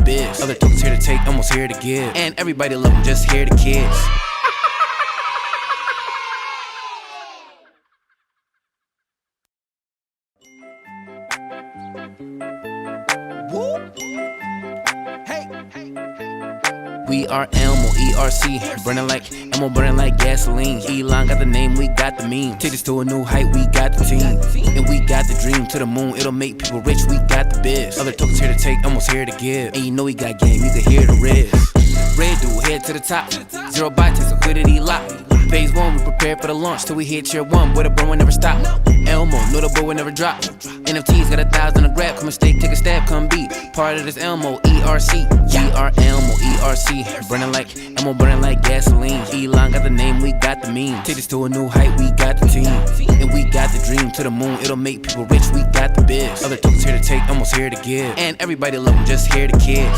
biz. Other tokens here to take, almost here to give. And everybody love them, just hear the kids. We are ElmoERC, burning like Elmo, burning like gasoline. Elon got the name, we got the meme. Take this to a new height, we got the team. And we got the dream to the moon, it'll make people rich, we got the biz. Other tokens here to take, almost here to give. And you know we got game, you can hear the riz. Red dude, head to the top. Zero bytes, liquidity lock. Phase 1, we prepare for the launch till we hit tier 1, where the burn will never stop. Elmo, know the boy will never drop. NFTs got 1,000 to grab, come a stake, take a stab, come beat. Part of this ElmoERC. We are ElmoERC, burning like Elmo, burning like gasoline. Elon got the name, we got the meme. Take this to a new height, we got the team. And we got the dream to the moon, it'll make people rich, we got the biz. Other tokens here to take, almost here to give. And everybody love them, just hear the kids.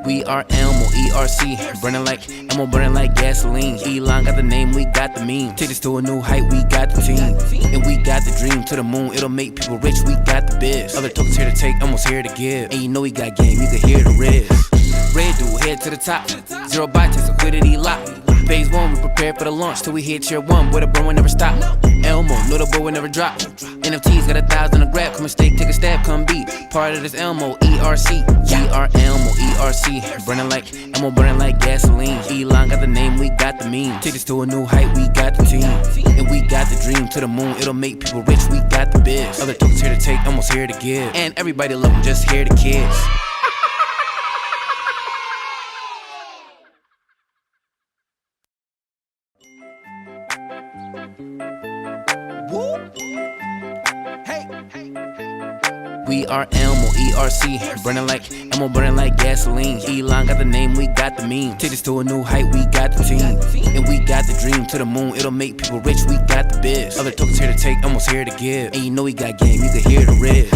We are ElmoERC, burning like Elmo, burning like gasoline. Elon got the name, we got the meme. Take this to a new height, we got the team. And we got the dream to the moon, it'll make people rich, we got the biz. Other tokens here to take, almost here to give. And you know we got game, you can hear the riz. Red dude, head to the top. Zero bytes, liquidity lock. Phase 1, we prepare for the launch till we hit tier 1, where the burn will never stop. Elmo, know the boy will never drop. NFTs got 1,000 to grab, come a stake, take a stab, come beat. Part of this ElmoERC. We are ElmoERC, burning like Elmo, burning like gasoline. Elon got the name, we got the meme. Take this to a new height, we got the team. And we got the dream to the moon, it'll make people rich, we got the biz. Other tokens here to take, almost here to give. And everybody love them, just hear the kids. We are ElmoERC, burning like Elmo, burning like gasoline. Elon got the name, we got the meme. Take this to a new height, we got the team. And we got the dream to the moon, it'll make people rich, we got the biz. Other tokens here to take, almost here to give. And you know we got game, you can hear the riz.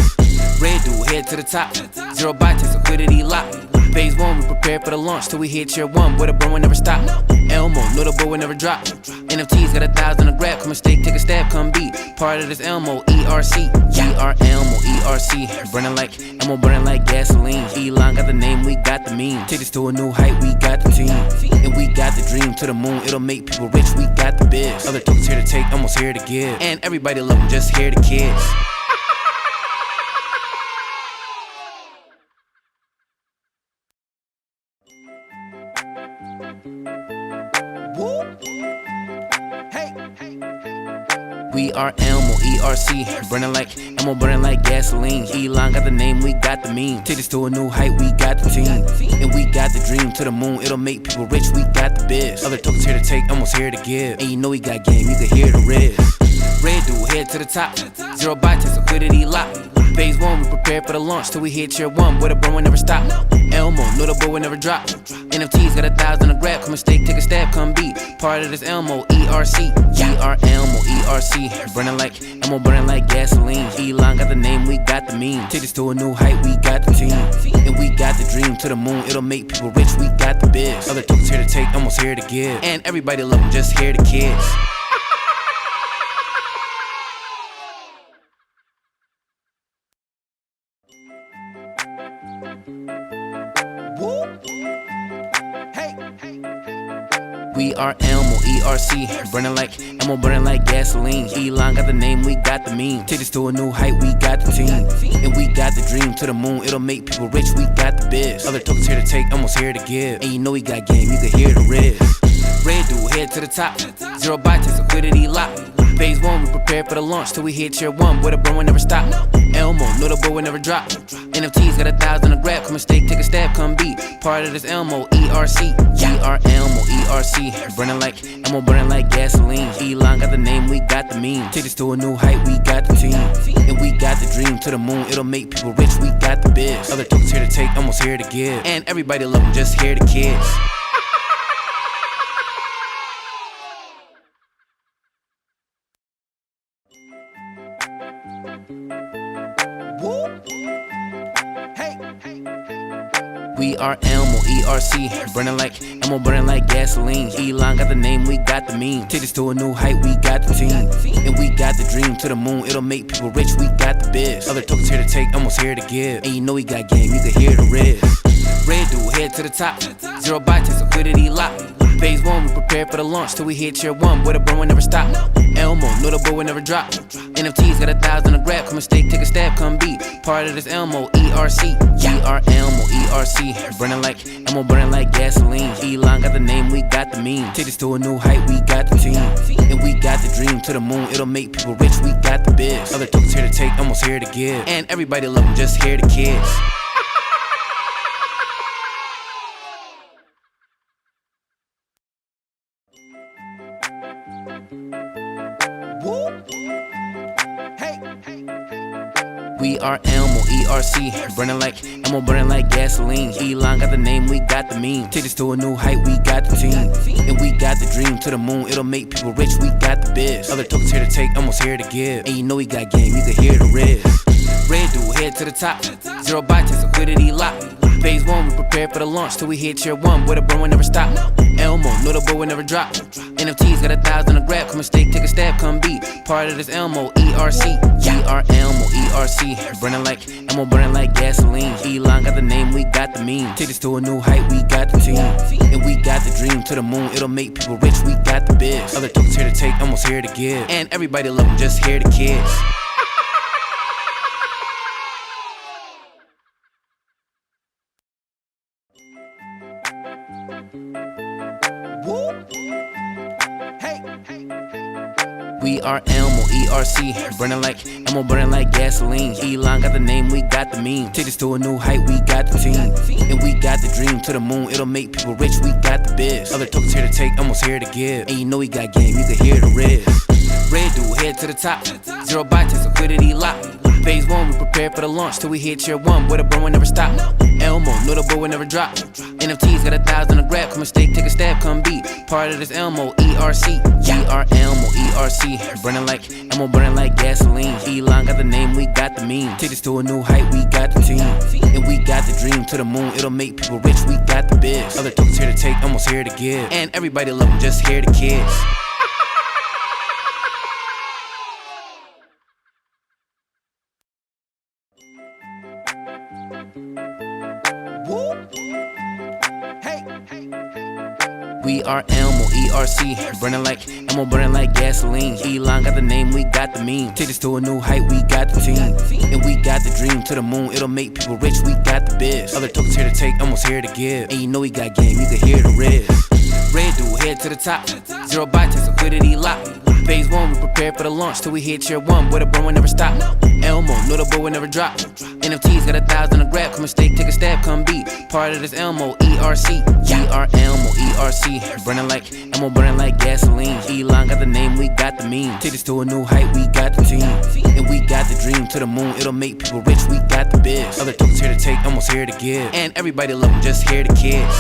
Red dude, head to the top. Zero bytes, liquidity lock. Phase 1, we prepare for the launch till we hit tier 1, where the burn will never stop. Elmo, know the boy will never drop. NFTs got 1,000 to grab, come a stake, take a stab, come beat. Part of this ElmoERC. We are ElmoERC, burning like Elmo, burning like gasoline. Elon got the name, we got the meme. Take this to a new height, we got the team. And we got the dream to the moon, it'll make people rich, we got the biz. Other tokens here to take, almost here to give. And everybody love them, just hear the kids. We are ElmoERC, burning like Elmo, burning like gasoline. Elon got the name, we got the meme. Take this to a new height, we got the team. And we got the dream to the moon, it'll make people rich, we got the biz. Other tokens here to take, almost here to give. And you know we got game, you can hear the riz. Red dude, head to the top. Zero bytes, liquidity lock. Phase 1, we prepare for the launch till we hit tier 1, where the burn will never stop. Elmo, know the boy will never drop. NFTs got 1,000 to grab, come a stake, take a stab, come beat. Part of this ElmoERC. We are ElmoERC, burning like Elmo, burning like gasoline. Elon got the name, we got the meme. Take this to a new height, we got the team. And we got the dream to the moon, it'll make people rich, we got the biz. Other tokens here to take, almost here to give. And everybody love them, just hear the kids. We are ElmoERC, burning like Elmo, burning like gasoline. Elon got the name, we got the meme. Take this to a new height, we got the team. And we got the dream to the moon, it'll make people rich, we got the biz. Other tokens here to take, almost here to give. And you know we got game, you can hear the riz. Red dude, head to the top. Zero bytes, liquidity lock. Phase 1, we prepare for the launch till we hit tier 1, where the burn will never stop. Elmo, know the boy will never drop. NFTs got 1,000 to grab, come a stake, take a stab, come beat. Part of this ElmoERC. We are ElmoERC, burning like Elmo, burning like gasoline. Elon got the name, we got the meme. Take this to a new height, we got the team. And we got the dream to the moon, it'll make people rich, we got the biz. Other tokens here to take, almost here to give. And everybody love them, just hear the kids. We are ElmoERC. ElmoERC, burning like ammo, burning like gasoline. Elon got the name, we got the meme. Take this to a new height, we got the team. And we got the dream to the moon, it'll make people rich, we got the biz. Other tokens here to take, almost here to give. And you know we got game, you can hear the riz. Red dude, head to the top. Zero bytes, liquidity lock. Phase 1, we prepare for the launch till we hit tier 1, where the burn will never stop. Elmo, know the boy will never drop. NFTs got 1,000 to grab. Come and stake, take a stab, come beat. Part of this ElmoERC. We are ElmoERC, burning like ammo, burning like gasoline. Elon got the name, we got the meme. Take this to a new height, we got the team. And we got the dream to the moon, it'll make people rich, we got the biz. Other tokens here to take, almost here to give. And everybody love them, just hear the kids. We are ElmoERC, burning like ammo, burning like gasoline. Elon got the name, we got the meme. Take this to a new height, we got the team. And we got the dream to the moon, it'll make people rich, we got the biz. Other tokens here to take, almost here to give. And you know we got game, you can hear the riz. Red dude, head to the top. Zero bytes, liquidity lock. Phase 1, we prepare for the launch till we hit tier 1, where the burn will never stop. Elmo, know the boy will never drop. NFTs got 1,000 to grab. Come and stake, take a stab, come beat. Part of this ElmoERC. We are ElmoERC, burning like ammo, burning like gasoline. Elon got the name, we got the meme. Take this to a new height, we got the team. And we got the dream to the moon, it'll make people rich, we got the biz. Other tokens here to take, almost here to give. And everybody love them, just hear the kids. We are ElmoERC, burning like ammo, burning like gasoline. Elon got the name, we got the meme. Take this to a new height, we got the team. And we got the dream to the moon, it'll make people rich, we got the biz. Other tokens here to take, almost here to give. And you know we got game, you can hear the riz. Red dude, head to the top. Zero bytes, liquidity lock. Phase 1, we prepare for the launch till we hit tier 1, where the burn will never stop. Elmo, know the boy will never drop. NFTs got 1,000 to grab. Come and stake, take a stab, come beat. Part of this ElmoERC. We are ElmoERC, burning like ammo, burning like gasoline. Elon got the name, we got the meme. Take this to a new height, we got the team. And we got the dream to the moon, it'll make people rich, we got the biz. Other tokens here to take, almost here to give. And everybody love them, just hear the kids. We are ElmoERC, burning like ammo, burning like gasoline. Elon got the name, we got the meme. Take this to a new height, we got the team. And we got the dream to the moon, it'll make people rich, we got the biz. Other tokens here to take, almost here to give. And you know we got game, you can hear the riz. Red dude, head to the top. Zero bytes, liquidity lock. Phase 1, we prepare for the launch till we hit tier 1, where the burn will never stop. Elmo, know the boy will never drop. NFTs got 1,000 to grab. Come and stake, take a stab, come beat. Part of this ElmoERC. We are ElmoERC, burning like ammo, burning like gasoline. Elon got the name, we got the meme. Take this to a new height, we got the team. And we got the dream to the moon, it'll make people rich, we got the biz. Other tokens here to take, almost here to give. And everybody love them, just hear the kids.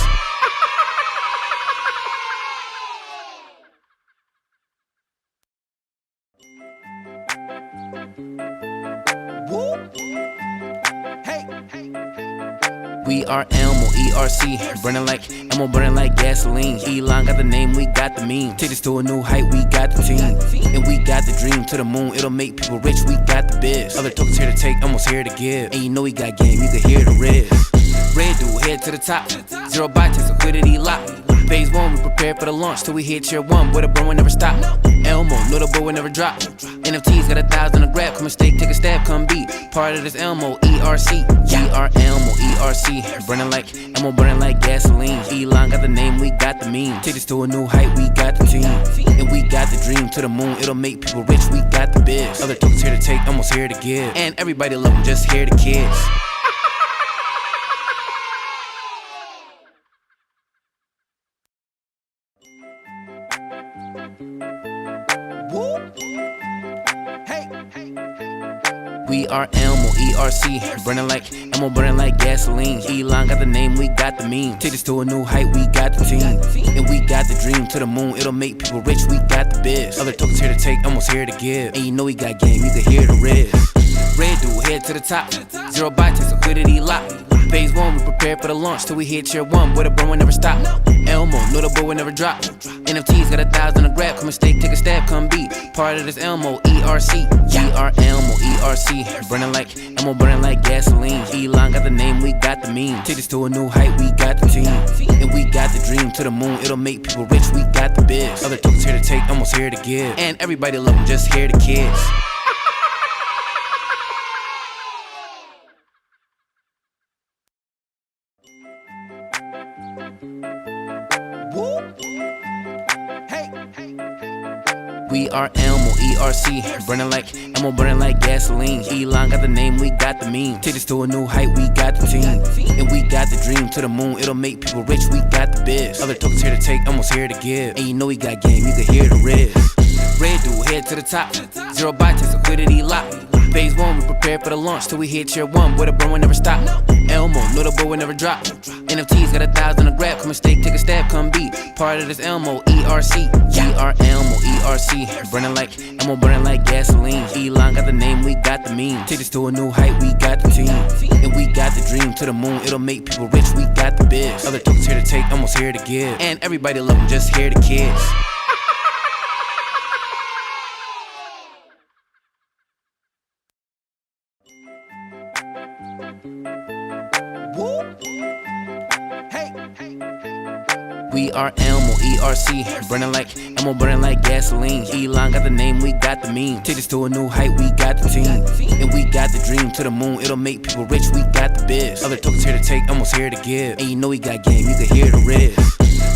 We are ElmoERC, burning like ammo, burning like gasoline. Elon got the name, we got the meme. Take this to a new height, we got the team. And we got the dream to the moon, it'll make people rich, we got the biz. Other tokens here to take, almost here to give. And you know we got game, you can hear the riz. Red dude, head to the top. Zero bytes, liquidity lock. Phase 1, we prepare for the launch till we hit tier 1, where the burn will never stop. Elmo, know the boy will never drop. NFTs got 1,000 to grab. Come and stake, take a stab, come beat. Part of this ElmoERC. We are ElmoERC, burning like ammo, burning like gasoline. Elon got the name, we got the meme. Take this to a new height, we got the team. And we got the dream to the moon, it'll make people rich, we got the biz. Other tokens here to take, almost here to give. And everybody love them, just hear the kids. We are ElmoERC, burning like ammo, burning like gasoline. Elon got the name, we got the meme. Take this to a new height, we got the team. And we got the dream to the moon, it'll make people rich, we got the biz. Other tokens here to take, almost here to give. And you know we got game, you can hear the riz. Red dude, head to the top. Zero bytes, liquidity lock. Phase 1, we prepare for the launch till we hit tier 1, where the burn will never stop. Elmo, know the boy will never drop. NFTs got 1,000 a grab, come and stake, take a stab, come be part of this ElmoERC. We are ElmoERC, burning like Elmo, burning like gasoline. Elon got the name, we got the meme. Take this to a new height, we got the team. And we got the dream to the moon, it'll make people rich, we got the biz. Other tokens here to take, almost here to give. And everybody love them, just hear the kids. We are ElmoERC, burning like Elmo, burning like gasoline. Elon got the name, we got the meme. Take this to a new height, we got the team. And we got the dream to the moon, it'll make people rich, we got the biz. Other tokens here to take, almost here to give. And you know we got game, you can hear the riz. Red dude, head to the top. Zero buy, takes liquidity lock. Phase 1, we prepare for the launch till we hit tier 1, where the burn will never stop. Elmo, know the boy will never drop. NFTs got 1,000 a grab, come and stake, take a stab, come be part of this ElmoERC. We are ElmoERC, burning like Elmo, burning like gasoline. Elon got the name, we got the meme. Take this to a new height, we got the team. And we got the dream to the moon, it'll make people rich, we got the biz. Other tokens here to take, almost here to give. And everybody love them, just hear the kids. We are ElmoERC, burning like Elmo, burning like gasoline. Elon got the name, we got the meme. Take this to a new height, we got the team. And we got the dream to the moon, it'll make people rich, we got the biz. Other tokens here to take, almost here to give. And you know we got game, you can hear the riz.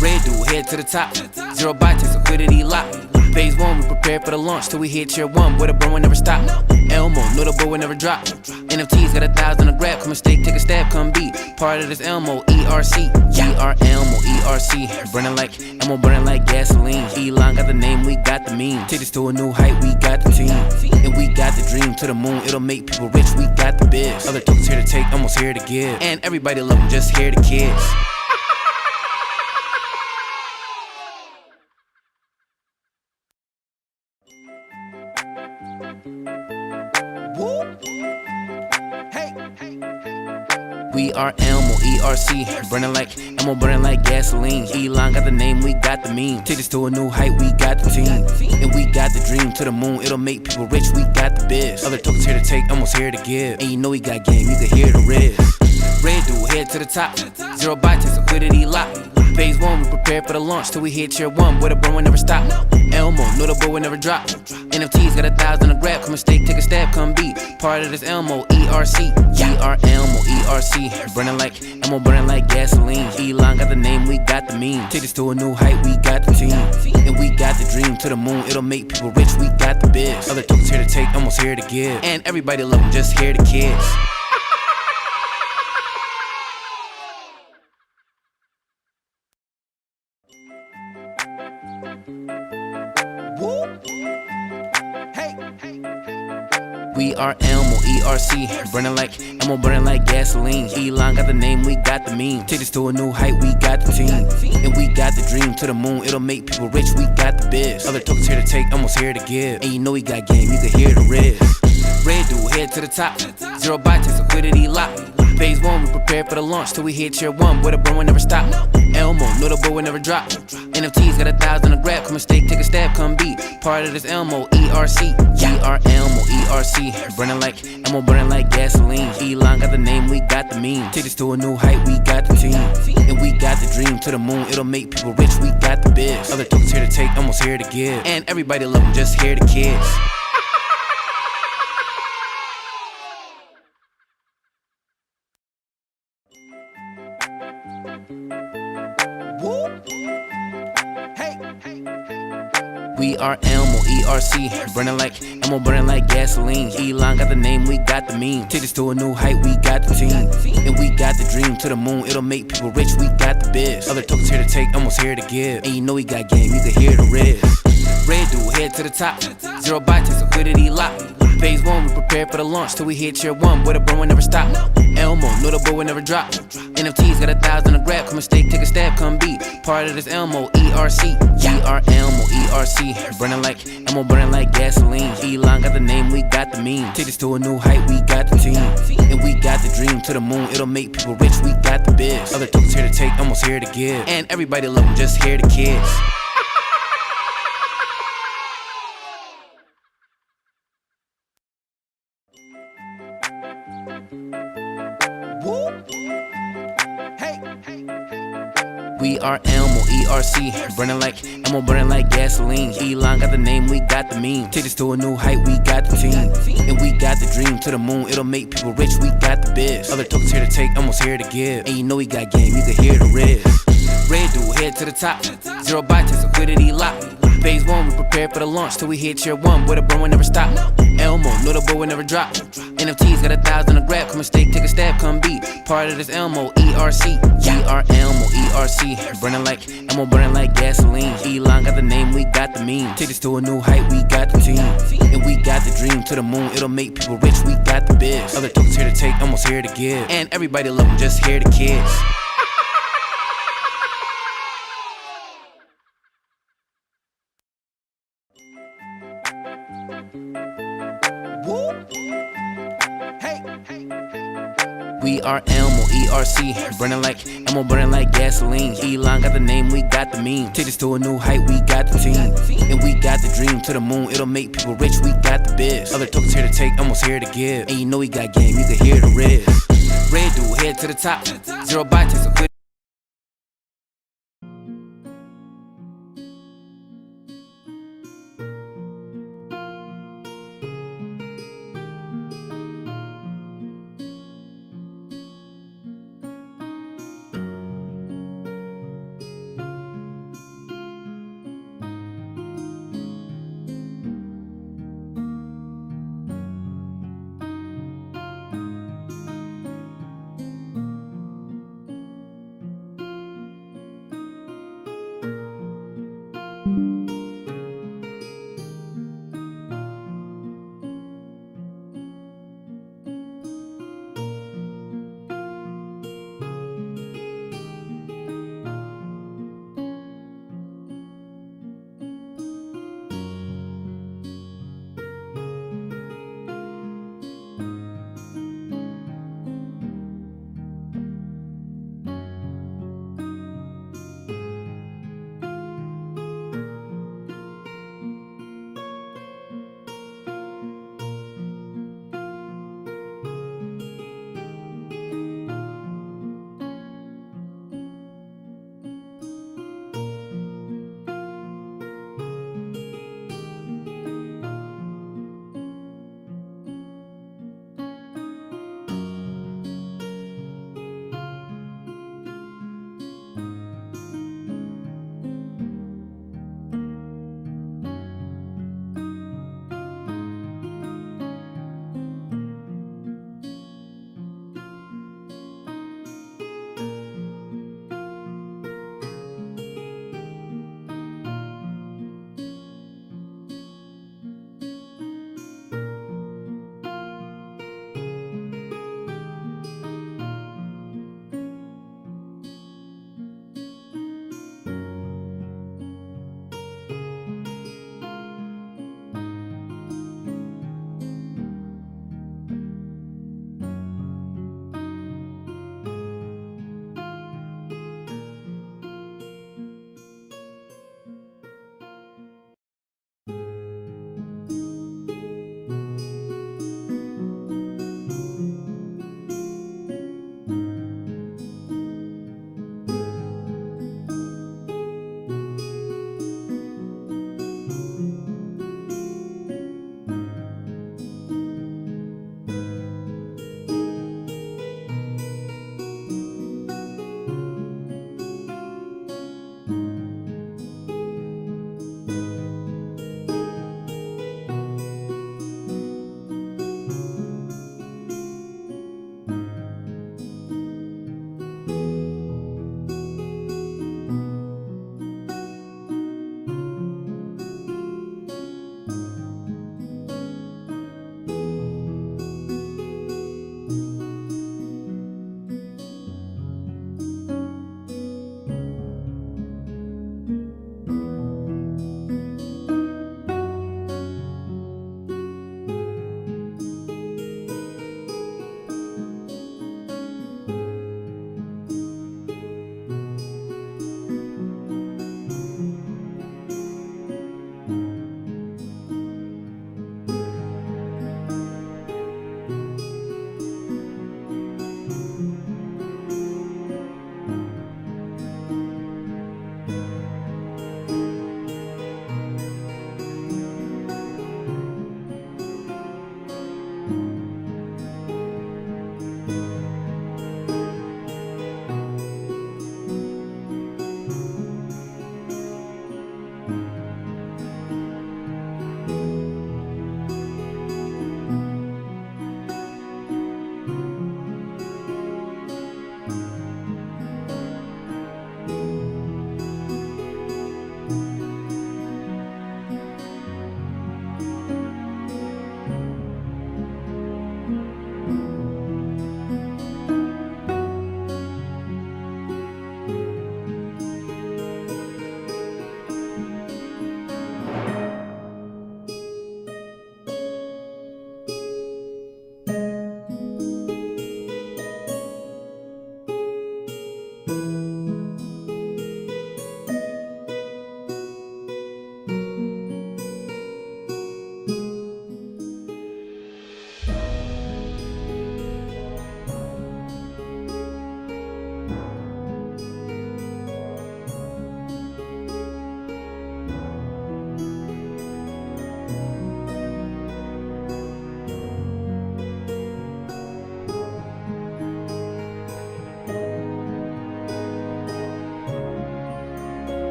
Red dude, head to the top. Zero buy, takes liquidity lock. Phase 1, we prepare for the launch till we hit tier 1, where the burn will never stop. Elmo, know the boy will never drop. NFTs got 1,000 a grab, come and stake, take a stab, come be part of this ElmoERC. We are ElmoERC, burning like Elmo, burning like gasoline. Elon got the name, we got the meme. Take this to a new height, we got the team. And we got the dream to the moon, it'll make people rich, we got the biz. Other tokens here to take, almost here to give. And everybody love them, just hear the kids. We are ElmoERC, burning like Elmo, burning like gasoline. Elon got the name, we got the meme. Take this to a new height, we got the team. And we got the dream to the moon, it'll make people rich, we got the biz. Other tokens here to take, almost here to give. And you know we got game, you can hear the riz. Red dude, head to the top. Zero buy, takes liquidity lock. Phase 1, we prepare for the launch till we hit tier 1, where the burn will never stop. Elmo, know the boy will never drop. NFTs got 1,000 a grab, come and stake, take a stab, come be part of this ElmoERC. We are ElmoERC, burning like Elmo, burning like gasoline. Elon got the name, we got the meme. Take this to a new height, we got the team. And we got the dream to the moon, it'll make people rich, we got the biz. Other tokens here to take, almost here to give. And everybody love them, just hear the kids. We are ElmoERC, burning like Elmo, burning like gasoline. Elon got the name, we got the meme. Take this to a new height, we got the team. And we got the dream to the moon, it'll make people rich, we got the biz. Other tokens here to take, almost here to give. And you know we got game, you can hear the riz. Red dude, head to the top. Zero buy, takes liquidity lock. Phase 1, we prepare for the launch till we hit tier 1, where the burn will never stop. Elmo, know the boy will never drop. NFTs got 1,000 a grab, come and stake, take a stab, come be part of this ElmoERC. We are ElmoERC, burning like Elmo, burning like gasoline. Elon got the name, we got the meme. Take this to a new height, we got the team. And we got the dream to the moon, it'll make people rich, we got the biz. Other tokens here to take, almost here to give. And everybody love them, just hear the kids. We are ElmoERC, burning like Elmo, burning like gasoline. Elon got the name, we got the meme. Take this to a new height, we got the team. And we got the dream to the moon, it'll make people rich, we got the biz. Other tokens here to take, almost here to give. And you know we got game, you can hear the riz. Red dude, head to the top. Zero buy, takes liquidity lock. Phase 1, we prepare for the launch till we hit tier 1, where the burn will never stop. Elmo, know the boy will never drop. NFTs got 1,000 a grab, come and stake, take a stab, come be part of this ElmoERC. We are ElmoERC, burning like Elmo, burning like gasoline. Elon got the name, we got the meme. Take this to a new height, we got the team, and we got the dream to the moon. It'll make people rich, we got the biz. Other tokens here to take, almost here to give, and everybody love them, just hear the kids. We are ElmoERC, burning like Elmo, burning like gasoline. Elon got the name, we got the meme. Take this to a new height, we got the team, and we got the dream to the moon. It'll make people rich, we got the biz. Other tokens here to take, almost here to give, and you know we got game, you can hear the riz. Red dude, head to the top, zero buy takes liquidity lock. Phase 1, we prepare for the launch till we hit tier 1, where the burn will never stop. Elmo, know the boy will never drop. NFTs got 1,000 a grab, come and stake, take a stab, come beat. Part of this ElmoERC. We are ElmoERC, burning like Elmo, burning like gasoline. Elon got the name, we got the meme. Take this to a new height, we got the team, and we got the dream to the moon. It'll make people rich, we got the biz. Other tokens here to take, almost here to give, and everybody love them, just hear the kids. We are ElmoERC, burning like Elmo, burning like gasoline. Elon got the name, we got the meme. Take this to a new height, we got the team, and we got the dream to the moon. It'll make people rich, we got the biz. Other tokens here to take, almost here to give, and you know we got game, you can hear the riz. Red dude, head to the top, zero buy takes a quick.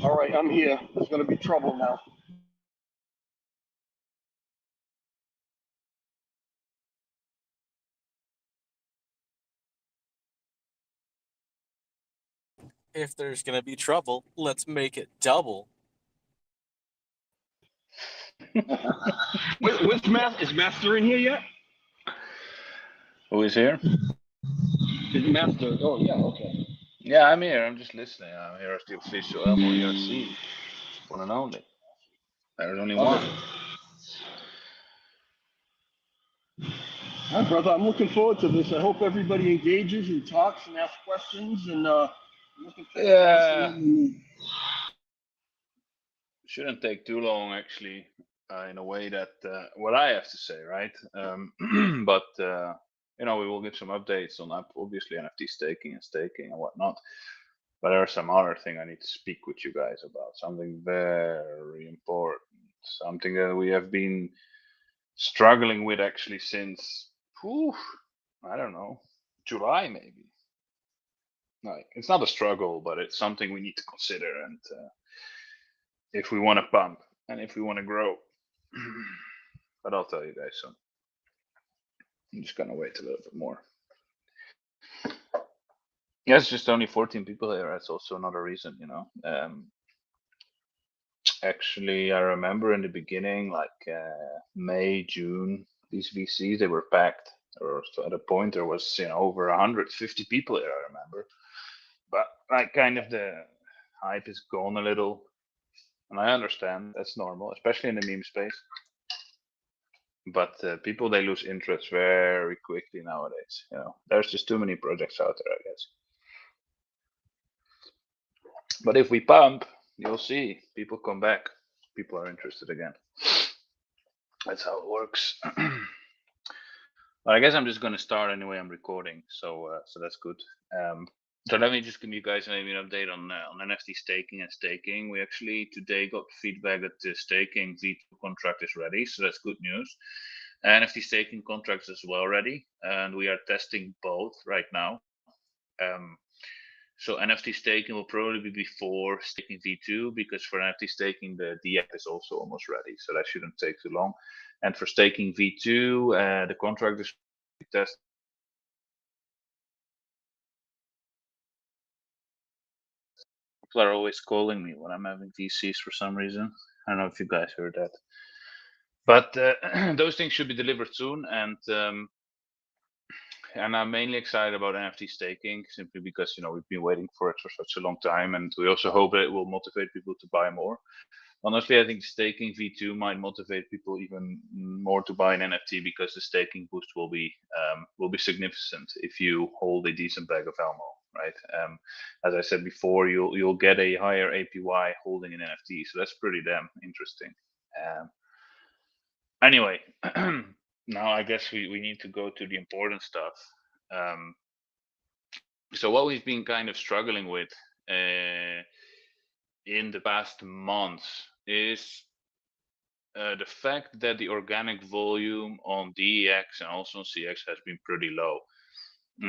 All right, I'm here. There's going to be trouble now. If there's gonna be trouble, let's make it double. Is Master in here yet? Who is here? Is Master? Oh yeah, okay. Yeah, I'm here. I'm just listening. I'm here as the official ElmoERC, one and only. There's only one. Hi, brother. I'm looking forward to this. I hope everybody engages and talks and asks questions. And looking forward Yeah, to shouldn't take too long actually. In a way that what I have to say, right? But you know, we will give some updates on obviously NFT staking and whatnot. But there's some other thing I need to speak with you guys about. Something very important. Something that we have been struggling with actually since, whew, I don't know, July maybe. Like, it's not a struggle, but it's something we need to consider. And if we want to pump and if we want to grow, but I'll tell you guys soon. I'm just gonna wait a little bit more. Yeah, it's just only 14 people here. That's also another reason, you know. Actually, I remember in the beginning, like May, June, these VCs, they were packed. Or so at a point there was, you know, over 150 people here, I remember. But like kind of the hype is gone a little. And I understand that's normal, especially in the meme space. But people, they lose interest very quickly nowadays. You know, there's just too many projects out there, I guess. But if we pump, you'll see people come back. People are interested again. That's how it works. But I guess I'm just going to start anyway. I'm recording, so that's good. So let me just give you guys maybe an update on NFT staking and staking. We actually today got feedback that the staking V2 contract is ready, so that's good news. NFT staking contracts as well ready, and we are testing both right now. So NFT staking will probably be before staking V2, because for NFT staking the DEX is also almost ready, so that shouldn't take too long. And for staking V2, the contract is tested. People are always calling me when I'm having VCs for some reason. I don't know if you guys heard that. But those things should be delivered soon, and I'm mainly excited about NFT staking simply because, you know, we've been waiting for it for such a long time, and we also hope that it will motivate people to buy more. Honestly, I think staking V2 might motivate people even more to buy an NFT, because the staking boost will be significant if you hold a decent bag of Elmo, right? As I said before, you'll get a higher APY holding an NFT, so that's pretty damn interesting. Anyway, now I guess we need to go to the important stuff. So what we've been kind of struggling with in the past months is the fact that the organic volume on DEX and also on CX has been pretty low.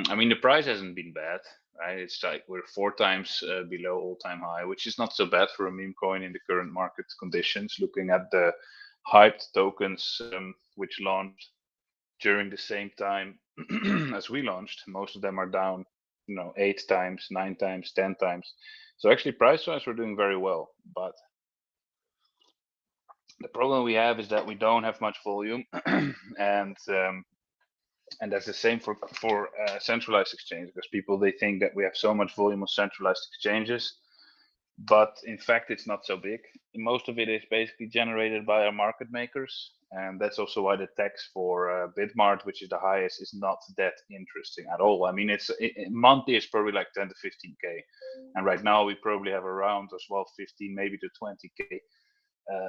I mean, the price hasn't been bad, right? It's like we're 4 times below all-time high, which is not so bad for a meme coin in the current market conditions. Looking at the hyped tokens which launched during the same time as we launched, most of them are down, you know, 8 times, 9 times, 10 times. So actually, price-wise, we're doing very well. But the problem we have is that we don't have much volume, and that's the same for centralized exchanges, because people, they think that we have so much volume on centralized exchanges, but in fact it's not so big. Most of it is basically generated by our market makers, and that's also why the tax for Bitmart, which is the highest, is not that interesting at all. I mean, monthly is probably like 10 to 15k, and right now we probably have around as well 15 maybe to 20k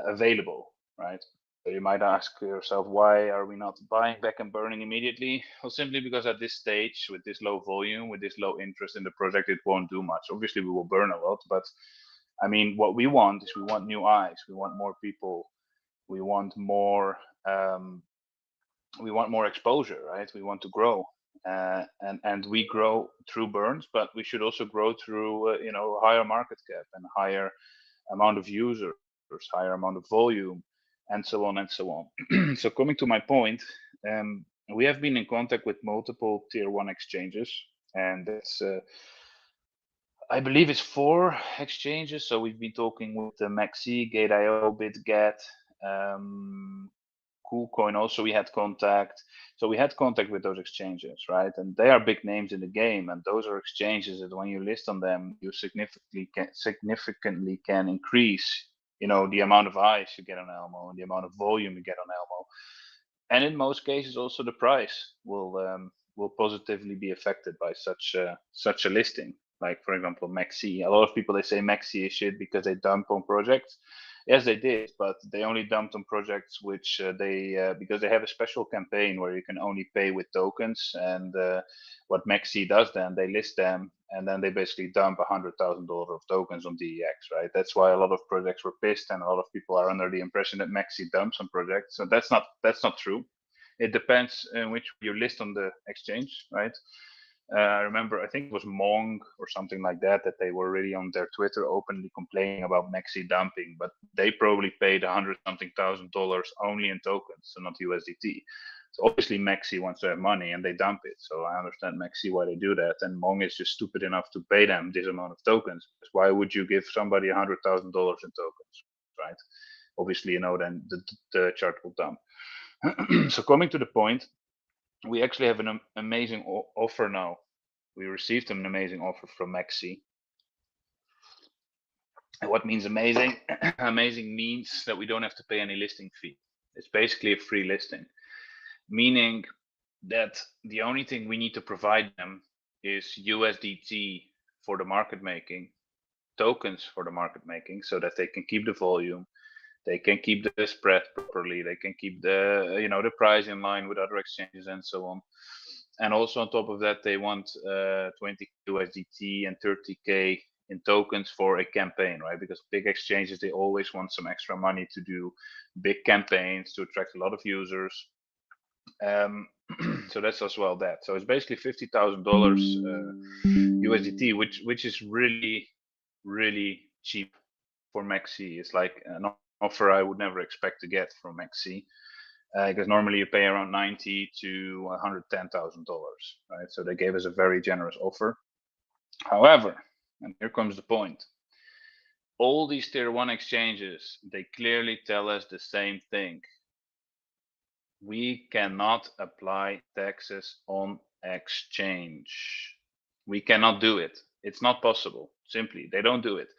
available, right? So you might ask yourself, why are we not buying back and burning immediately? Well, simply because at this stage, with this low volume, with this low interest in the project, it won't do much. Obviously, we will burn a lot, but I mean, what we want is, we want new eyes, we want more people, we want more exposure, right? We want to grow, and we grow through burns, but we should also grow through you know, higher market cap and higher amount of users, higher amount of volume, and so on and so on. So coming to my point, we have been in contact with multiple tier 1 exchanges, and that's I believe it's 4 exchanges. So we've been talking with the Maxi, Gate.io, BitGet, KuCoin also we had contact. So we had contact with those exchanges, right? And they are big names in the game, and those are exchanges that when you list on them, you significantly can increase, you know, the amount of eyes you get on Elmo and the amount of volume you get on Elmo. And in most cases, also the price will positively be affected by such a listing. Like for example, Maxi. A lot of people they say Maxi is shit because they dump on projects. Yes, they did, but they only dumped on projects which because they have a special campaign where you can only pay with tokens. And what Maxi does then, they list them and then they basically dump $100,000 of tokens on DEX, right? That's why a lot of projects were pissed, and a lot of people are under the impression that Maxi dumps on projects. So that's not true. It depends on which you list on the exchange, right? I remember, I think it was Mong or something like that, that they were already on their Twitter openly complaining about Maxi dumping, but they probably paid $100-something thousand only in tokens, so not USDT. So obviously Maxi wants to have money and they dump it. So I understand Maxi why they do that. And Mong is just stupid enough to pay them this amount of tokens. Why would you give somebody $100,000 in tokens, right? Obviously, you know, then the chart will dump. So coming to the point, we actually have an amazing offer now. We received an amazing offer from Maxi. And what means amazing? Amazing means that we don't have to pay any listing fee. It's basically a free listing, meaning that the only thing we need to provide them is USDT for the market making, tokens for the market making, so that they can keep the volume, they can keep the spread properly, they can keep the, you know, the price in line with other exchanges and so on. And also on top of that, they want 20 USDT and 30K in tokens for a campaign, right? Because big exchanges, they always want some extra money to do big campaigns to attract a lot of users. So that's as well that. So it's basically $50,000 USDT, which is really, really cheap for Maxi. It's like an offer I would never expect to get from Maxi, because normally you pay around $90,000 to $110,000, right? So they gave us a very generous offer. However, and here comes the point, all these tier 1 exchanges, they clearly tell us the same thing. We cannot apply taxes on exchange. We cannot do it. It's not possible. Simply, they don't do it.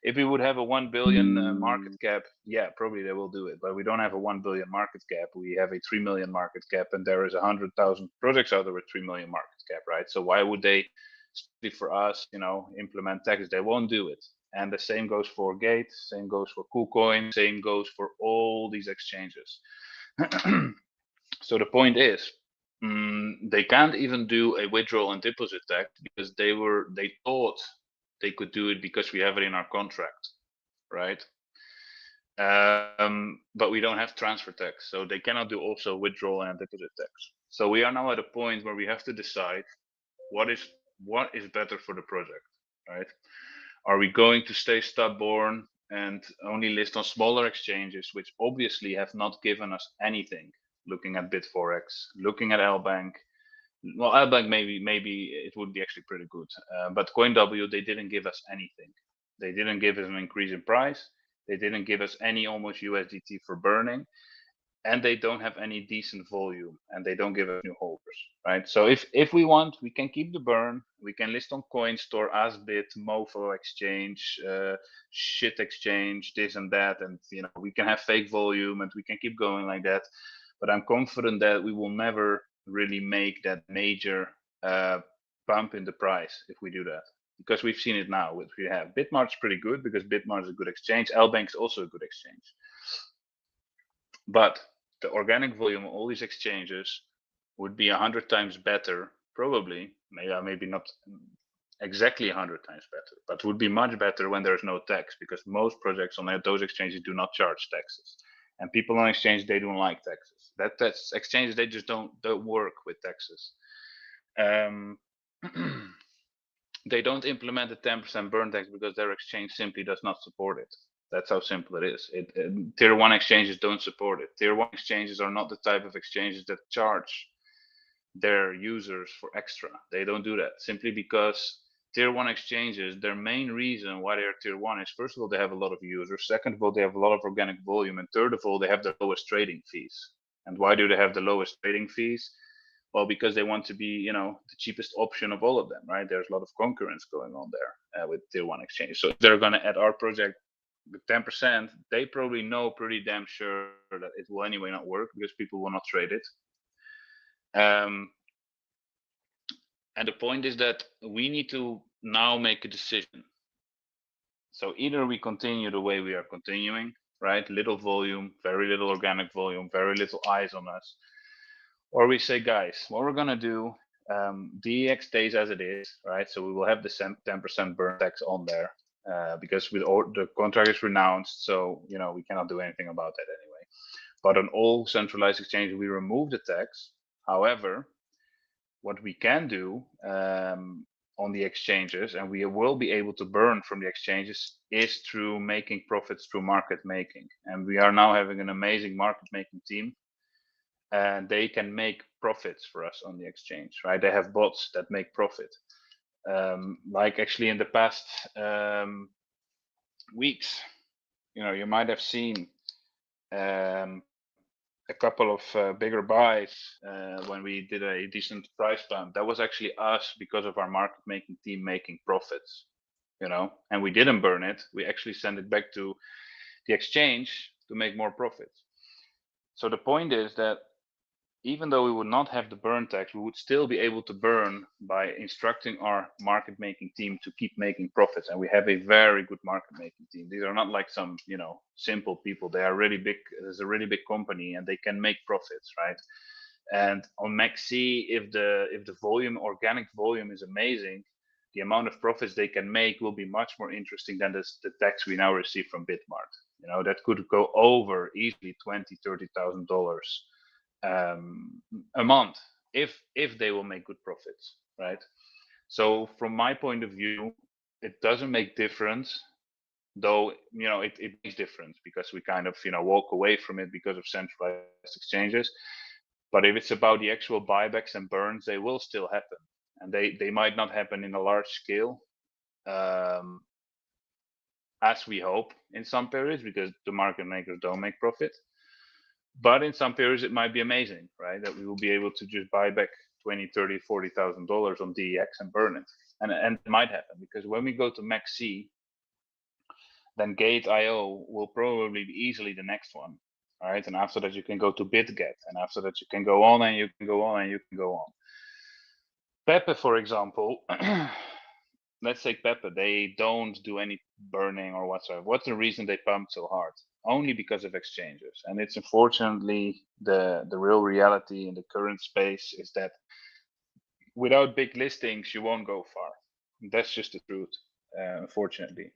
If we would have a 1 billion market cap, yeah, probably they will do it. But we don't have a 1 billion market cap. We have a 3 million market cap, and there is 100,000 projects out there with 3 million market cap, right? So why would they, especially for us, you know, implement taxes? They won't do it. And the same goes for Gate, same goes for KuCoin, same goes for all these exchanges. So the point is, they can't even do a withdrawal and deposit tax because they thought they could do it because we have it in our contract, right? But we don't have transfer tax, so they cannot do also withdrawal and deposit tax. So we are now at a point where we have to decide what is better for the project, right? Are we going to stay stubborn and only list on smaller exchanges, which obviously have not given us anything? Looking at Bitforex, looking at LBank. Well, LBank maybe it would be actually pretty good, but CoinW, they didn't give us anything. They didn't give us an increase in price. They didn't give us any almost USDT for burning, and they don't have any decent volume, and they don't give us new holders, right? So if we want, we can keep the burn. We can list on CoinStore, Asbit, Mofo Exchange, Shit Exchange, this and that, and you know, we can have fake volume, and we can keep going like that. But I'm confident that we will never really make that major bump in the price if we do that, because we've seen it now. We have Bitmart's pretty good because Bitmart is a good exchange. LBank is also a good exchange. But the organic volume of all these exchanges would be 100 times better, probably, maybe not exactly 100 times better, but would be much better when there's no tax, because most projects on those exchanges do not charge taxes. And people on exchange, they don't like taxes. That's exchanges, they just don't work with taxes. they don't implement the 10% burn tax because their exchange simply does not support it. That's how simple it is. Tier 1 exchanges don't support it. Tier 1 exchanges are not the type of exchanges that charge their users for extra. They don't do that simply because tier 1 exchanges, their main reason why they are tier 1 is, first of all, they have a lot of users. Second of all, they have a lot of organic volume. And third of all, they have the lowest trading fees. And why do they have the lowest trading fees? Well, because they want to be, the cheapest option of all of them, right? There's a lot of concurrence going on there with tier 1 exchanges. So if they're going to add our project with 10%, they probably know pretty damn sure that it will anyway not work because people will not trade it. And the point is that we need to now make a decision. So either we continue the way we are continuing, right? Little volume, very little organic volume, very little eyes on us. Or we say, guys, what we're going to do, DEX stays as it is, right? So we will have the 10% burn tax on there because the contract is renounced. So, we cannot do anything about that anyway. But on all centralized exchanges, we remove the tax. However, what we can do on the exchanges, and we will be able to burn from the exchanges, is through making profits through market making. And we are now having an amazing market making team, and they can make profits for us on the exchange, right? They have bots that make profit. Like actually in the past weeks, you might have seen a couple of bigger buys when we did a decent price bump. That was actually us because of our market making team making profits, and we didn't burn it. We actually sent it back to the exchange to make more profits. So the point is that even though we would not have the burn tax, we would still be able to burn by instructing our market making team to keep making profits. And we have a very good market making team. These are not like some, simple people. They are really big. There's a really big company and they can make profits, right? And on MEXC, if the volume, organic volume is amazing, the amount of profits they can make will be much more interesting than the tax we now receive from Bitmart. That could go over easily $20,000-$30,000 a month if they will make good profits, right? So from my point of view, it doesn't make difference, though it makes difference because we kind of walk away from it because of centralized exchanges. But if it's about the actual buybacks and burns, they will still happen, and they might not happen in a large scale as we hope in some periods because the market makers don't make profit. But in some periods, it might be amazing, right? That we will be able to just buy back $20,000, $30,000, $40,000 on DEX and burn it. And it might happen because when we go to MEXC, then Gate.io will probably be easily the next one, all right? And after that, you can go to BitGet. And after that, you can go on and you can go on and you can go on. Pepe, for example, let's take Pepe. They don't do any burning or whatsoever. What's the reason they pumped so hard? Only because of exchanges. And it's unfortunately the real reality in the current space is that without big listings, you won't go far. That's just the truth, unfortunately.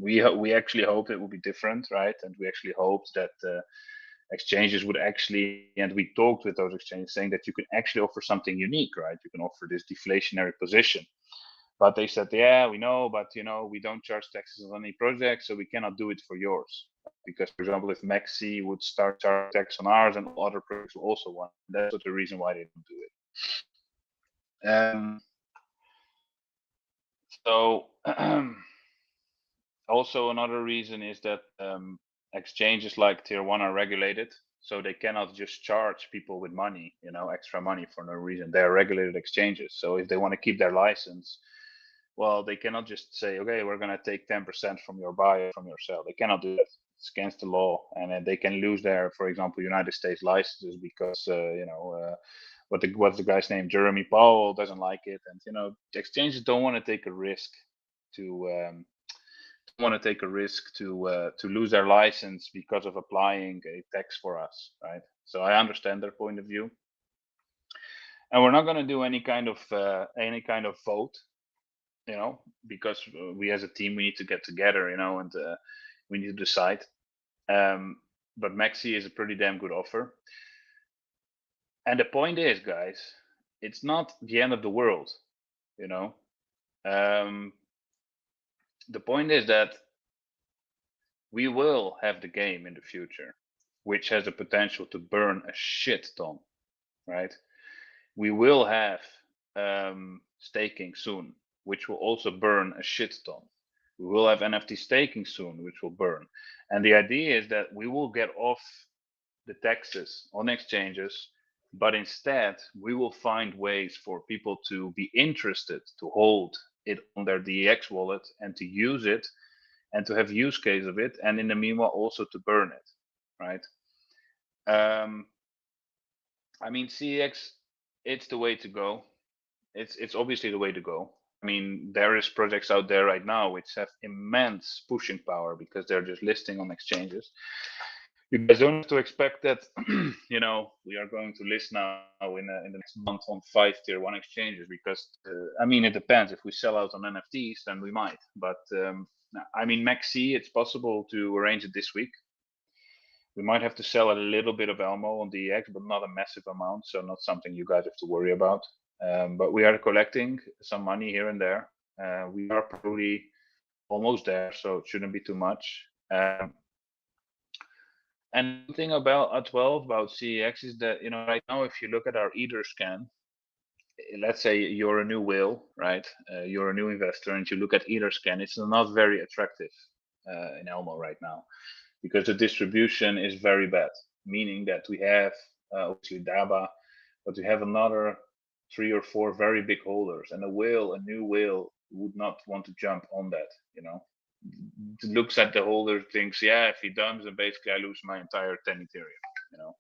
We actually hoped it would be different, right? And we actually hoped that exchanges would actually, and we talked with those exchanges saying that you can actually offer something unique, right? You can offer this deflationary position. But they said, yeah, we know, but we don't charge taxes on any project, so we cannot do it for yours. Because, for example, if MEXC would start charging tax on ours, and other projects will also want, that's the reason why they don't do it. So also another reason is that exchanges like Tier 1 are regulated, so they cannot just charge people with money, extra money for no reason. They are regulated exchanges, so if they want to keep their license, well, they cannot just say, okay, we're going to take 10% from your buy, from your sell. They cannot do that. It's against the law. And they can lose their, for example, United States licenses because, what's the guy's name? Jeremy Powell doesn't like it. And, exchanges don't want to take a risk to lose their license because of applying a tax for us, right? So I understand their point of view. And we're not going to do any kind of vote, because we as a team, we need to get together, and we need to decide. But MEXC is a pretty damn good offer. And the point is, guys, it's not the end of the world, The point is that we will have the game in the future, which has the potential to burn a shit ton, right? We will have staking soon, which will also burn a shit ton. We will have NFT staking soon, which will burn. And the idea is that we will get off the taxes on exchanges, but instead we will find ways for people to be interested to hold it on their DEX wallet and to use it and to have use case of it, and in the meanwhile also to burn it, right? I mean, CEX, it's the way to go. It's obviously the way to go. I mean, there is projects out there right now which have immense pushing power because they're just listing on exchanges. You guys don't have to expect that, you know, we are going to list now in the next month on 5 tier 1 exchanges because, I mean, it depends. If we sell out on NFTs, then we might. But I mean, Maxi, it's possible to arrange it this week. We might have to sell a little bit of Elmo on DEX, but not a massive amount, so not something you guys have to worry about. But we are collecting some money here and there. We are probably almost there, so it shouldn't be too much. And the thing about 12 about CEX is that, you know, right now, if you look at our Ether scan, let's say you're a new whale, right? You're a new investor, and you look at Ether scan, it's not very attractive in Elmo right now, because the distribution is very bad, meaning that we have obviously DABA, but we have another 3 or 4 very big holders, and a new whale would not want to jump on that, you know. It looks at the holder, thinks, yeah, if he dumps, then basically I lose my entire 10 Ethereum, you know.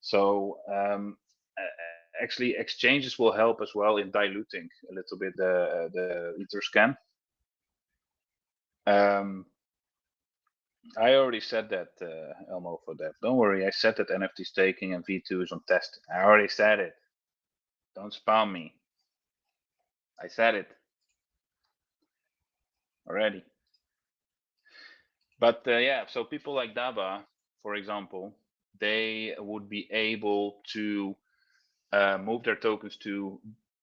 So actually exchanges will help as well in diluting a little bit the Ether scan. I already said that, Elmo, for that. Don't worry, I said that NFT staking and V2 is on testing. I already said it. Don't spam me. I said it already. But yeah, so people like Daba, for example, they would be able to move their tokens to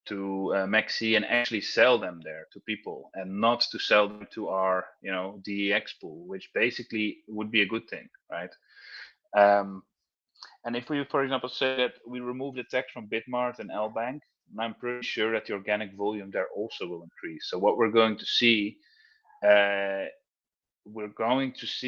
Maxi and actually sell them there to people, and not to sell them to our, you know, DEX pool, which basically would be a good thing, right? And if we, for example, say that we remove the tax from Bitmart and LBank, I'm pretty sure that the organic volume there also will increase. So what we're going to see,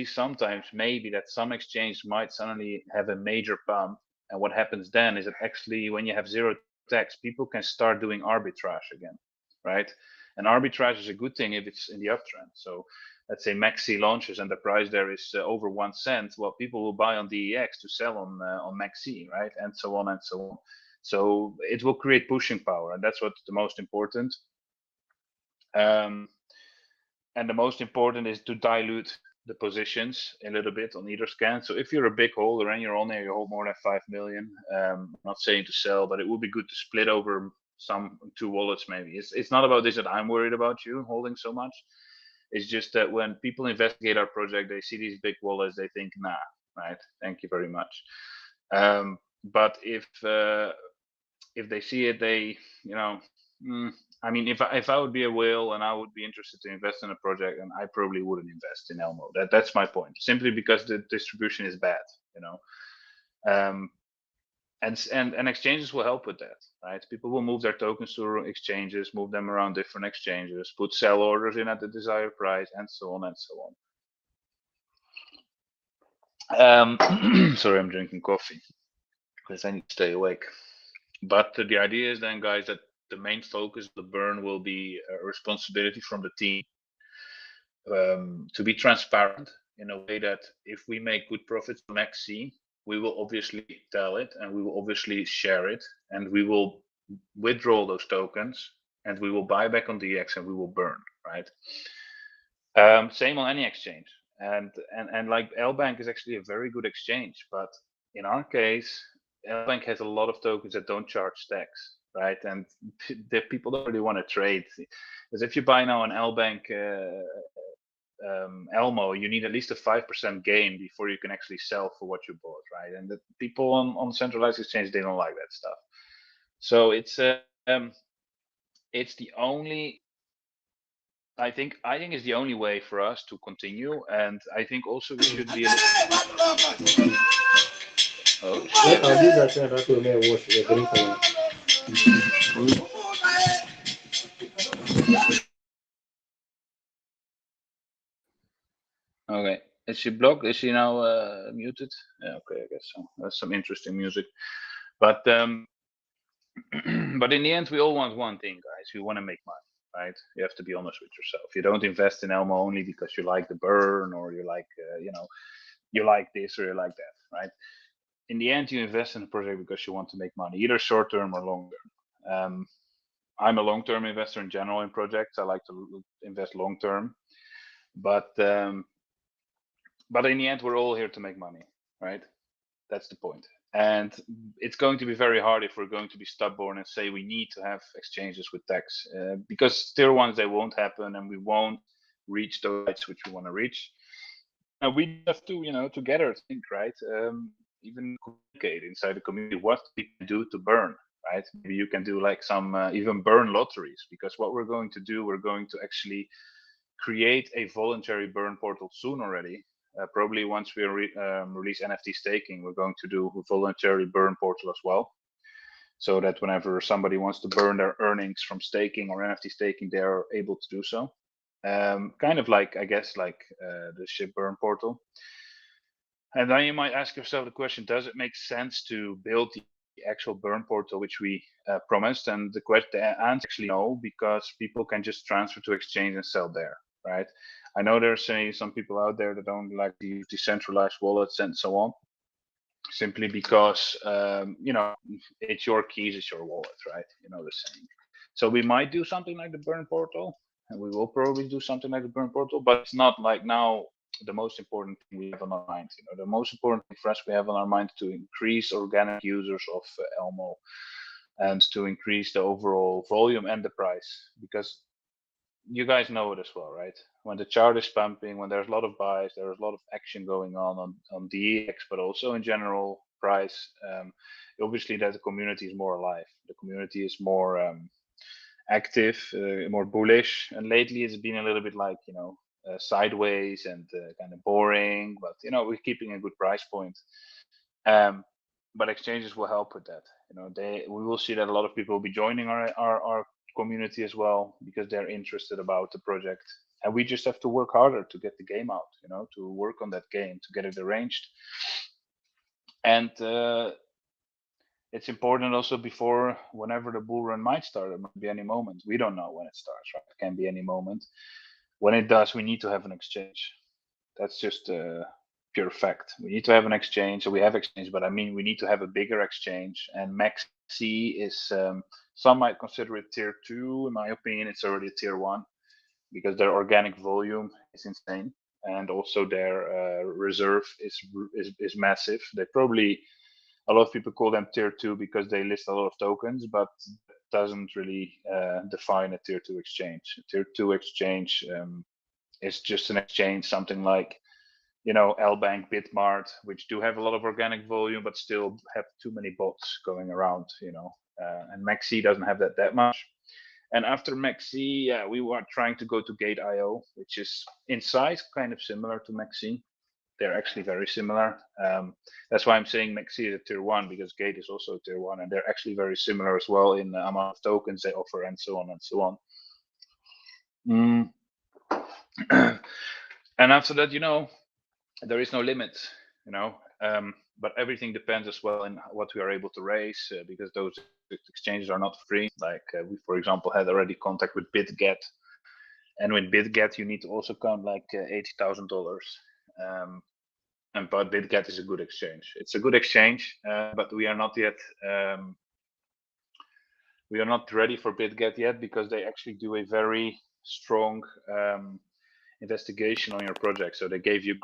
sometimes maybe that some exchange might suddenly have a major pump. And what happens then is that actually when you have zero tax, people can start doing arbitrage again, right? And arbitrage is a good thing if it's in the uptrend. So let's say Maxi launches and the price there is over 1 cent. Well, people will buy on DEX to sell on Maxi, right? And so on and so on. So it will create pushing power, and that's what's the most important. And the most important is to dilute the positions a little bit on either scan. So if you're a big holder and you're on there, you hold more than 5 million. I'm not saying to sell, but it would be good to split over some 2 wallets maybe. It's not about this that I'm worried about you holding so much. It's just that when people investigate our project, they see these big wallets, they think, nah, right? Thank you very much. But if they see it, they, you know, I mean, if I would be a whale and I would be interested to invest in a project, and I probably wouldn't invest in Elmo. That's my point. Simply because the distribution is bad, you know. And exchanges will help with that, right? People will move their tokens to exchanges, move them around different exchanges, put sell orders in at the desired price, and so on and so on. Sorry, I'm drinking coffee because I need to stay awake. But the idea is then, guys, that the main focus of the burn will be a responsibility from the team to be transparent in a way that if we make good profits from Maxi, we will obviously tell it, and we will obviously share it, and we will withdraw those tokens, and we will buy back on DEX, and we will burn, right? Same on any exchange. And like LBank is actually a very good exchange, but in our case, LBank has a lot of tokens that don't charge tax, right? And the people don't really want to trade, because if you buy now an LBank Elmo, you need at least a 5% gain before you can actually sell for what you bought, right? And the people on centralized exchange, they don't like that stuff. So it's the only I think it's the only way for us to continue, and I think also we should be. Oh. Okay, is she blocked? Is she now muted? Yeah, okay, I guess so. That's some interesting music, but but in the end, we all want one thing, guys. We want to make money, right? You have to be honest with yourself. You don't invest in Elmo only because you like the burn or you like, you like this or you like that, right? In the end, you invest in a project because you want to make money, either short term or long term. I'm a long term investor in general in projects. I like to invest long term, but in the end, we're all here to make money, right? That's the point. And it's going to be very hard if we're going to be stubborn and say we need to have exchanges with DEX, because tier ones, they won't happen and we won't reach the heights which we want to reach. And we have to, together think, right? Even communicate inside the community what we can do to burn, right? Maybe you can do like some even burn lotteries, because what we're going to do, we're going to actually create a voluntary burn portal soon already. Probably once we release NFT staking, we're going to do a voluntary burn portal as well, so that whenever somebody wants to burn their earnings from staking or NFT staking, they're able to do so. Kind of like, I guess, like the ship burn portal. And then you might ask yourself the question: does it make sense to build the actual burn portal which we promised? And the answer actually no, because people can just transfer to exchange and sell there, right? I know there's some people out there that don't like the decentralized wallets and so on, simply because it's your keys, it's your wallet, right? You know the saying. So we might do something like the burn portal, and we will probably do something like the burn portal, but it's not like now the most important thing we have on our mind. The most important thing for us we have on our mind to increase organic users of Elmo, and to increase the overall volume and the price, because you guys know it as well, right? When the chart is pumping, when there's a lot of buys, there's a lot of action going on DEX, but also in general price. Obviously, that the community is more alive. The community is more active, more bullish, and lately it's been a little bit like sideways and kind of boring. But we're keeping a good price point. But exchanges will help with that. We will see that a lot of people will be joining our community as well, because they're interested about the project, and we just have to work harder to get the game out, to work on that game, to get it arranged. And it's important also before, whenever the bull run might start, it might be any moment. We don't know when it starts, right? It can be any moment. When it does, we need to have an exchange. That's just pure fact. We need to have an exchange. So we have exchange, but I mean, we need to have a bigger exchange. And Maxi is, some might consider it tier 2. In my opinion, it's already a tier 1, because their organic volume is insane, and also their reserve is massive. They probably, a lot of people call them tier 2 because they list a lot of tokens, but doesn't really define a tier 2 exchange. A tier 2 exchange is just an exchange, something like Lbank, Bitmart, which do have a lot of organic volume, but still have too many bots going around, and Maxi doesn't have that much. And after Maxi, we were trying to go to Gate.io, which is in size kind of similar to Maxi. They're actually very similar. That's why I'm saying Maxi is a tier 1, because Gate is also a tier 1, and they're actually very similar as well in the amount of tokens they offer, and so on and so on. And after that, there is no limit, but everything depends as well in what we are able to raise, because those exchanges are not free. Like we, for example, had already contact with BitGet, and with BitGet you need to also count like $80,000. But BitGet is a good exchange. It's a good exchange, but we are not yet. We are not ready for BitGet yet, because they actually do a very strong investigation on your project. So they give you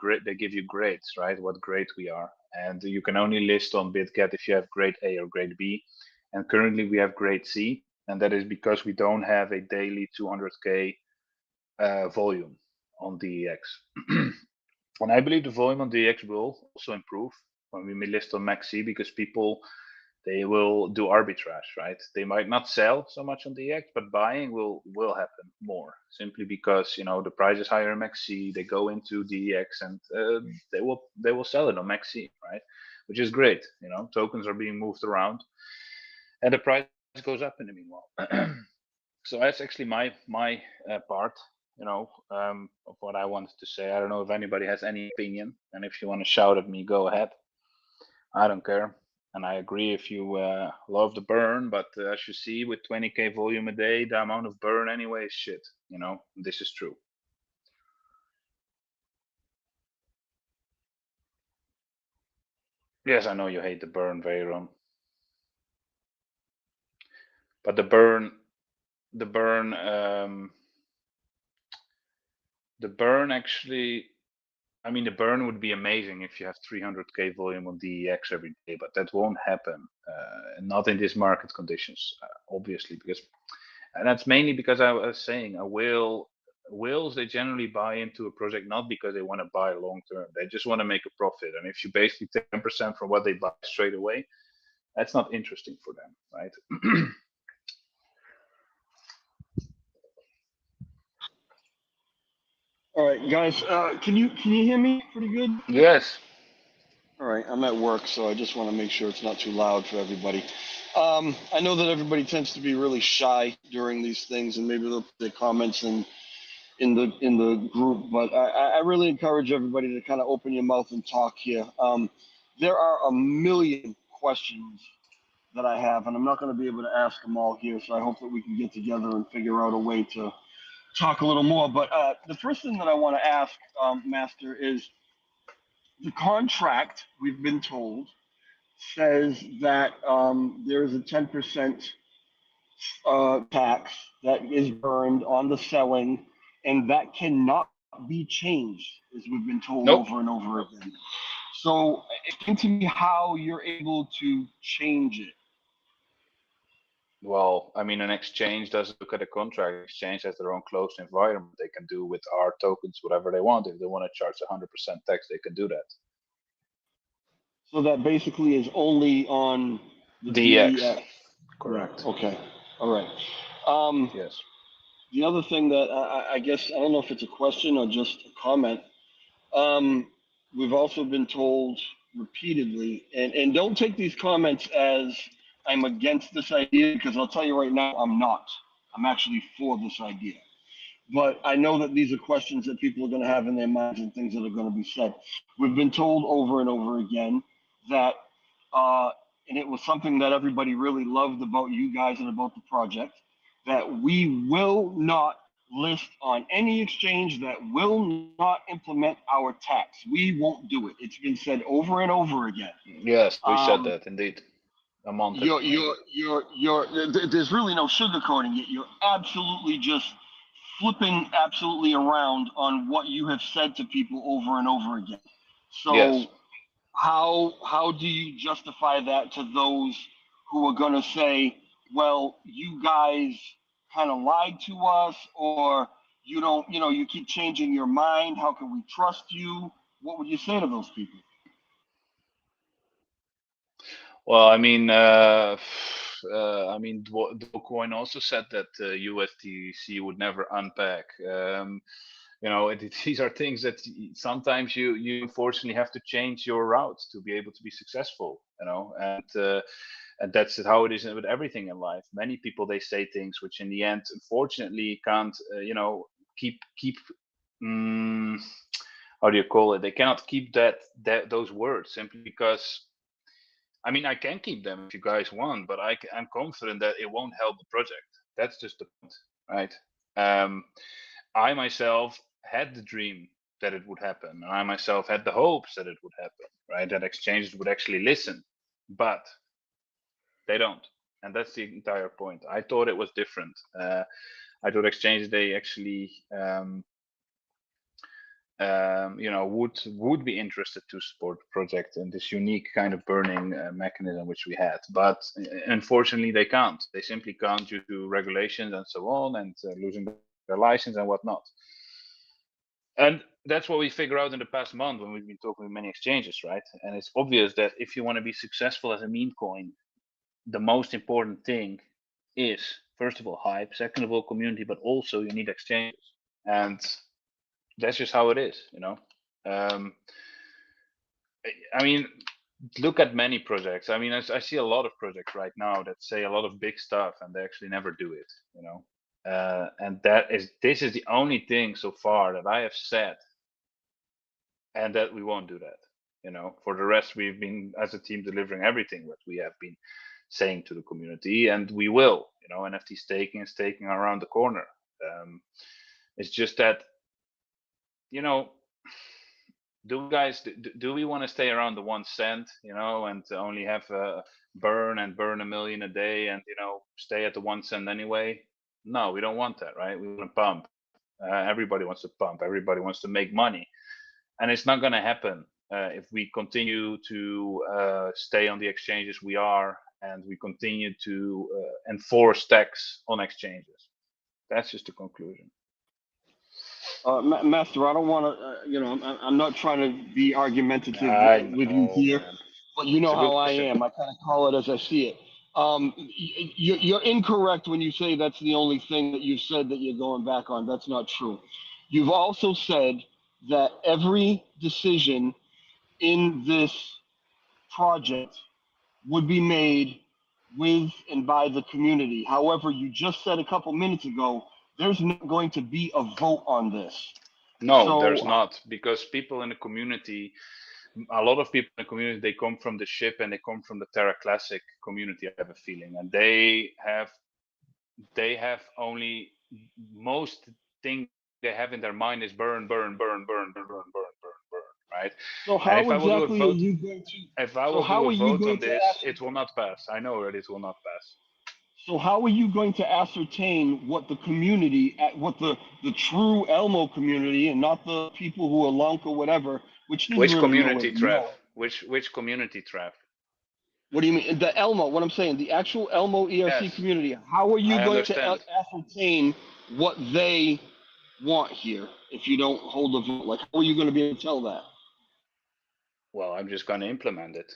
grades, right? What grade we are, and you can only list on BitGet if you have grade A or grade B. And currently we have grade C, and that is because we don't have a daily 200K volume on DEX. And I believe the volume on DEX will also improve when we list on Maxi, because people, they will do arbitrage, right? They might not sell so much on DEX, but buying will happen more, simply because, you know, the price is higher in MEXC. They go into DEX and they will sell it on MEXC, right? Which is great. You know, tokens are being moved around, and the price goes up in the meanwhile. So that's actually my part, you know, of what I wanted to say. I don't know if anybody has any opinion, and if you want to shout at me, go ahead. I don't care. And I agree if you love the burn, but as you see with 20K volume a day, the amount of burn anyway is shit. You know, this is true. Yes, I know you hate the burn, Veyron. But the burn actually, I mean, the burn would be amazing if you have 300K volume on DEX every day, but that won't happen. Not in these market conditions, obviously, because, and that's mainly because I was saying whales, they generally buy into a project not because they want to buy long term. They just want to make a profit. And if you basically take 10% from what they buy straight away, that's not interesting for them, right? All right, guys, can you hear me pretty good? Yes. All right, I'm at work, so I just want to make sure it's not too loud for everybody. I know that everybody tends to be really shy during these things, and maybe they'll put their comments in the group. But I really encourage everybody to kind of open your mouth and talk here. There are a million questions that I have, and I'm not going to be able to ask them all here. So I hope that we can get together and figure out a way to talk a little more. But the first thing that I want to ask, Master, is the contract, we've been told, says that there is a 10% tax that is burned on the selling, and that cannot be changed, as we've been told Nope. over and over again. So explain to me how you're able to change it. Well, I mean, an exchange doesn't look at a contract. Exchange has their own closed environment. They can do with our tokens whatever they want. If they want to charge 100% tax, they can do that. So that basically is only on the DEX. Correct. Okay. All right. Yes. The other thing that I guess, I don't know if it's a question or just a comment. We've also been told repeatedly, and don't take these comments as I'm against this idea, because I'll tell you right now, I'm not. I'm actually for this idea. But I know that these are questions that people are going to have in their minds and things that are going to be said. We've been told over and over again that, and it was something that everybody really loved about you guys and about the project, that we will not list on any exchange that will not implement our tax. We won't do it. It's been said over and over again. Yes, we said that indeed. A month ago. There's really no sugarcoating it. You're absolutely just flipping absolutely around on what you have said to people over and over again. So yes. how do you justify that to those who are going to say, well, you guys kind of lied to us, or you don't, you keep changing your mind. How can we trust you? What would you say to those people? Well, I mean, Dogecoin also said that USDC would never unpack. These are things that sometimes you unfortunately have to change your route to be able to be successful. And that's how it is with everything in life. Many people, they say things which in the end, unfortunately, can't keep. How do you call it? They cannot keep those words simply because. I mean, I can keep them if you guys want, but I'm confident that it won't help the project. That's just the point, right? I myself had the dream that it would happen, and I myself had the hopes that it would happen, right? That exchanges would actually listen, but they don't, and that's the entire point. I thought it was different. I thought exchanges, they actually would be interested to support the project in this unique kind of burning mechanism which we had, but unfortunately they can't. They simply can't due to regulations and so on, and losing their license and whatnot. And that's what we figured out in the past month when we've been talking with many exchanges, right? And it's obvious that if you want to be successful as a meme coin, the most important thing is, first of all, hype, second of all, community, but also you need exchanges. And that's just how it is, you know. I mean, look at many projects. I mean, I see a lot of projects right now that say a lot of big stuff and they actually never do it, you know. And this is the only thing so far that I have said, and that we won't do that, you know. For the rest, we've been, as a team, delivering everything that we have been saying to the community, and we will, you know. NFT staking is taking around the corner. It's just that, you know, do we want to stay around the 1 cent, you know, and only have a burn $1 million a day, and, you know, stay at the 1 cent anyway? No, we don't want that, right? We want to pump. Everybody wants to pump. Everybody wants to make money, and it's not going to happen if we continue to stay on the exchanges we are, and we continue to enforce tax on exchanges. That's just the conclusion. Master, I don't want to, you know, I'm not trying to be argumentative with you here, man. but you know It's a good how I question. am. I kind of call it as I see it. You're incorrect when you say that's the only thing that you said that you're going back on. That's not true. You've also said that every decision in this project would be made with and by the community. However, you just said a couple minutes ago, there's not going to be a vote on this. No, So, there's not, because people in the community, a lot of people in the community, they come from the SHIP and they come from the Terra Classic community, I have a feeling, and they have only, most thing they have in their mind is burn, burn, burn, burn, burn, burn, burn, burn, burn, right? so And how if I will do a exactly are vote, you going to? if I So will do how a are you vote going on to this, ask? it will not pass. I know that it will not pass. So how are you going to ascertain what the community, what the true Elmo community, and not the people who are Lunk or whatever, which there's Which really no way community, to Trev? know. Which community, Trev? What do you mean? The Elmo, what I'm saying, the actual Elmo Yes, ERC community, how are you I going to understand. ascertain what they want here if you don't hold a vote? Like, how are you going to be able to tell that? Well, I'm just going to implement it.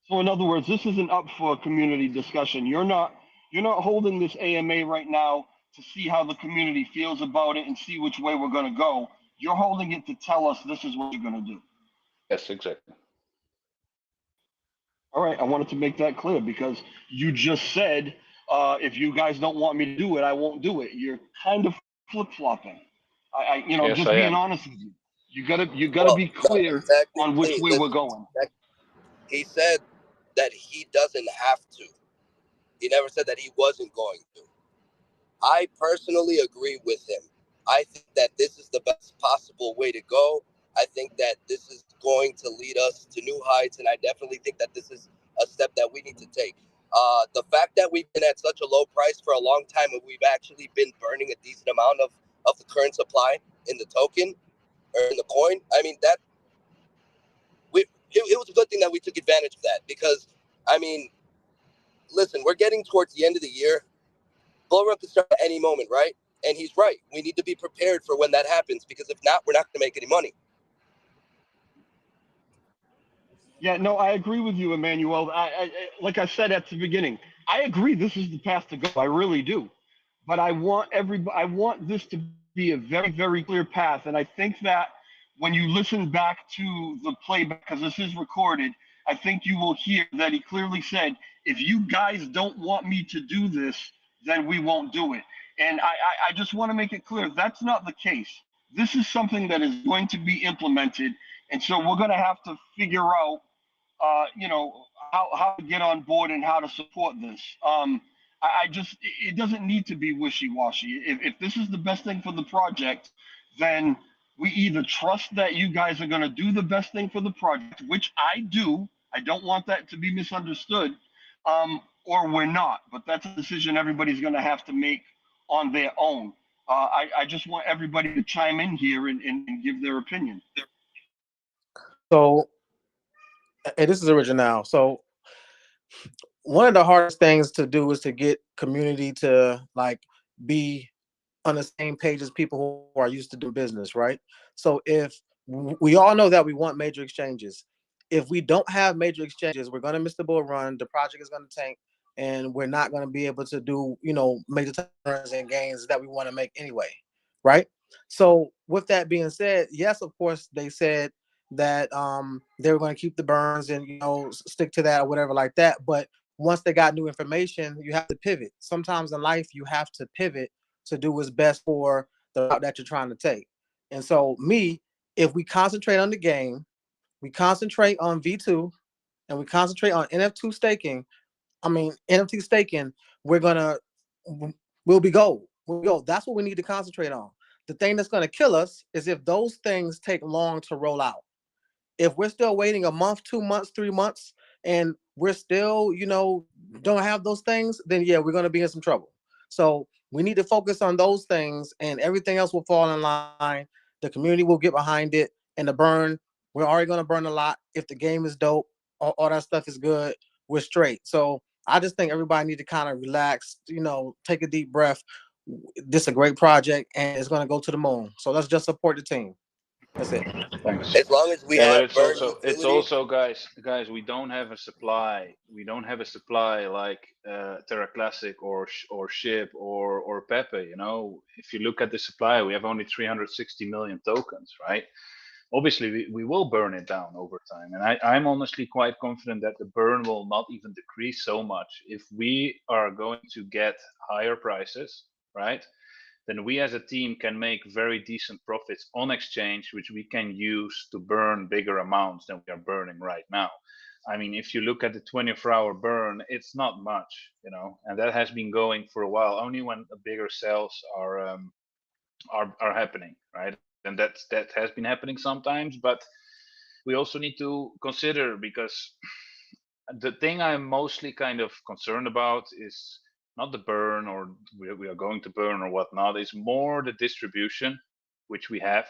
So in other words, this isn't up for community discussion. You're not holding this AMA right now to see how the community feels about it and see which way we're going to go. You're holding it to tell us this is what you're going to do. Yes, exactly. All right, I wanted to make that clear because you just said if you guys don't want me to do it, I won't do it. You're kind of flip flopping. You know, Yes, just I being am. honest with you. You gotta Well, be no, clear on which technically, way we're listen, going. he said that he doesn't have to. He never said that he wasn't going to. I personally agree with him. I think that this is the best possible way to go. I think that this is going to lead us to new heights, and I definitely think that this is a step that we need to take. The fact that we've been at such a low price for a long time and we've actually been burning a decent amount of the current supply in the token or in the coin, I mean, that it was a good thing that we took advantage of that because, I mean, listen, we're getting towards the end of the year. Bull run could start at any moment, right? And he's right. We need to be prepared for when that happens because if not, we're not going to make any money. Yeah, no, I agree with you, Emmanuel. Like I said at the beginning, I agree this is the path to go. I really do. But I want this to be a very, very clear path. And I think that when you listen back to the playback, because this is recorded, I think you will hear that he clearly said, if you guys don't want me to do this, then we won't do it. And I just want to make it clear that's not the case. This is something that is going to be implemented. And so we're going to have to figure out you know, how to get on board and how to support this. I just, it doesn't need to be wishy-washy. If this is the best thing for the project, then we either trust that you guys are going to do the best thing for the project, which I do. I don't want that to be misunderstood, or we're not. But that's a decision everybody's going to have to make on their own. I just want everybody to chime in here and give their opinion. So, and this is original. So, one of the hardest things to do is to get community to like be on the same page as people who are used to doing business, right? So if we all know that we want major exchanges, if we don't have major exchanges, we're going to miss the bull run. The project is going to tank, and we're not going to be able to do, major turns and gains that we want to make anyway, right? So with that being said, yes, of course, they said that they were going to keep the burns and stick to that or whatever like that. But once they got new information, you have to pivot. Sometimes in life, you have to pivot to do what's best for the route that you're trying to take. And so if we concentrate on the game, we concentrate on V2, and we concentrate on NFT staking, we'll be gold. That's what we need to concentrate on. The thing that's going to kill us is if those things take long to roll out. If we're still waiting a month, 2 months, 3 months, and we're still, don't have those things, then yeah, we're going to be in some trouble. So we need to focus on those things, and everything else will fall in line. The community will get behind it, and the burn, we're already going to burn a lot. If the game is dope, all that stuff is good, we're straight. So I just think everybody need to kind of relax, take a deep breath. This is a great project, and it's going to go to the moon. So let's just support the team. That's it. Thanks. As long as we Yeah, but have it's burn also utility, guys, we don't have a supply. We don't have a supply like Terra Classic or Ship or Pepe. If you look at the supply, we have only 360 million tokens, right? Obviously, we will burn it down over time, and I'm honestly quite confident that the burn will not even decrease so much if we are going to get higher prices, right? Then we as a team can make very decent profits on exchange, which we can use to burn bigger amounts than we are burning right now. I mean, if you look at the 24-hour burn, it's not much, and that has been going for a while. Only when the bigger sales are happening, right? And that has been happening sometimes, but we also need to consider, because the thing I'm mostly kind of concerned about is not the burn, or we are going to burn or whatnot. Is more the distribution which we have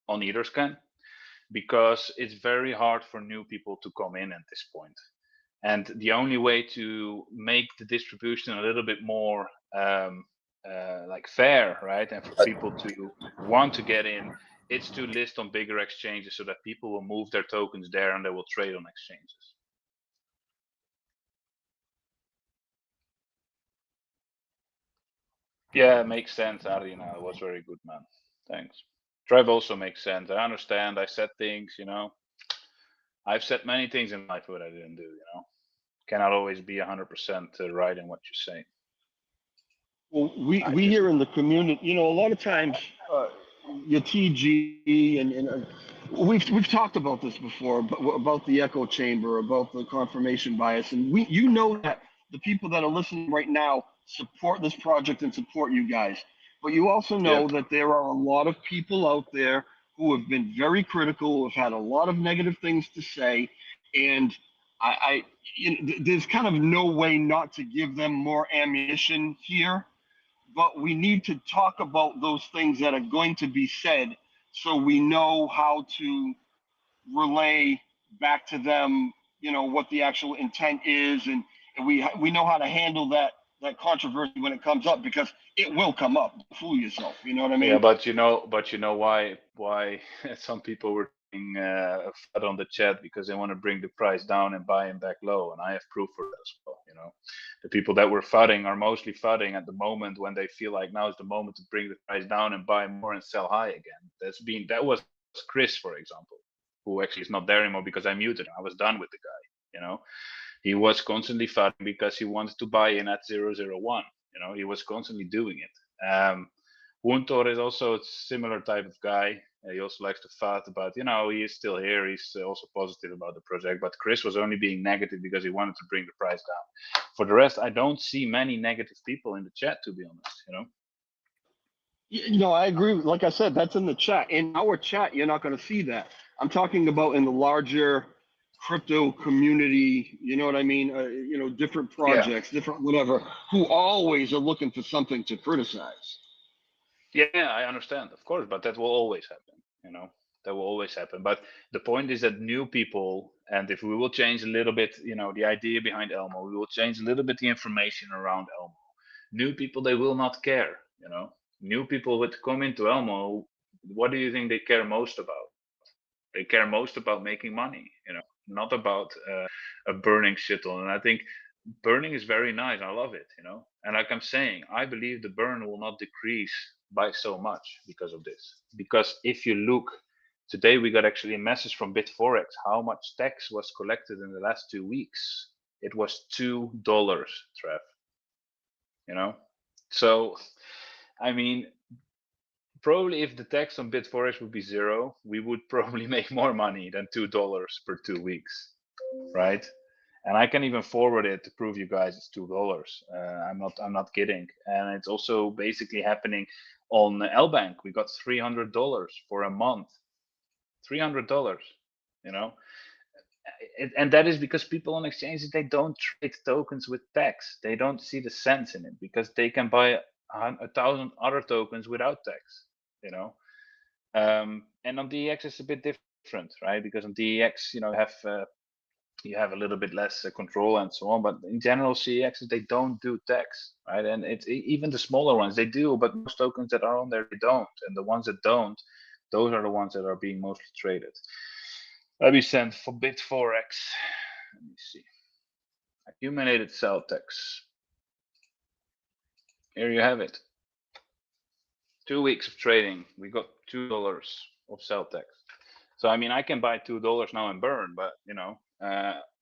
on Etherscan, because it's very hard for new people to come in at this point. And the only way to make the distribution a little bit more like fair, right, and for people to want to get in, it's to list on bigger exchanges so that people will move their tokens there and they will trade on exchanges. Yeah, it makes sense, Arina. It was very good, man. Thanks. Drive also makes sense. I understand. I said things, I've said many things in life what I didn't do, Cannot always be 100% right in what you say. Well, we here in the community, a lot of times, your TG and we've talked about this before, about the echo chamber, about the confirmation bias, and that the people that are listening right now support this project and support you guys, but you also know that there are a lot of people out there who have been very critical, who have had a lot of negative things to say, and there's kind of no way not to give them more ammunition here, but we need to talk about those things that are going to be said so we know how to relay back to them, what the actual intent is, and we know how to handle that controversy when it comes up, because it will come up. Don't fool yourself. You know what I mean? Yeah, but you know why some people were taking FUD on the chat, because they want to bring the price down and buy him back low, and I have proof for that as well. The people that were FUDing are mostly FUDing at the moment when they feel like now is the moment to bring the price down and buy more and sell high again. That was Chris, for example, who actually is not there anymore because I muted him. I was done with the guy. He was constantly FUDing because he wanted to buy in at 001. He was constantly doing it. Wuntor is also a similar type of guy. He also likes to FUD, but he is still here. He's also positive about the project. But Chris was only being negative because he wanted to bring the price down. For the rest, I don't see many negative people in the chat, to be honest. I agree. Like I said, that's in the chat. In our chat, you're not going to see that. I'm talking about in the larger crypto community. You know what I mean? Different projects, different whatever, who always are looking for something to criticize. Yeah, I understand, of course, but that will always happen. That will always happen. But the point is that new people, and if we will change a little bit, the idea behind Elmo, we will change a little bit the information around Elmo. New people, they will not care. New people would come into Elmo. What do you think they care most about? They care most about making money. not about a burning shittle. And I think burning is very nice. I love it, you know. And like I'm saying, I believe the burn will not decrease by so much because of this. Because if you look today, we got actually a message from Bitforex how much tax was collected in the last 2 weeks. It was $2, Trev. You know, so I mean, probably if the tax on Bitforex would be 0, we would probably make more money than $2 per 2 weeks, right? And I can even forward it to prove you guys it's $2. I'm not kidding. And it's also basically happening on LBank. We got $300 for a month, $300. You know, and that is because people on exchanges, they don't trade tokens with tax. They don't see the sense in it because they can buy 1,000 other tokens without tax. You know, and on DEX it's a bit different, right? Because on DEX, you know, you have a little bit less control and so on. But in general, CEXs, they don't do tax, right? And it's even the smaller ones, they do, but most tokens that are on there, they don't. And the ones that don't, those are the ones that are being mostly traded. Let me send for Bitforex. Let me see. Accumulated sell tax. Here you have it. 2 weeks of trading, we got $2 of sell tax. So I mean, I can buy $2 now and burn, but you know,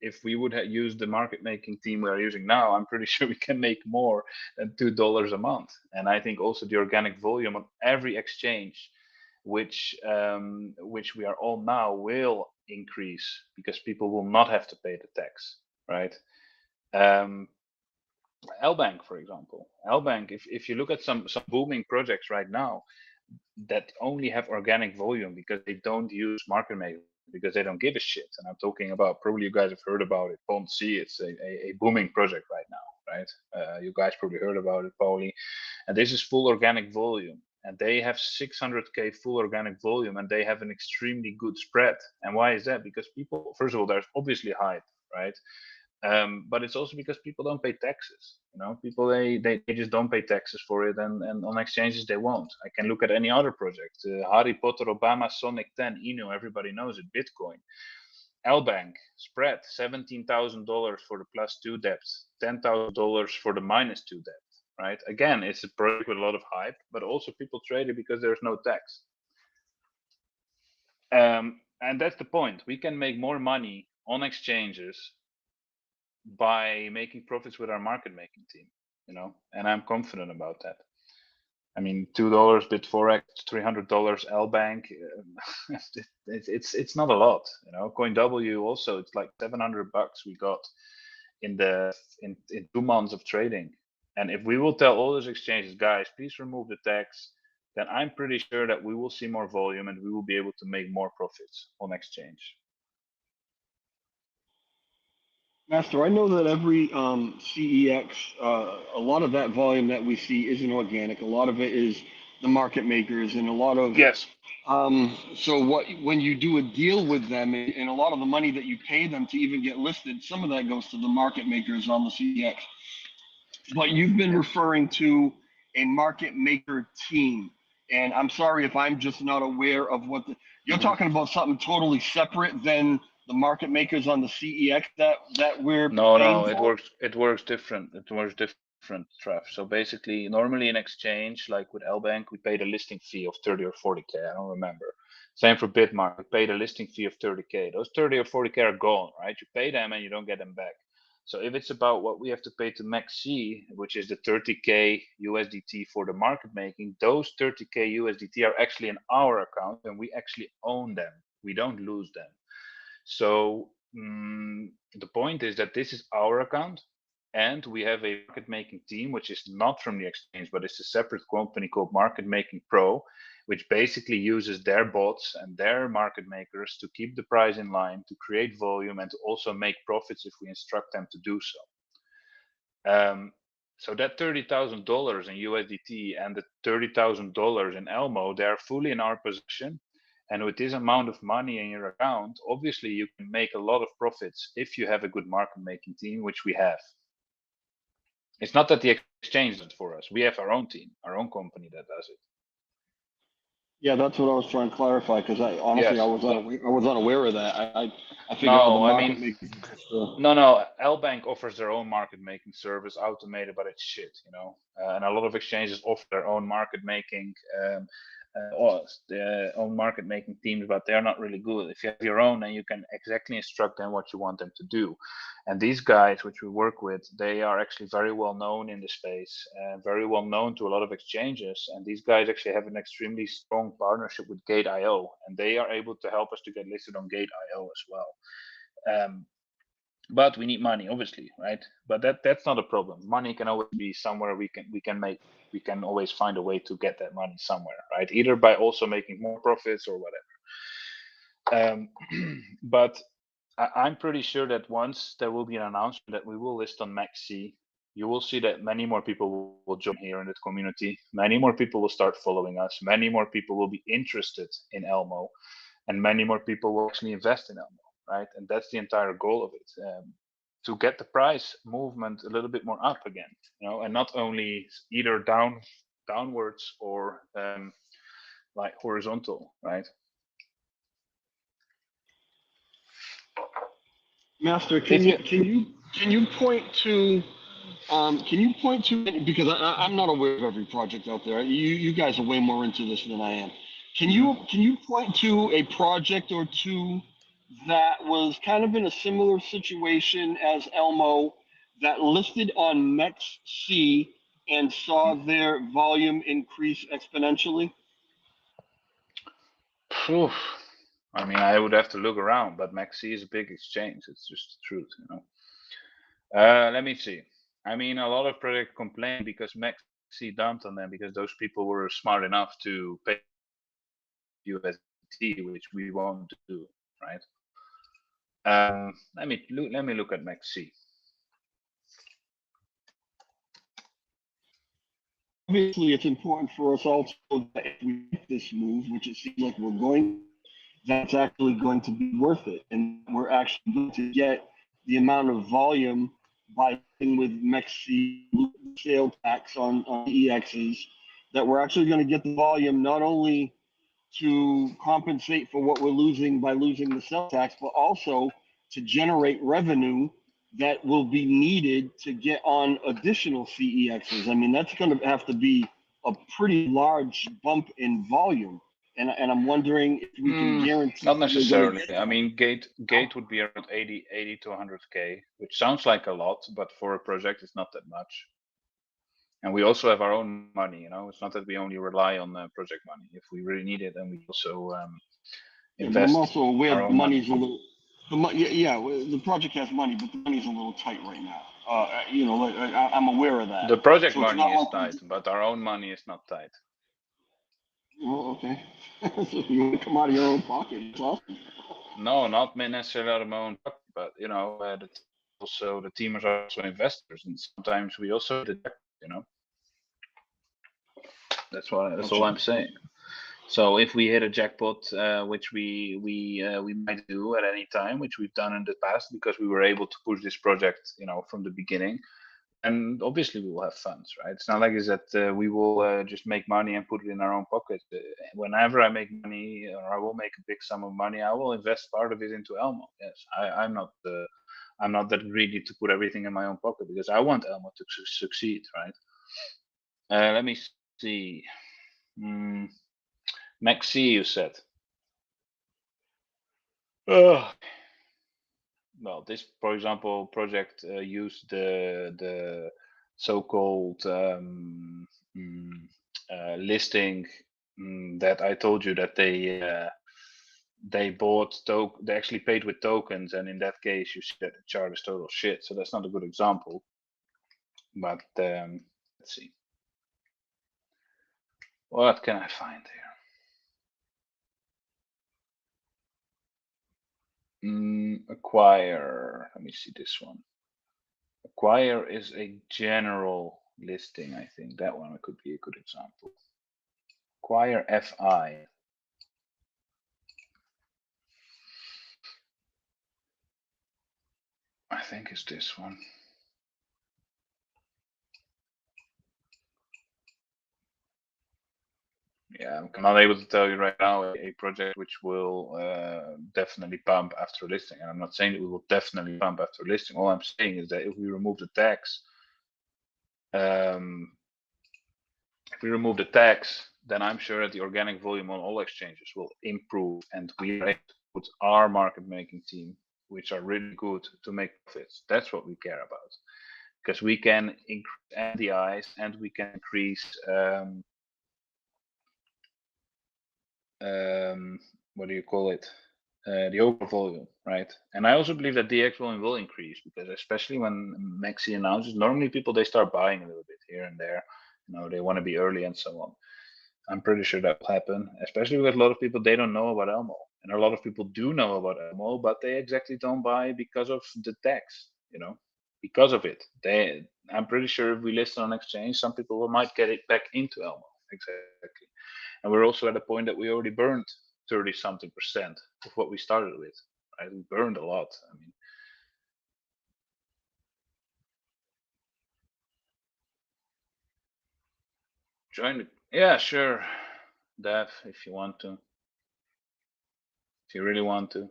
if we would have used the market making team we are using now, I'm pretty sure we can make more than $2 a month. And I think also the organic volume on every exchange, which we are on now, will increase because people will not have to pay the tax, right? LBank, for example, LBank, if you look at some booming projects right now that only have organic volume because they don't use market makers, because they don't give a shit. And I'm talking about, probably you guys have heard about it, Ponzi. It's a booming project right now, right? You guys probably heard about it, Pauli. And this is full organic volume. And they have 600K full organic volume, and they have an extremely good spread. And why is that? Because people, first of all, there's obviously hype, right? But it's also because people don't pay taxes. You know, people they just don't pay taxes for it, and on exchanges they won't. I can look at any other project: Harry Potter, Obama, Sonic 10, Inu, everybody knows it. Bitcoin, LBank spread $17,000 for the +2 depth, $10,000 for the -2 depth. Right? Again, it's a project with a lot of hype, but also people trade it because there's no tax. And that's the point. We can make more money on exchanges by making profits with our market making team, you know, and I'm confident about that. I mean, $2 Bitforex, $300 LBank, it's not a lot, you know. CoinW also, it's like $700 we got in 2 months of trading. And if we will tell all those exchanges, guys, please remove the tax, then I'm pretty sure that we will see more volume and we will be able to make more profits on exchange. Master, I know that every CEX, a lot of that volume that we see isn't organic. A lot of it is the market makers, and a lot of Yes. So when you do a deal with them, and a lot of the money that you pay them to even get listed, some of that goes to the market makers on the CEX. But you've been referring to a market maker team, and I'm sorry if I'm just not aware of what you're talking about. Something totally separate than the market makers on the CEX that we're No, paying it for? works different. It works different, Trav. So basically, normally in exchange, like with LBank, we paid a listing fee of 30 or 40K. I don't remember. Same for Bitmark. We paid a listing fee of 30K. Those 30 or 40K are gone, right? You pay them and you don't get them back. So if it's about what we have to pay to MEXC, which is the 30K USDT for the market making, those 30K USDT are actually in our account and we actually own them. We don't lose them. So the point is that this is our account, and we have a market making team, which is not from the exchange, but it's a separate company called Market Making Pro, which basically uses their bots and their market makers to keep the price in line, to create volume, and to also make profits if we instruct them to do so. So that $30,000 in USDT and the $30,000 in Elmo, they are fully in our possession. And with this amount of money in your account, obviously you can make a lot of profits if you have a good market making team, which we have. It's not that the exchange does it for us. We have our own team, our own company that does it. Yeah, that's what I was trying to clarify because I honestly Yes. I was unaware of that. I figured all the No, I market mean, makers were just, no. Lbank offers their own market making service, automated, but it's shit, you know. And a lot of exchanges offer their own market making, or their own market making teams, but they're not really good. If you have your own, then you can exactly instruct them what you want them to do. And these guys, which we work with, they are actually very well known in the space, and very well known to a lot of exchanges. And these guys actually have an extremely strong partnership with Gate.io, and they are able to help us to get listed on Gate.io as well. But we need money, obviously, right? But that's not a problem. Money can always be somewhere. We can always find a way to get that money somewhere, right? Either by also making more profits or whatever. But I'm pretty sure that once there will be an announcement that we will list on MEXC, you will see that many more people will join here in the community. Many more people will start following us. Many more people will be interested in Elmo, and many more people will actually invest in Elmo. Right, and that's the entire goal of it, to get the price movement a little bit more up again, you know, and not only either downwards or like horizontal, right? Master, can you point to because I'm not aware of every project out there. You guys are way more into this than I am. Can you point to a project or two that was kind of in a similar situation as Elmo that listed on MEXC and saw their volume increase exponentially? Phew. I mean, I would have to look around, but MEXC is a big exchange. It's just the truth, you know. Let me see. I mean, a lot of projects complain because MEXC dumped on them because those people were smart enough to pay USDT, which we won't do, right? Let me look at MEXC. Obviously, it's important for us also that if we make this move, which it seems like we're going, that's actually going to be worth it, and we're actually going to get the amount of volume by with MEXC sale tax on EXs, that we're actually going to get the volume not only to compensate for what we're losing by losing the sale tax, but also to generate revenue that will be needed to get on additional CEXs. I mean, that's going to have to be a pretty large bump in volume. And I'm wondering if we can guarantee. Not necessarily. I mean, Gate would be around 80 to 100K, which sounds like a lot, but for a project, it's not that much. And we also have our own money, you know. It's not that we only rely on project money. If we really need it, then we also invest. I'm also aware our the own money's money. a little. The project has money, but the money's a little tight right now. You know, I'm aware of that. The project So it's money not is like tight, but our own money is not tight. Oh, okay. So you want to come out of your own pocket? It's awesome. No, not necessarily out of my own pocket, but you know, the teamers are also investors, and sometimes we also detect, you know. That's all I'm saying. So if we hit a jackpot, which we might do at any time, which we've done in the past because we were able to push this project, you know, from the beginning, and obviously we will have funds, right? It's not like it's that we will just make money and put it in our own pocket. Whenever I make money or I will make a big sum of money, I will invest part of it into Elmo. Yes, I'm not that greedy to put everything in my own pocket because I want Elmo to succeed, right? Let me see. MEXC, you said. Well, this, for example, project used the so-called listing that I told you that they bought they actually paid with tokens, and in that case, you see that the chart is total shit. So that's not a good example. But let's see. What can I find here? Acquire. Let me see this one. Acquire is a general listing, I think. That one could be a good example. Acquire FI. I think it's this one. Yeah, I'm not able to tell you right now a project which will definitely pump after listing. And I'm not saying that we will definitely pump after listing. All I'm saying is that if we remove the tax, then I'm sure that the organic volume on all exchanges will improve, and we are able to put our market making team, which are really good, to make profits. That's what we care about, because we can increase NDIs and we can increase what do you call it? The overall volume, right? And I also believe that DX volume will increase, because especially when Maxi announces, normally people, they start buying a little bit here and there. You know, they want to be early and so on. I'm pretty sure that will happen, especially with a lot of people, they don't know about Elmo. And a lot of people do know about Elmo, but they exactly don't buy because of the tax, you know, because of it. I'm pretty sure if we list on an exchange, some people might get it back into Elmo. Exactly. And we're also at a point that we already burned 30 something percent of what we started with, right? We burned a lot. I mean, join the, yeah, sure, Dev, if you want to, if you really want to.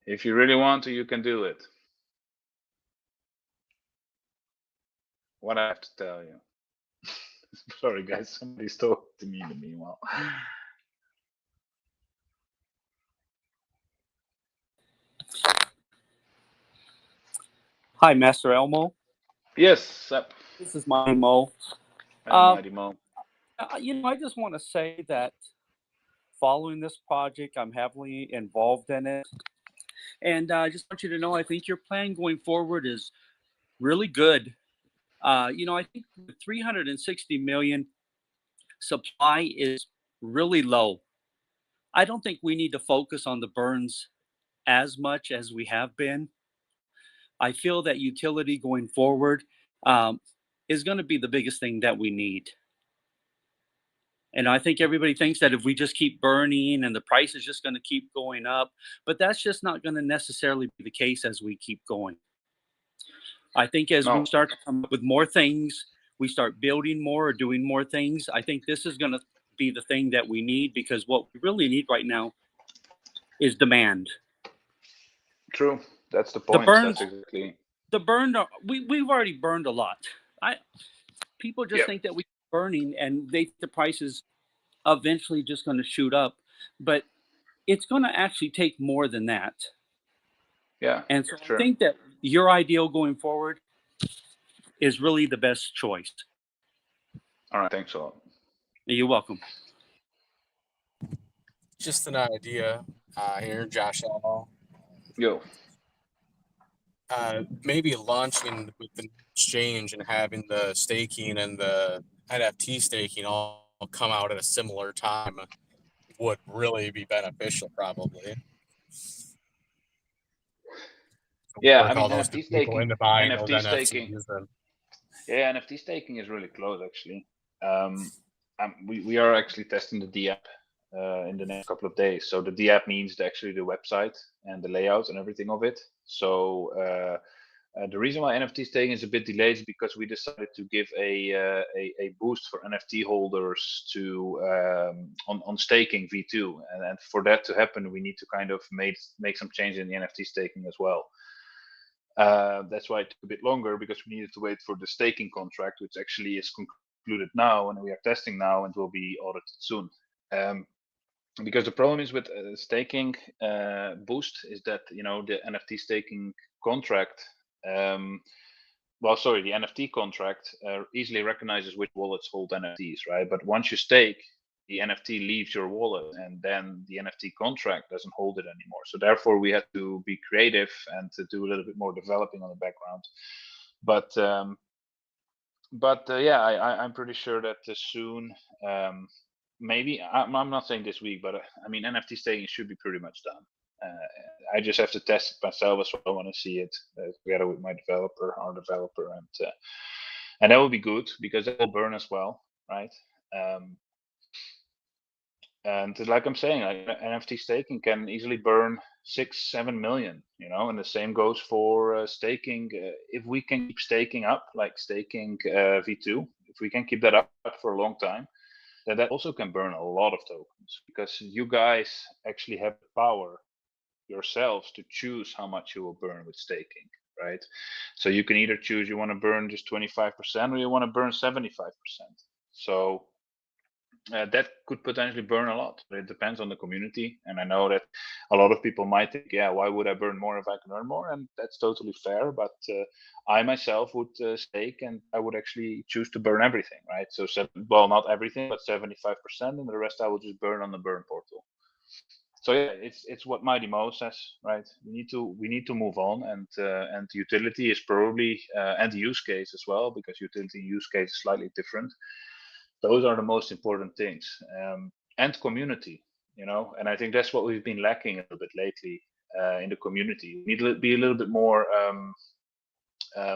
If you really want to, you can do it. What I have to tell you. Sorry, guys, somebody's talking to me in the meanwhile. Hi, Master Elmo. Yes, Sep. This is Mighty Mo. Hey, Mighty Mo. I just want to say that following this project, I'm heavily involved in it. And I just want you to know, I think your plan going forward is really good. I think 360 million supply is really low. I don't think we need to focus on the burns as much as we have been. I feel that utility going forward is going to be the biggest thing that we need. And I think everybody thinks that if we just keep burning and the price is just going to keep going up, but that's just not going to necessarily be the case as we keep going. I think as we start to come up with more things, we start building more or doing more things, I think this is going to be the thing that we need, because what we really need right now is demand. True. That's the point. That's exactly. The burn, we've already burned a lot. People just think that we keep burning and the price is eventually just going to shoot up, but it's going to actually take more than that. Yeah. And so I think that your ideal going forward is really the best choice. All right. Thanks a lot. You're welcome. Just an idea here, Josh Elmo. Yo. Maybe launching with the exchange and having the staking and the NFT staking all come out at a similar time would really be beneficial, probably. Yeah, I mean, NFT staking, NFT staking. Yeah, NFT staking is really close, actually. We are actually testing the D app in the next couple of days. So the D app means actually the website and the layout and everything of it. So the reason why NFT staking is a bit delayed is because we decided to give a boost for NFT holders to on staking V2, and for that to happen, we need to kind of make some change in the NFT staking as well. That's why it took a bit longer, because we needed to wait for the staking contract, which actually is concluded now, and we are testing now and will be audited soon. Because the problem is with staking boost is that the NFT staking contract, the NFT contract easily recognizes which wallets hold NFTs, right? But once you stake, the NFT leaves your wallet, and then the NFT contract doesn't hold it anymore. So therefore, we had to be creative and to do a little bit more developing on the background. But I'm pretty sure that soon, maybe I'm not saying this week, but I mean NFT staking should be pretty much done. I just have to test it myself as well. I want to see it together with our developer, and that will be good, because that will burn as well, right? And like I'm saying, NFT staking can easily burn 6-7 million, and the same goes for staking. If we can keep staking up, like staking V2, if we can keep that up for a long time, then that also can burn a lot of tokens, because you guys actually have the power yourselves to choose how much you will burn with staking, right? So you can either choose you want to burn just 25% or you want to burn 75%. So that could potentially burn a lot, but it depends on the community. And I know that a lot of people might think, yeah, why would I burn more if I can earn more? And that's totally fair. But I myself would stake, and I would actually choose to burn everything, right? So, well, not everything, but 75%, and the rest I will just burn on the burn portal. So yeah, it's what Mighty Mo says, right? We need to move on, and utility is probably and the use case as well, because utility and use case is slightly different. Those are the most important things, and community, and I think that's what we've been lacking a little bit lately in the community. We need to be a little bit more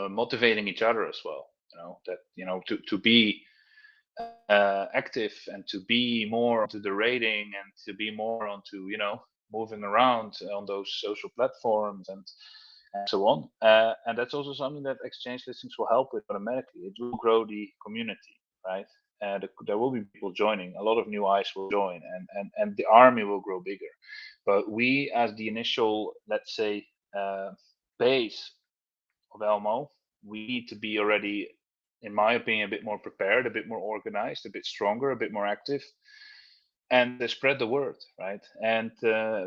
motivating each other as well, to be active and to be more onto the rating and to be more onto moving around on those social platforms and so on, and that's also something that exchange listings will help with automatically. It will grow the community, right? There will be people joining, a lot of new eyes will join, and the army will grow bigger. But we, as the initial, let's say, base of Elmo, we need to be already, in my opinion, a bit more prepared, a bit more organized, a bit stronger, a bit more active, and spread the word, right? And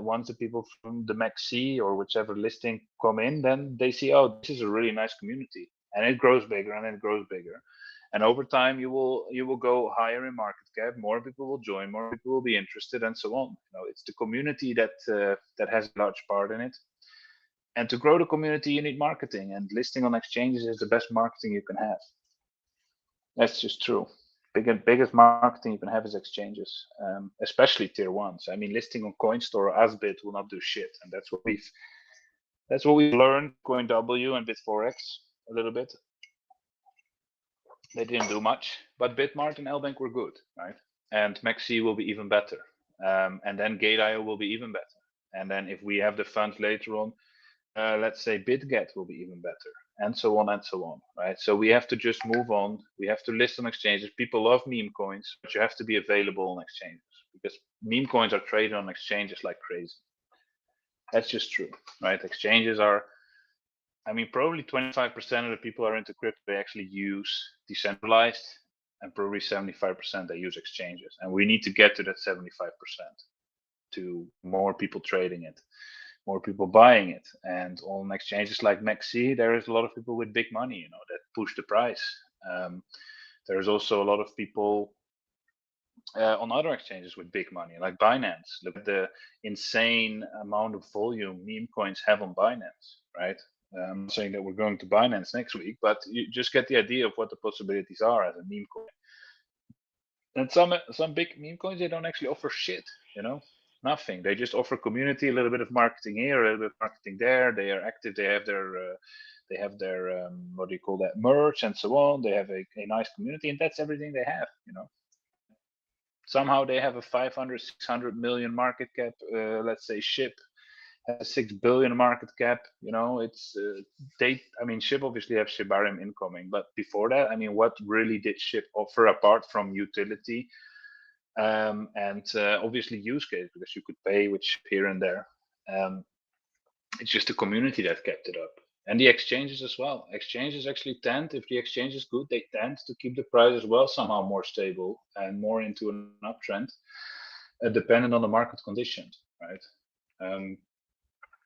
once the people from the MEXC or whichever listing come in, then they see, oh, this is a really nice community, and it grows bigger and it grows bigger. And over time, you will go higher in market cap. More people will join. More people will be interested, and so on. It's the community that has a large part in it. And to grow the community, you need marketing. And listing on exchanges is the best marketing you can have. That's just true. Biggest marketing you can have is exchanges, especially tier ones. I mean, listing on CoinStore or Asbit will not do shit, and that's what we've learned. CoinW and Bitforex a little bit. They didn't do much, but Bitmart and LBank were good, right? And MEXC will be even better. And then Gate.io will be even better. And then if we have the funds later on, let's say BitGet will be even better, and so on and so on, right? So we have to just move on. We have to list on exchanges. People love meme coins, but you have to be available on exchanges, because meme coins are traded on exchanges like crazy. That's just true, right? Exchanges are, I mean, probably 25% of the people are into crypto, they actually use decentralized, and probably 75% they use exchanges. And we need to get to that 75%, to more people trading it, more people buying it. And on exchanges like MEXC, there is a lot of people with big money, that push the price. There's also a lot of people on other exchanges with big money, like Binance. Look at the insane amount of volume meme coins have on Binance, right? I'm not saying that we're going to Binance next week, but you just get the idea of what the possibilities are as a meme coin. And some big meme coins, they don't actually offer shit, nothing. They just offer community, a little bit of marketing here, a little bit of marketing there. They are active. They have their what do you call that, merch and so on. They have a nice community, and that's everything they have, Somehow they have a 500, 600 million market cap, let's say SHIB has a 6 billion market cap, it's SHIB obviously have Shibarium incoming, but before that, I mean, what really did SHIB offer apart from utility and obviously use case, because you could pay with SHIB here and there. It's just the community that kept it up, and the exchanges as well. Exchanges actually tend, if the exchange is good, they tend to keep the price as well somehow more stable and more into an uptrend, dependent on the market conditions, right?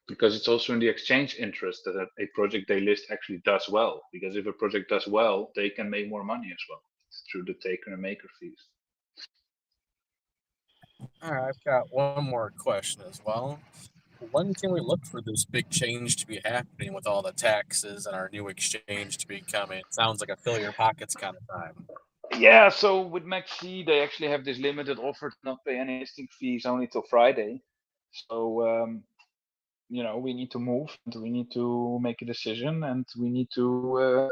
Because it's also in the exchange interest that a project they list actually does well. Because if a project does well, they can make more money as well through the taker and maker fees. All right, I've got one more question as well. When can we look for this big change to be happening with all the taxes and our new exchange to be coming? It sounds like a fill your pockets kind of time. Yeah, so with MEXC, they actually have this limited offer to not pay any listing fees only till Friday. So, we need to move, and we need to make a decision, and we need to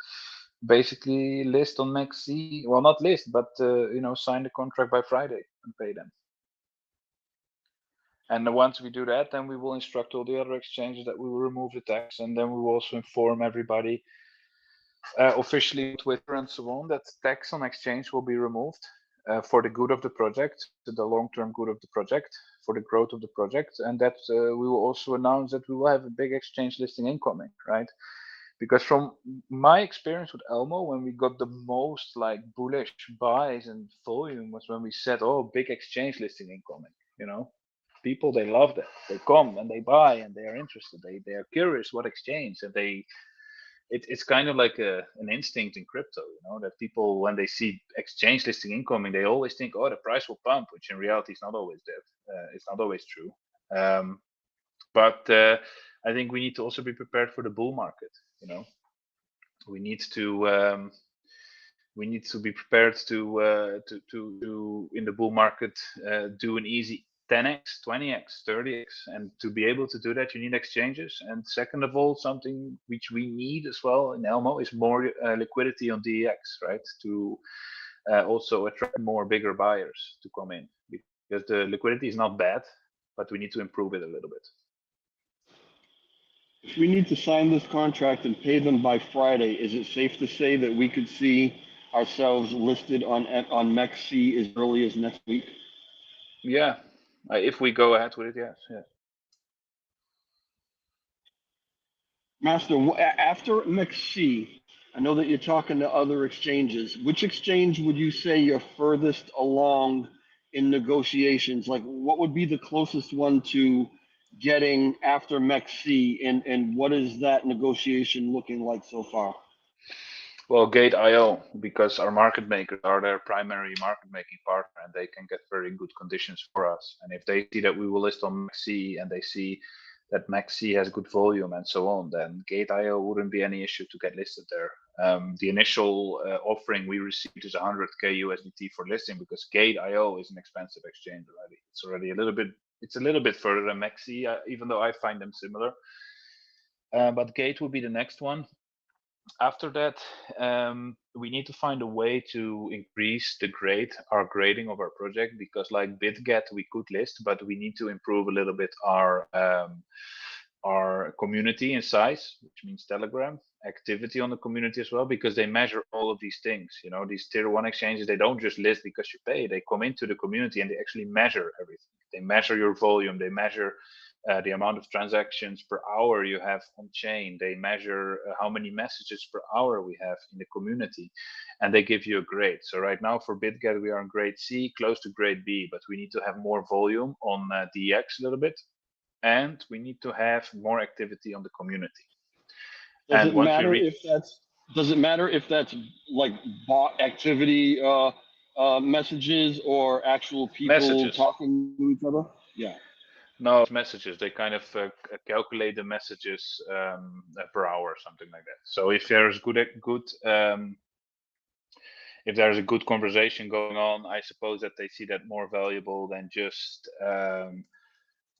basically list on MEXC. Well, not list, but sign the contract by Friday and pay them. And once we do that, then we will instruct all the other exchanges that we will remove the tax, and then we will also inform everybody Officially on Twitter and so on, that tax on exchange will be removed for the good of the project, the long-term good of the project, for the growth of the project, and that we will also announce that we will have a big exchange listing incoming, right? Because from my experience with Elmo, when we got the most like bullish buys and volume was when we said, "Oh, big exchange listing incoming." You know, people they love that. They come and they buy and they are interested. They are curious what exchange, and it's kind of like an instinct in crypto, you know, that people when they see exchange listing incoming, they always think, "Oh, the price will pump," which in reality is not always that. It's not always true. But I think we need to also be prepared for the bull market. You know, we need to be prepared to in the bull market do an easy 10x, 20x, 30x, and to be able to do that, you need exchanges. And second of all, something which we need as well in Elmo is more liquidity on DEX, right? To also attract more bigger buyers to come in, because the liquidity is not bad, but we need to improve it a little bit. If we need to sign this contract and pay them by Friday, is it safe to say that we could see ourselves listed on MEXC as early as next week? Yeah, if we go ahead with it, yes. Yeah. Master, after MEXC, I know that you're talking to other exchanges. Which exchange would you say you're furthest along in negotiations? Like, what would be the closest one to getting after MEXC, and what is that negotiation looking like so far? Well, Gate.io, because our market makers are their primary market making partner, and they can get very good conditions for us. And if they see that we will list on MEXC and they see that MEXC has good volume and so on, then Gate.io wouldn't be any issue to get listed there. The initial offering we received is 100k USDT for listing, because Gate.io is an expensive exchange already. It's already a little bit further than MEXC, even though I find them similar. But Gate will be the next one. After that, we need to find a way to increase our grading of our project, because like BitGet we could list, but we need to improve a little bit our community in size, which means Telegram activity on the community as well, because they measure all of these things. You know, these tier 1 exchanges, they don't just list because you pay. They come into the community and they actually measure everything. They measure your volume. They measure the amount of transactions per hour you have on chain. They measure how many messages per hour we have in the community, and they give you a grade. So right now for BitGet, we are in grade C, close to grade B, but we need to have more volume on DEX a little bit, and we need to have more activity on the community. Does it matter if that's like bot activity messages or actual people talking to each other? Yeah. No, it's messages. They kind of calculate the messages per hour or something like that. So if there's if there's a good conversation going on, I suppose that they see that more valuable than just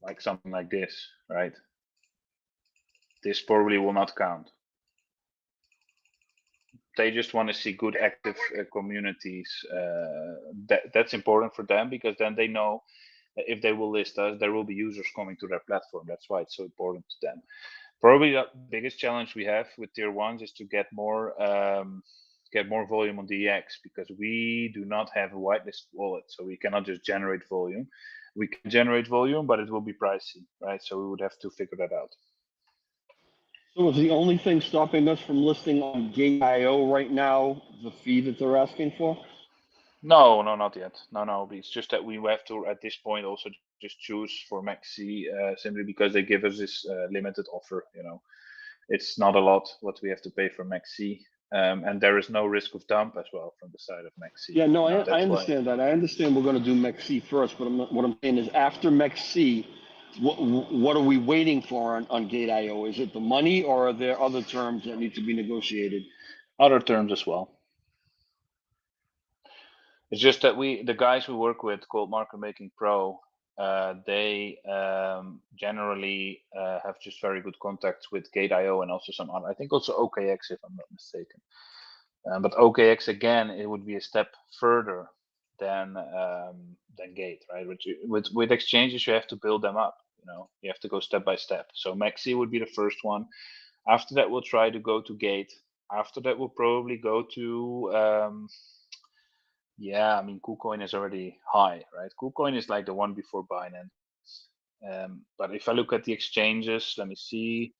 like something like this, right? This probably will not count. They just want to see good active communities. That's important for them, because then they know if they will list us, there will be users coming to their platform. That's why it's so important to them. Probably the biggest challenge we have with tier 1s is to get more volume on DEX, because we do not have a whitelist wallet, so we cannot just generate volume. We can generate volume, but it will be pricey, right? So we would have to figure that out. So is the only thing stopping us from listing on Gate.io right now the fee that they're asking for? No, not yet. No. It's just that we have to, at this point, also just choose for MEXC simply because they give us this limited offer. You know, it's not a lot what we have to pay for MEXC, and there is no risk of dump as well from the side of MEXC. Yeah, no, I understand that. I understand we're going to do MEXC first, but what I'm saying is after MEXC, what are we waiting for on Gate.io? Is it the money, or are there other terms that need to be negotiated? Other terms as well. It's just that the guys we work with called Market Making Pro, they generally have just very good contacts with Gate.io and also some other, I think also OKX if I'm not mistaken. But OKX again, it would be a step further than Gate, right? With exchanges, you have to build them up. You know, you have to go step by step. So MEXC would be the first one. After that, we'll try to go to Gate. After that, we'll probably go to, yeah, I mean, KuCoin is already high, right? KuCoin is like the one before Binance. But if I look at the exchanges, let me see.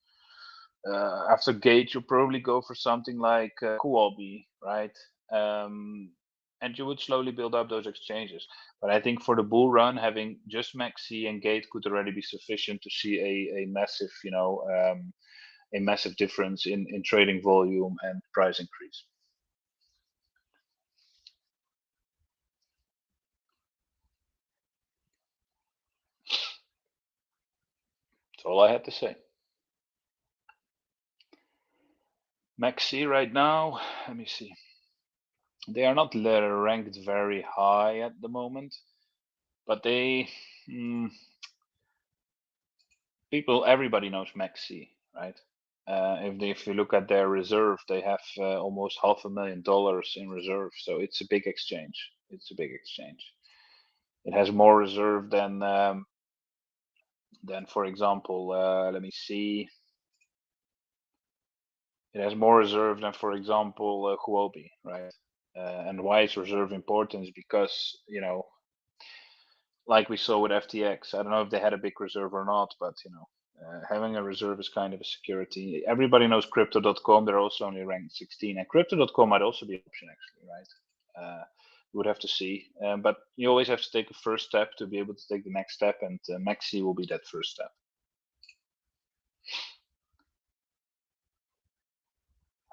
After Gate, you'll probably go for something like Huobi, right? And you would slowly build up those exchanges. But I think for the bull run, having just Maxi and Gate could already be sufficient to see a massive, you know, a massive difference in trading volume and price increase. That's all I had to say. Maxi right now, let me see. They are not ranked very high at the moment, but they everybody knows Maxi, right? If you look at their reserve, they have almost $500,000 in reserve, so it's a big exchange. It's a big exchange. It has more reserve than for example, let me see. It has more reserve than, for example, Huobi, right? And why is reserve important is because, you know, like we saw with FTX, I don't know if they had a big reserve or not, but, you know, having a reserve is kind of a security. Everybody knows Crypto.com. They're also only ranked 16. And Crypto.com might also be an option, actually, right? We would have to see. But you always have to take a first step to be able to take the next step, and Maxi will be that first step.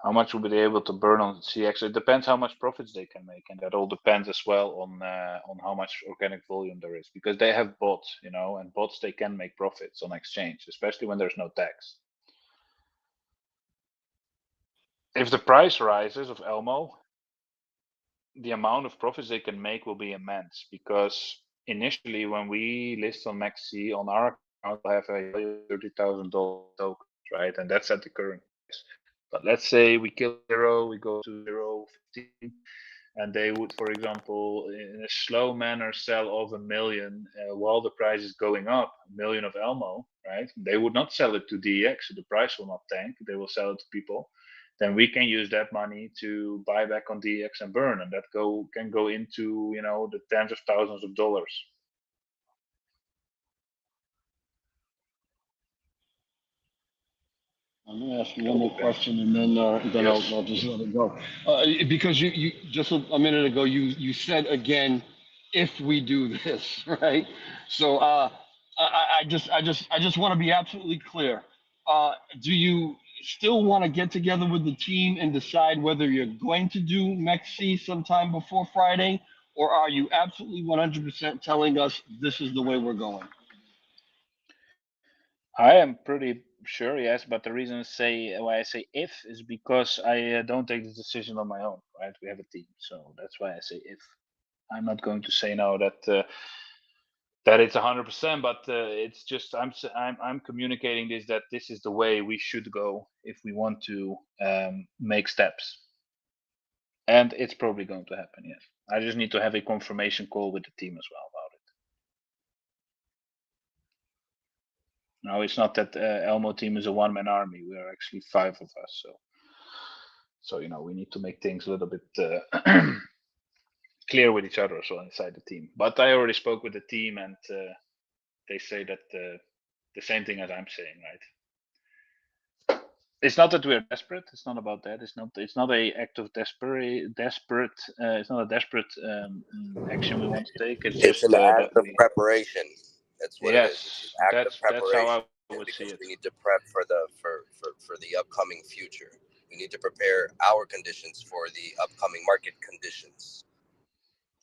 How much will be able to burn on CX? It depends how much profits they can make, and that all depends as well on how much organic volume there is, because they have bots, you know, and bots, they can make profits on exchange, especially when there's no tax. If the price rises of Elmo, the amount of profits they can make will be immense, because initially when we list on Maxi on our account, we'll have a $30,000 tokens, right? And that's at the current price. But let's say we kill 0, we go to 0.15, and they would, for example, in a slow manner sell off 1 million while the price is going up, 1 million of Elmo, right? They would not sell it to DEX, so the price will not tank. They will sell it to people. Then we can use that money to buy back on DEX and burn, and that can go into, you know, the tens of thousands of dollars. I'm gonna ask you one more question, and then Yes. I'll just let it go. Because you just a minute ago you said again, if we do this, right? So I just want to be absolutely clear. Do you still want to get together with the team and decide whether you're going to do Maxi sometime before Friday, or are you absolutely 100% telling us this is the way we're going? I am pretty sure, yes, but the reason why I say if is because I don't take the decision on my own, right? We have a team, so that's why I say if. I'm not going to say now that that it's 100%, but it's just I'm communicating that this is the way we should go if we want to make steps, and it's probably going to happen. Yes, I just need to have a confirmation call with the team as well about it. No, it's not that Elmo team is a one-man army. We are actually 5 of us, so you know, we need to make things a little bit clear with each other as well inside the team. But I already spoke with the team, and they say that the same thing as I'm saying, right? It's not that we're desperate. It's not about that. It's not a act of desperate. It's not a desperate action we want to take. It's just an act that of preparation. That's what it is. It's an act of that's preparation. how I would see it. We need to prep for the upcoming future. We need to prepare our conditions for the upcoming market conditions.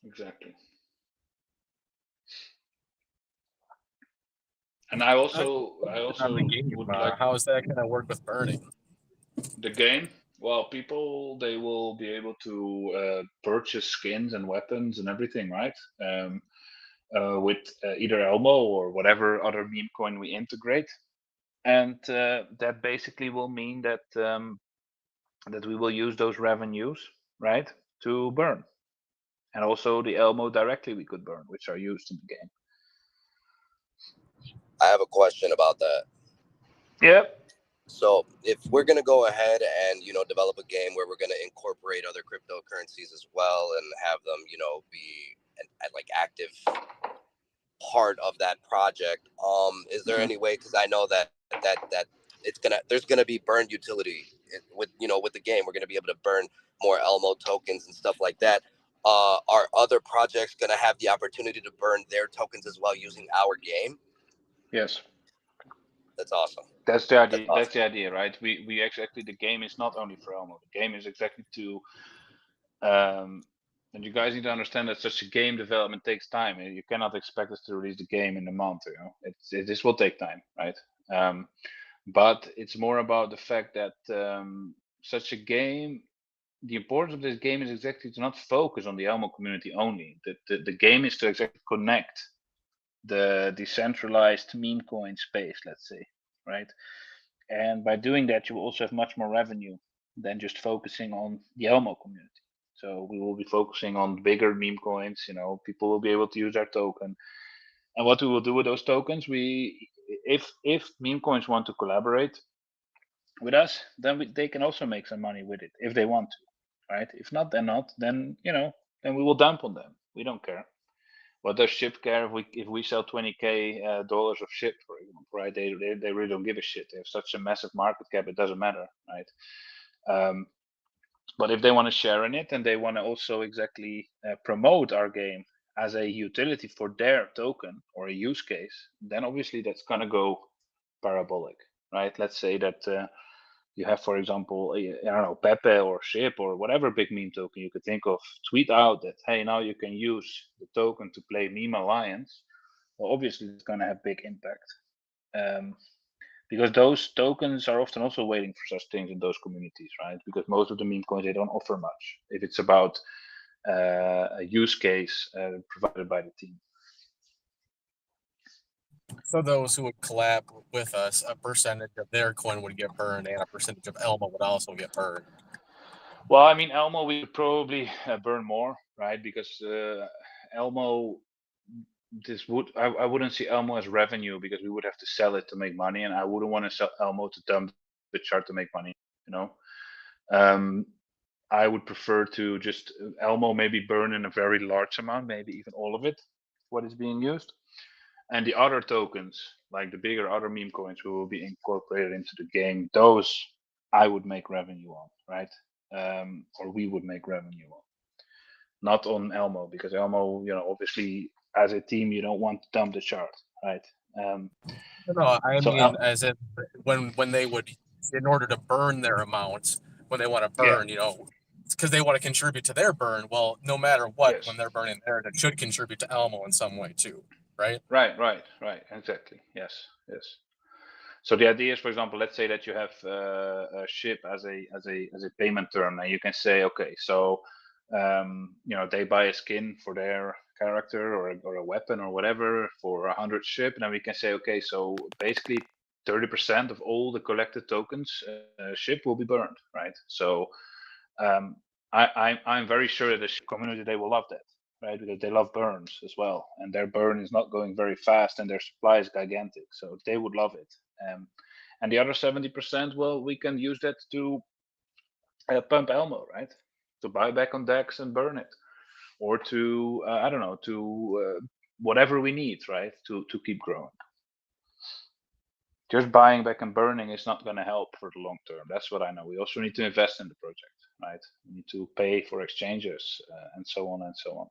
Exactly. And I also would like. How is that going to work with burning? The game, well, people, they will be able to purchase skins and weapons and everything, right? With either Elmo or whatever other meme coin we integrate, and that basically will mean that that we will use those revenues, right, to burn, and also the Elmo directly we could burn, which are used in the game. I have a question about that. Yep. So if we're going to go ahead and, you know, develop a game where we're going to incorporate other cryptocurrencies as well and have them, you know, be an like active part of that project, is there any way, because I know that there's gonna be burned utility with, you know, with the game. We're gonna be able to burn more Elmo tokens and stuff like that. Are other projects gonna have the opportunity to burn their tokens as well using our game? Yes. That's awesome. That's the idea. That's awesome. That's the idea, right? We exactly, the game is not only for Elmo. The game is exactly to and you guys need to understand that such a game development takes time. You cannot expect us to release the game in a month. You know, this will take time, right? But it's more about the fact that such a game, the importance of this game is exactly to not focus on the Elmo community only. The game is to exactly connect the decentralized meme coin space, let's say, right? And by doing that, you will also have much more revenue than just focusing on the Elmo community. So we will be focusing on bigger meme coins. You know, people will be able to use our token. And what we will do with those tokens, if meme coins want to collaborate with us, then they can also make some money with it if they want to, right? If not, they're not. Then, you know, then we will dump on them. We don't care. What does Ship care if we sell $20K dollars of Ship, for example, right? They really don't give a shit. They have such a massive market cap, it doesn't matter, right? But if they want to share in it and they want to also exactly promote our game as a utility for their token or a use case, then obviously that's gonna go parabolic, right? Let's say that you have, for example, I don't know, Pepe or Ship or whatever big meme token you could think of, tweet out that, hey, now you can use the token to play Meme Alliance. Well, obviously it's going to have big impact. Because those tokens are often also waiting for such things in those communities, right? Because most of the meme coins, they don't offer much if it's about a use case provided by the team. So those who would collab with us, a percentage of their coin would get burned, and a percentage of Elmo would also get burned. Well, I mean, Elmo, we would probably burn more, right? Because Elmo, I wouldn't see Elmo as revenue because we would have to sell it to make money, and I wouldn't want to sell Elmo to dump the chart to make money, you know. I would prefer to just Elmo maybe burn in a very large amount, maybe even all of it, what is being used. And the other tokens, like the bigger other meme coins, who will be incorporated into the game, those I would make revenue on, right? Or we would make revenue on. Not on Elmo, because Elmo, you know, obviously as a team, you don't want to dump the chart, right? No, I mean, as in when they would, in order to burn their amounts, when they want to burn, you know, it's because they want to contribute to their burn. Well, no matter what, Yes. when they're burning theirs, it should contribute to Elmo in some way too, right? Right. Exactly. Yes. So the idea is, for example, let's say that you have a Ship as a payment term, and you can say, okay, so you know, they buy a skin for their character or a weapon or whatever for 100 Ship, and then we can say, okay, so basically 30% of all the collected tokens Ship will be burned, right? So I'm very sure that the Ship community, they will love that, right? Because they love burns as well, and their burn is not going very fast, and their supply is gigantic, so they would love it. And the other 70%, well, we can use that to pump Elmo, right? To buy back on DEX and burn it, or to I don't know, to whatever we need, right? To keep growing. Just buying back and burning is not going to help for the long term. That's what I know. We also need to invest in the project, right? We need to pay for exchanges and so on and so on.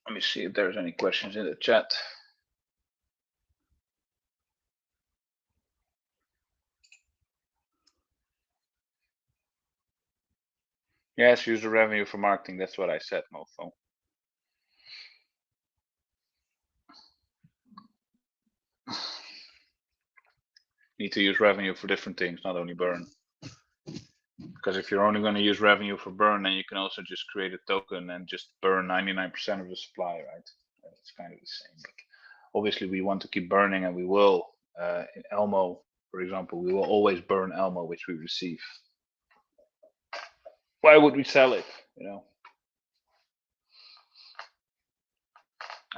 Let me see if there's any questions in the chat. Yes, use the revenue for marketing. That's what I said, Mofo. Need to use revenue for different things, not only burn. Because if you're only going to use revenue for burn, then you can also just create a token and just burn 99% of the supply, right? It's kind of the same. But obviously, we want to keep burning, and we will. In Elmo, for example, we will always burn Elmo, which we receive. Why would we sell it? You know,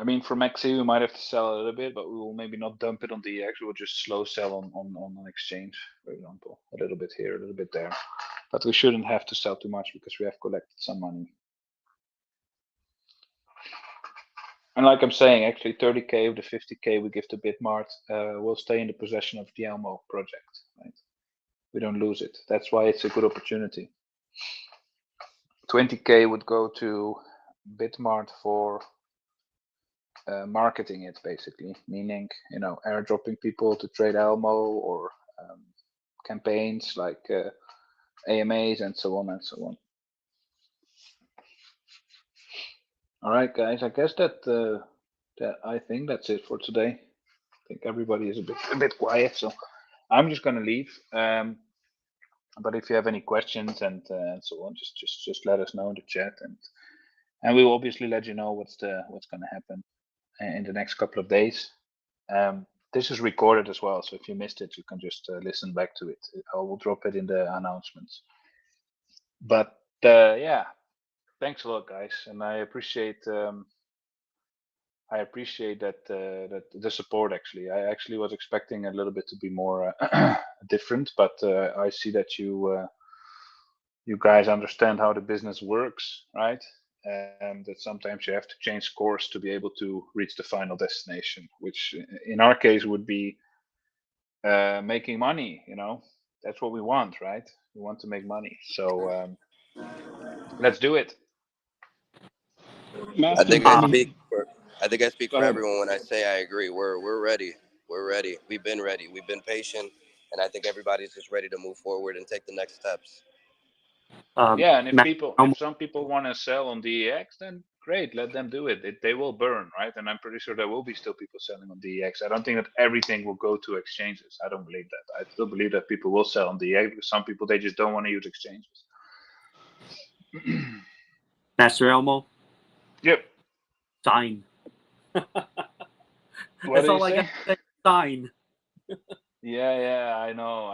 I mean, for Maxi, we might have to sell a little bit, but we will maybe not dump it on DEX. We will just slow sell on an exchange, for example. A little bit here, a little bit there. But we shouldn't have to sell too much because we have collected some money. And like I'm saying, actually 30K of the 50K we give to Bitmart will stay in the possession of the Elmo project, right? We don't lose it. That's why it's a good opportunity. 20K would go to Bitmart for marketing it, basically, meaning, you know, airdropping people to trade Elmo, or campaigns like AMAs and so on and so on. All right, guys, I guess that I think that's it for today. I think everybody is a bit quiet, so I'm just gonna leave. But if you have any questions and so on, just let us know in the chat, and we will obviously let you know what's gonna happen in the next couple of days. This is recorded as well, so if you missed it, you can just listen back to it. I will drop it in the announcements. But yeah, thanks a lot, guys, and I appreciate that that the support. Actually, I actually was expecting a little bit to be more different, but I see that you guys understand how the business works, right? And that sometimes you have to change course to be able to reach the final destination, which in our case would be making money. You know, that's what we want, right? We want to make money, so let's do it. I think I speak Go for ahead. everyone when I say I agree. We're ready. We're ready. We've been ready. We've been patient, and I think everybody's just ready to move forward and take the next steps. Yeah, and if some people want to sell on DEX, then great, let them do it. They will burn, right? And I'm pretty sure there will be still people selling on DEX. I don't think that everything will go to exchanges. I don't believe that. I still believe that people will sell on DEX because some people, they just don't want to use exchanges. Master Elmo, Yep. sign. What That's do all you I say? got to say. Sign. Yeah, I know.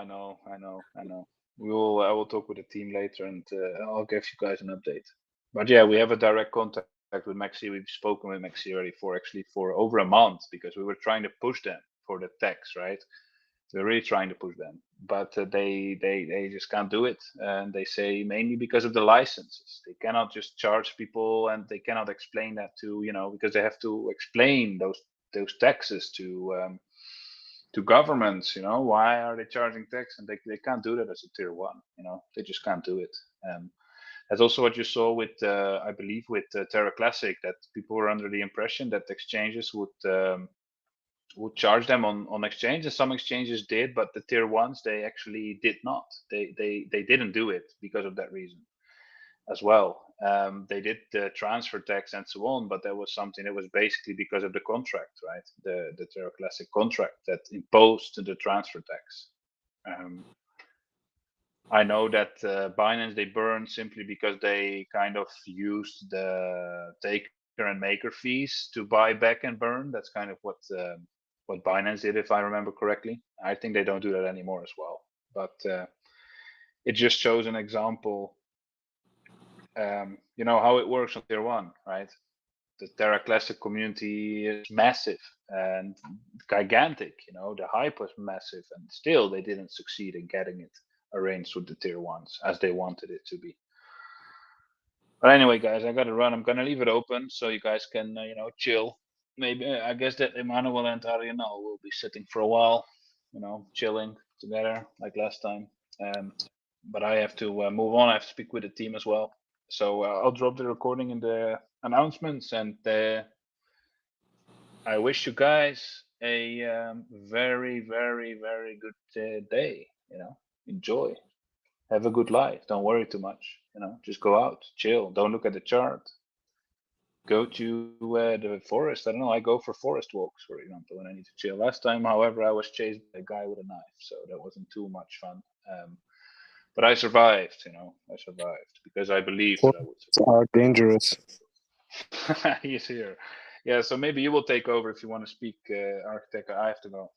I will talk with the team later, and I'll give you guys an update. But yeah, we have a direct contact with Maxi. We've spoken with Maxi already for over a month, because we were trying to push them for the tax, right? We're really trying to push them, but they just can't do it, and they say mainly because of the licenses. They cannot just charge people, and they cannot explain that to, you know, because they have to explain those taxes to governments, you know, why are they charging tax, and they can't do that as a tier 1, you know, they just can't do it. That's also what you saw with I believe with Terra Classic, that people were under the impression that exchanges would charge them on exchange, and some exchanges did, but the tier 1s, they actually did not. They didn't do it because of that reason as well. They did the transfer tax and so on, but that was something that was basically because of the contract, right? The Terra Classic contract that imposed the transfer tax. I know that Binance, they burned simply because they kind of used the taker and maker fees to buy back and burn. That's kind of what Binance did, if I remember correctly. I think they don't do that anymore as well. But it just shows an example. You know how it works on tier 1, right? The Terra Classic community is massive and gigantic. You know, the hype was massive, and still they didn't succeed in getting it arranged with the tier 1s as they wanted it to be. But anyway, guys, I gotta run. I'm gonna leave it open so you guys can, you know, chill. Maybe I guess that Emmanuel and Ariana will be sitting for a while, you know, chilling together like last time. But I have to move on. I have to speak with the team as well. So I'll drop the recording in the announcements, and I wish you guys a very, very, very good day. You know, enjoy, have a good life. Don't worry too much. You know, just go out, chill. Don't look at the chart. Go to the forest. I don't know. I go for forest walks, for example, when I need to chill. Last time, however, I was chased by a guy with a knife, so that wasn't too much fun. But I survived, you know. I survived because I believed that I would survive. Are dangerous. He's here. Yeah, so maybe you will take over if you want to speak, Architect. I have to go.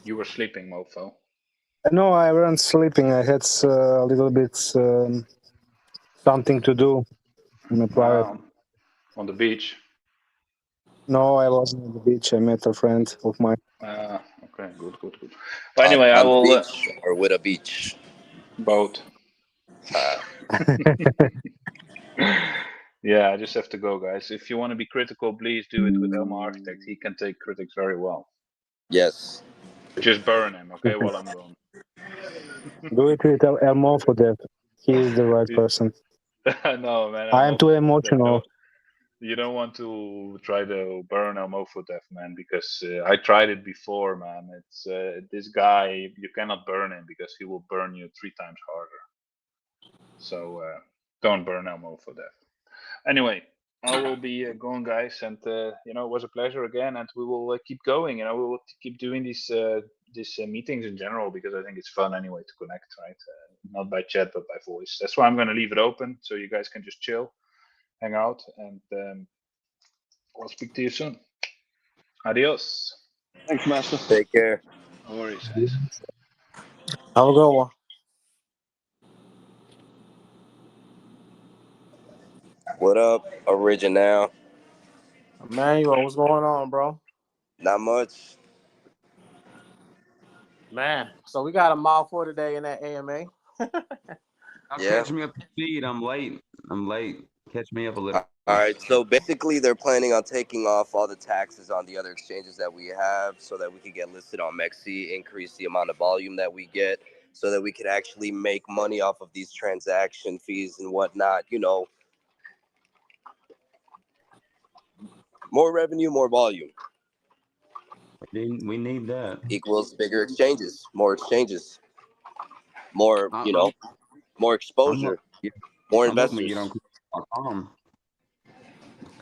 You were sleeping, mofo. No, I wasn't sleeping. I had a little bit something to do in a private. On the beach. No, I wasn't on the beach. I met a friend of mine. Okay, good. But anyway, I On the will beach or with a beach. boat. Uh, Yeah, I just have to go, guys. If you want to be critical, please do it with ElmoERC. He can take critics very well. yes. Just burn him, okay, while I'm gone. Do it with Elmo for that. He is the right person. No, man. I am too emotional. You don't want to try to burn Elmo for death, man, because I tried it before, man. It's this guy, you cannot burn him because he will burn you 3 times harder. So don't burn Elmo for death. Anyway, I will be going, guys, and it was a pleasure again, and we will keep going. We will keep doing these meetings in general because I think it's fun anyway to connect, right? Not by chat but by voice. That's why I'm going to leave it open so you guys can just chill, hang out, and I'll speak to you soon. Adios. Thanks, Master. Take care. No worries, guys. Have a good one. What up, Original? Emmanuel, what's going on, bro? Not much. Man, so we got a mouthful today in that AMA. Yeah. Catch me up to speed. I'm late. Catch me up a little. All right. So basically, they're planning on taking off all the taxes on the other exchanges that we have so that we can get listed on Mexi, increase the amount of volume that we get so that we could actually make money off of these transaction fees and whatnot. More revenue, more volume We need that. equals bigger exchanges, more exchanges, more, more exposure, more investors.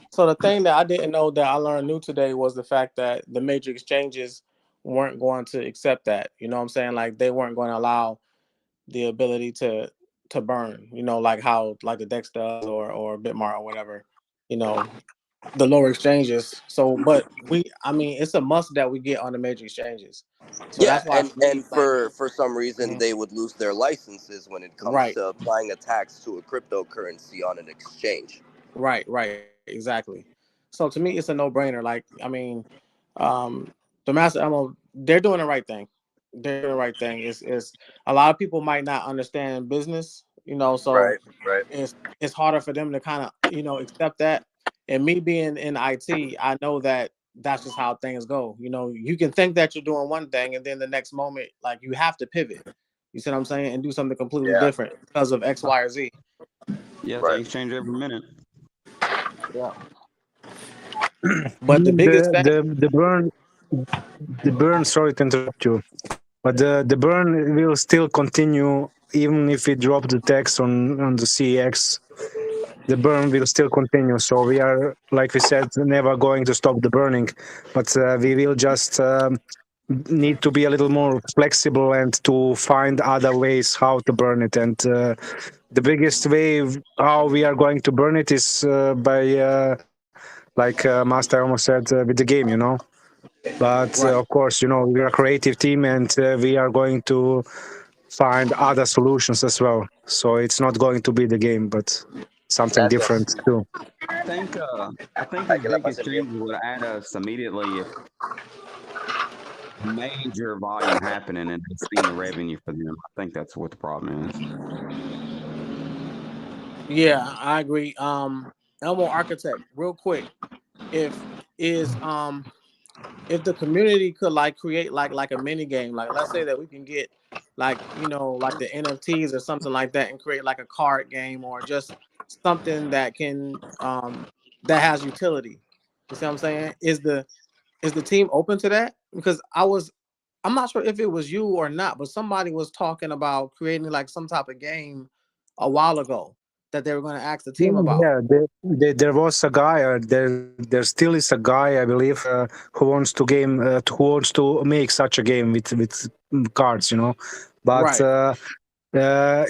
So the thing that I didn't know that I learned new today was the fact that the major exchanges weren't going to accept that. You know what I'm saying? Like they weren't going to allow the ability to burn, like how like the DEX does or Bitmart or whatever, the lower exchanges. So but it's a must that we get on the major exchanges. So Yeah, that's why and for some reason they would lose their licenses when it comes Right. to applying a tax to a cryptocurrency on an exchange. Right, exactly. So to me, it's a no-brainer. Like, the Master Elmo, they're doing the right thing. They're doing the right thing. It's a lot of people might not understand business, so Right. it's harder for them to kind of, accept that. And me being in IT, I know that that's just how things go. You can think that you're doing one thing, and then the next moment, like you have to pivot. You see what I'm saying? And do something completely different because of X, Y, or Z. Yeah, they exchange every minute. Yeah. But the biggest thing, the burn. Sorry to interrupt you, but the burn will still continue even if we drop the tax on the CEX. The burn will still continue. So we are, like we said, never going to stop the burning, but we will just need to be a little more flexible and to find other ways how to burn it. And the biggest way how we are going to burn it is by like Master almost said, with the game, But of course, we're a creative team and we are going to find other solutions as well. So it's not going to be the game, but something different too. I think these big exchanges would add us immediately if major volume happening and it's seeing the revenue for them. I think that's what the problem is. yeah, I agree. Elmo Architect, real quick, if the community could like create like a mini game, like let's say that we can get like like the NFTs or something like that and create like a card game or just something that can that has utility. You see what I'm saying? Is the team open to that? Because I'm not sure if it was you or not, but somebody was talking about creating like some type of game a while ago that they were going to ask the team about. Yeah, there was a guy, there still is a guy, I believe, who wants to make such a game with cards, But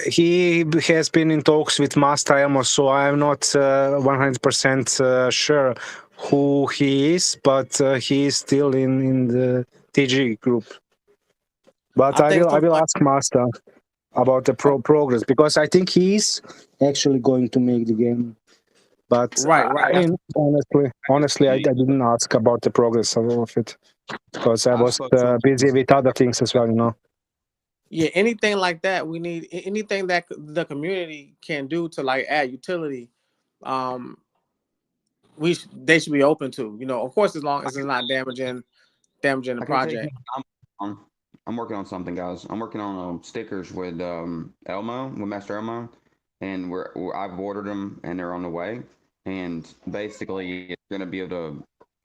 he has been in talks with Master Elmo, so I'm not 100% sure who he is, but he is still in the TG group. But I will ask Master about the progress because I think he's actually going to make the game. But Right, I right. mean, honestly, I didn't ask about the progress of it because I I was spoke to busy with other things as well, you know. Yeah, anything like that, we need anything that the community can do to like add utility. Um, they should be open to. You know, of course, as long as it's not damaging the I can tell you, project. I'm, I'm working on something, guys. I'm working on stickers with with Master Elmo, and I've ordered them and they're on the way. And basically, it's gonna be able to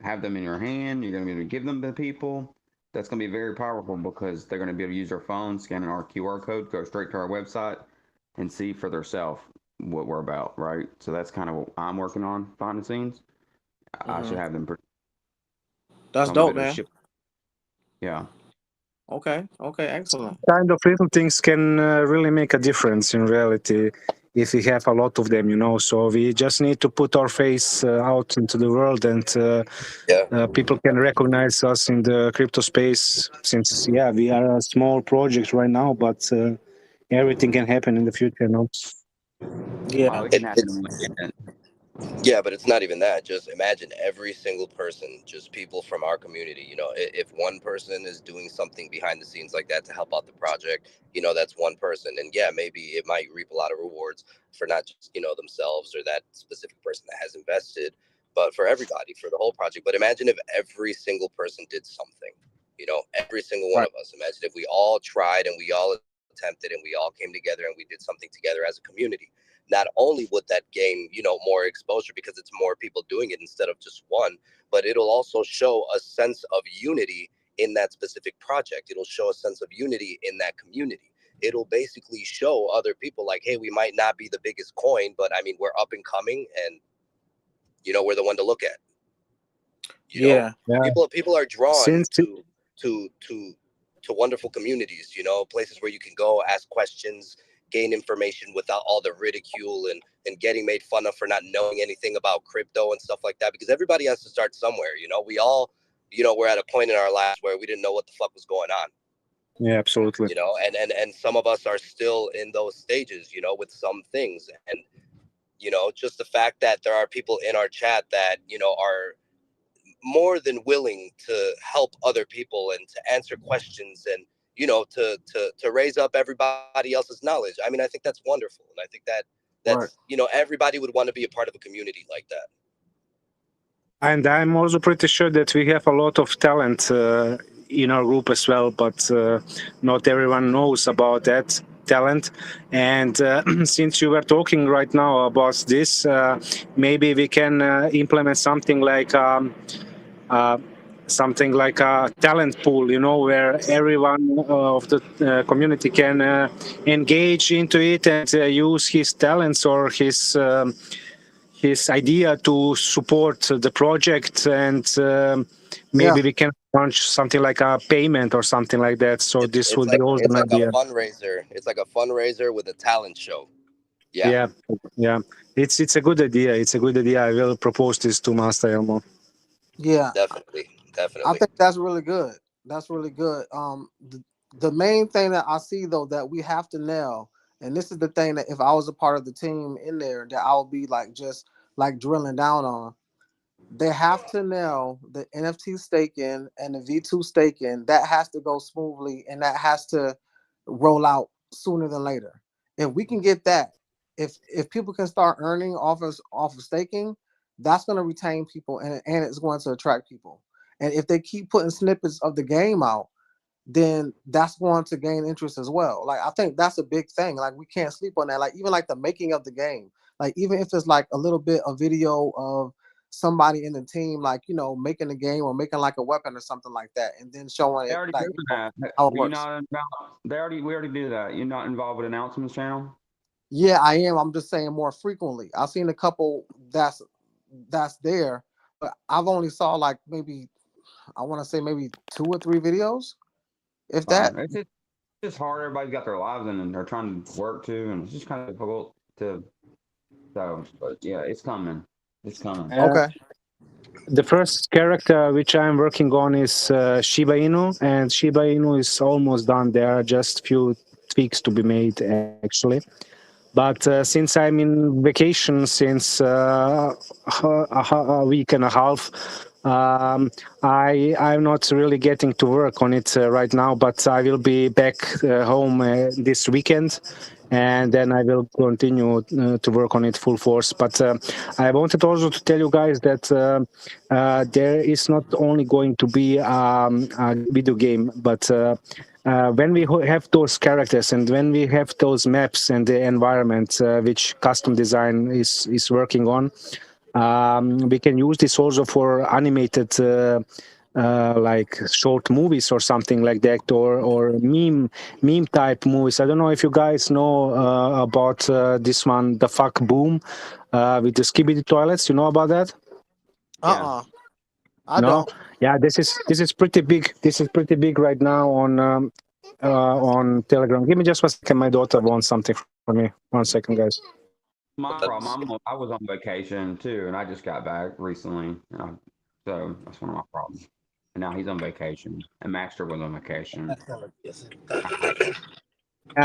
have them in your hand. You're gonna be able to give them to people. That's gonna be very powerful because they're gonna be able to use their phone, scan our QR code, go straight to our website, and see for themselves what we're about, right? So that's kind of what I'm working on behind the scenes. I should Mhm. have them. That's So I'm gonna be dope, able to man. ship. Yeah. Okay, excellent. Kind of little things can really make a difference in reality if we have a lot of them, you know. So we just need to put our face out into the world, and Yeah. people can recognize us in the crypto space. Since yeah, we are a small project right now, but everything can happen in the future, you know. Yeah, Oh, it can happen It's in an instant. Yeah, but it's not even that. Just imagine every single person, just people from our community. You know, if one person is doing something behind the scenes like that to help out the project, you know, that's one person. And yeah, maybe it might reap a lot of rewards for not just, you know, themselves or that specific person that has invested, but for everybody, for the whole project. But imagine if every single person did something, you know, every single one right. of us. Imagine if we all tried and we all attempted and we all came together and we did something together as a community. Not only would that gain, you know, more exposure because it's more people doing it instead of just one, but it'll also show a sense of unity in that specific project. It'll show a sense of unity in that community. It'll basically show other people like, hey, we might not be the biggest coin, but I mean, we're up and coming and, you know, we're the one to look at. You know, Yeah, Yeah. people are drawn Since to wonderful communities, you know, places where you can go ask questions, gain information without all the ridicule and getting made fun of for not knowing anything about crypto and stuff like that, because everybody has to start somewhere. You know, we all, you know, we're at a point in our lives where we didn't know what the fuck was going on, yeah, absolutely. you know, and some of us are still in those stages, you know, with some things. And you know, just the fact that there are people in our chat that, you know, are more than willing to help other people and to answer questions and, you know, to raise up everybody else's knowledge. I mean, I think that's wonderful. And I think that right. that's, you know, everybody would want to be a part of a community like that. And I'm also pretty sure that we have a lot of talent in our group as well, but not everyone knows about that talent. And since you were talking right now about this, maybe we can implement something like a talent pool, you know, where everyone of the community can engage into it and use his talents or his idea to support the project, and Yeah, maybe we can launch something like a payment or something like that. So this would be also It's an like a idea. fundraiser. It's like a fundraiser with a talent show. Yeah, Yeah, yeah. It's a good idea. It's a good idea. I will propose this to Master Elmo. yeah. definitely. I Definitely. think that's really good. That's really good. The main thing that I see though that we have to nail, and this is the thing that if I was a part of the team in there, that I would be like just like drilling down on. They have to nail the NFT staking and the V2 staking. That has to go smoothly and that has to roll out sooner than later. If we can get that, if people can start earning off of staking, that's going to retain people and it's going to attract people. And if they keep putting snippets of the game out, then that's going to gain interest as well. Like I think that's a big thing. Like we can't sleep on that. Like even like the making of the game. Like even if it's like a little bit of video of somebody in the team, like you know, making the game or making like a weapon or something like that, and then showing They it already like do you know, that. how it Were you works. not involved? We already do that. You're not involved with announcements channel? Yeah, I am. I'm just saying more frequently. I've seen a couple that's there, but I've only saw like maybe I want to say maybe 2 or 3 videos, if that. It's just hard. Everybody's got their lives and they're trying to work too, and it's just kind of difficult to. So, but yeah, it's coming. It's coming. Okay. The first character which I'm working on is Shiba Inu, and Shiba Inu is almost done. There are just few tweaks to be made actually. But since I'm in vacation since a week and a half, I'm not really getting to work on it right now. But I will be back home this weekend, and then I will continue to work on it full force. But I wanted also to tell you guys that there is not only going to be a video game, but when we have those characters and when we have those maps and the environment which custom design is working on, we can use this also for animated like short movies or something like that, or meme type movies. I don't know if you guys know about this one, the fuck boom, with the skibidi toilets. You know about that? Uh-uh. I No. don't. Yeah, this is pretty big. This is pretty big right now on Telegram. Give me just 1 second. My daughter wants something from me. 1 second, guys. My That's problem. I was on vacation too, and I just got back recently. So that's one of my problems. And now he's on vacation, and Master was on vacation.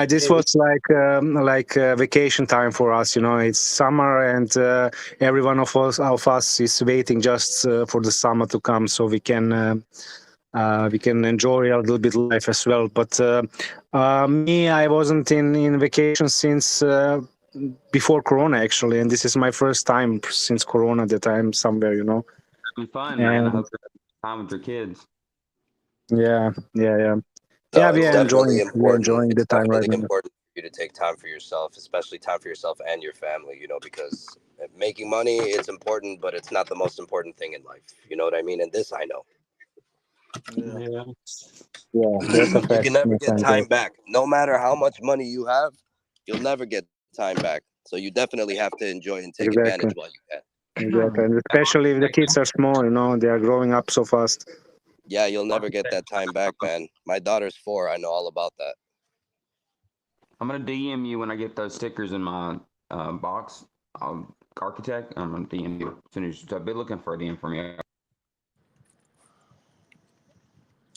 This was like vacation time for us. You know, it's summer, and every one of us is waiting just for the summer to come, so we can enjoy a little bit life as well. But me, I wasn't in vacation since before Corona actually, and this is my first time since Corona that I'm somewhere. You know, It's fun, man. I and hope you're having time with your kids. yeah, No, we it's are definitely enjoying important. the It's time right definitely now. important for you to take time for yourself, especially time for yourself and your family, because making money is important, but it's not the most important thing in life. You know what I mean? And this I know. Yeah. Yeah. Yeah, that's a You fact, can never my get friend. time back. No matter how much money you have, you'll never get time back. So you definitely have to enjoy and take Exactly. advantage while you can. Exactly, and especially if the kids are small, you know, they are growing up so fast. Yeah, you'll never get that time back, man. My daughter's 4. I know all about that. I'm gonna DM you when I get those stickers in my box. Architect. I'm gonna DM you as soon as. So I've been looking for a DM from you. As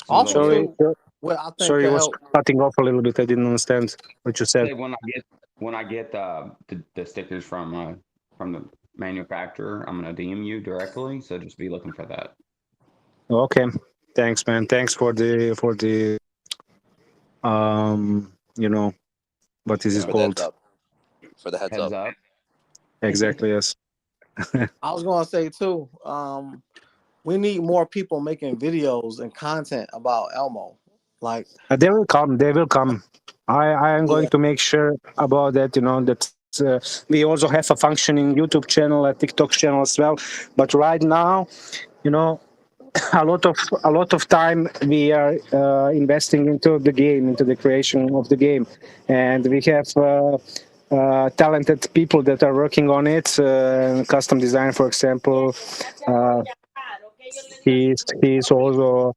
soon as I Also, get it. Sorry, too, what I think sorry, it could was help. cutting off a little bit. I didn't understand what you said. Say when I get the stickers from the manufacturer, I'm gonna DM you directly. So just be looking for that. Okay, thanks, man. Thanks for the you know, what is it Yeah. For the heads called? up. For the heads Heads up. up. Exactly, yes. I was gonna say too. We need more people making videos and content about Elmo. Like, They will come. They will come. I am going yeah, to make sure about that. You know that we also have a functioning YouTube channel, a TikTok channel as well. But right now, you know, a lot of time we are investing into the game, into the creation of the game, and we have talented people that are working on it. Custom design, for example, uh, he's also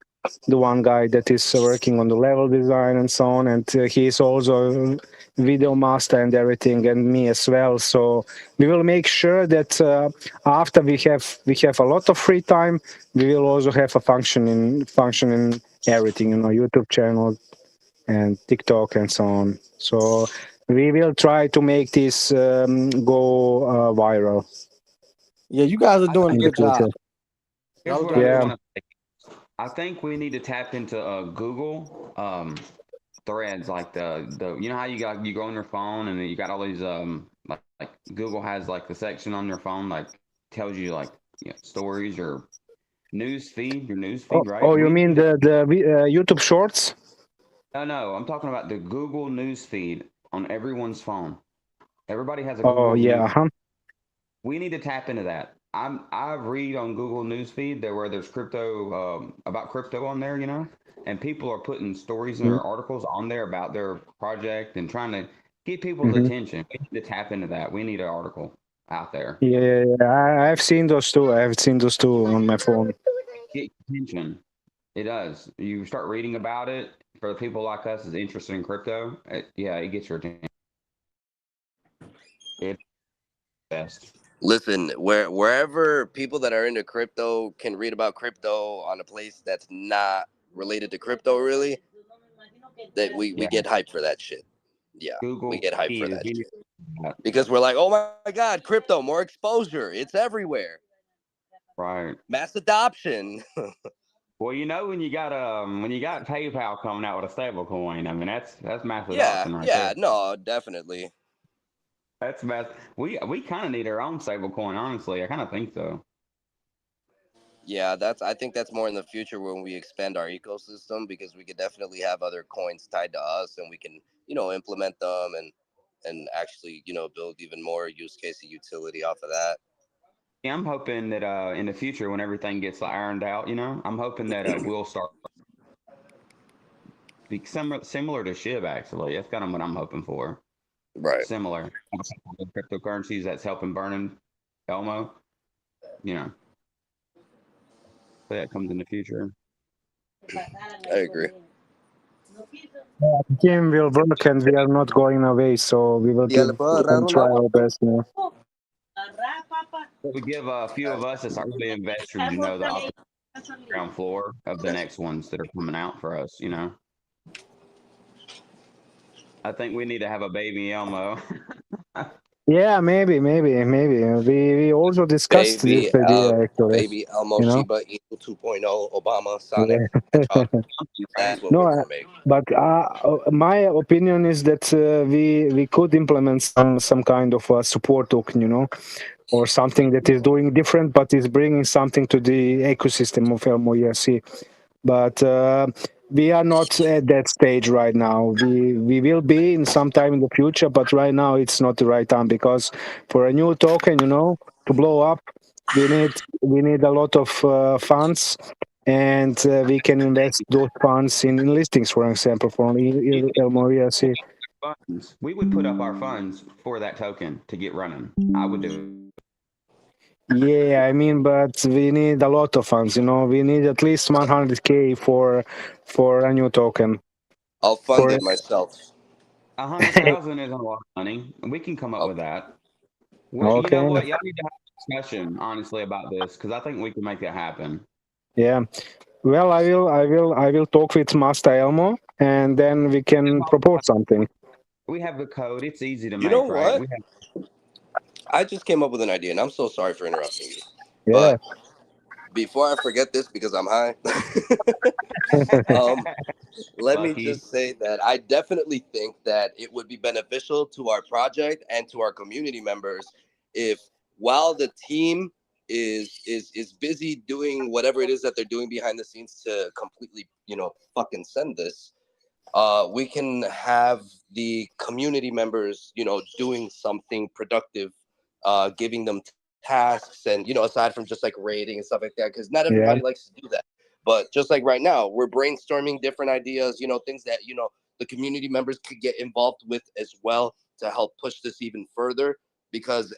the one guy that is working on the level design and so on, and he's also video master and everything, and me as well. So we will make sure that after we have a lot of free time, we will also have a functioning everything, you know, YouTube channel and TikTok and so on. So we will try to make this go viral yeah, you guys are I doing a in think the good job. future. Y'all here's are what doing I a Yeah. good want to say. I think we need to tap into Google threads, like the you know how you go on your phone and then you got all these like Google has like the section on your phone like tells you like stories or news feed, your news Oh, feed, right? oh, you We mean need to, the YouTube Shorts? no, I'm talking about the Google news feed on everyone's phone. Everybody has a Oh, Google yeah. news. Uh-huh. We need to tap into that. I read on Google Newsfeed there where there's crypto about crypto on there, and people are putting stories in their articles on there about their project and trying to get people's Mm-hmm. attention. We need to tap into that. We need an article out there. Yeah. I've seen those too. I've seen those too on my phone. Get attention. It does. You start reading about it for people like us that's interested in crypto. It gets your attention. It's best. Listen, wherever people that are into crypto can read about crypto on a place that's not related to crypto, really, that we Yeah. get hyped for that shit. Yeah, Google we get hyped for Keys, that we shit. need Because we're like, oh my God, crypto, more exposure. It's everywhere. right. Mass adoption. Well, you know when you got PayPal coming out with a stable coin, I mean that's mass Yeah, adoption right yeah, there. no, definitely. That's mass. We kind of need our own stable coin, honestly. I kind of think so. Yeah, I think that's more in the future when we expand our ecosystem, because we could definitely have other coins tied to us, and we can, implement them and actually, build even more use case of utility off of that. Yeah, I'm hoping that in the future when everything gets ironed out, I'm hoping that we'll start be similar to SHIB actually. That's kind of what I'm hoping for. Right. Similar cryptocurrencies that's helping burning Elmo, so that comes in the future. I agree. The game will work and we are not going away, so we will give and try our best. It would give a few of us as early investors, the ground floor of the next ones that are coming out for us. I think we need to have a baby Elmo. Yeah, maybe. We also discussed this idea actually. Baby Elmo You know? Shiba Inu 2.0 Obama Sonic Yeah. Hedgehog. That's what No, we're gonna make. but my opinion is that we could implement some kind of support token, or something that is doing different, but is bringing something to the ecosystem of ElmoERC. But we are not at that stage right now. We will be in some time in the future, but right now it's not the right time, because for a new token, to blow up, we need a lot of funds, and we can invest those funds in listings, for example, for ElmoERC. Funds. We would put up our funds for that token to get running. I would do it. Yeah, I mean, but we need a lot of funds. We need at least 100K for a new token. I'll fund it myself. 100,000 isn't a lot of money. We can come up with that. You know what? Y'all need to have a discussion, honestly, about this, because I think we can make that happen. Yeah. Well, I will talk with Master Elmo, and then we can propose something. We have the code. It's easy to make, You know right? what? I just came up with an idea, and I'm so sorry for interrupting you. Yeah. But before I forget this, because I'm high, let me just say that I definitely think that it would be beneficial to our project and to our community members if, while the team is busy doing whatever it is that they're doing behind the scenes to completely, fucking send this, we can have the community members, doing something productive, giving them tasks, and aside from just like rating and stuff like that, because not everybody likes to do that. But just like right now, we're brainstorming different ideas, things that the community members could get involved with as well to help push this even further, because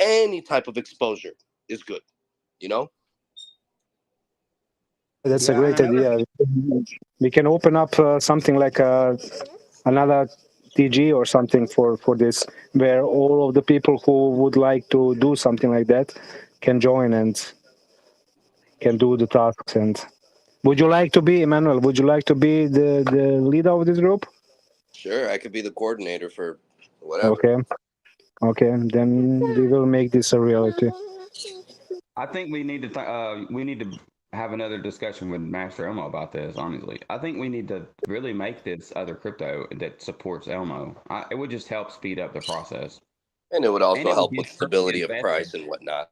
any type of exposure is good. That's a great idea. We can open up something like another TG or something for this, where all of the people who would like to do something like that can join and can do the tasks. And would you like to be, Emmanuel? Would you like to be the leader of this group? Sure, I could be the coordinator for whatever. Okay, then we will make this a reality. I think we need to have another discussion with Master Elmo about this. Honestly, I think we need to really make this other crypto that supports Elmo. It would just help speed up the process, and it would also help with stability of price and whatnot.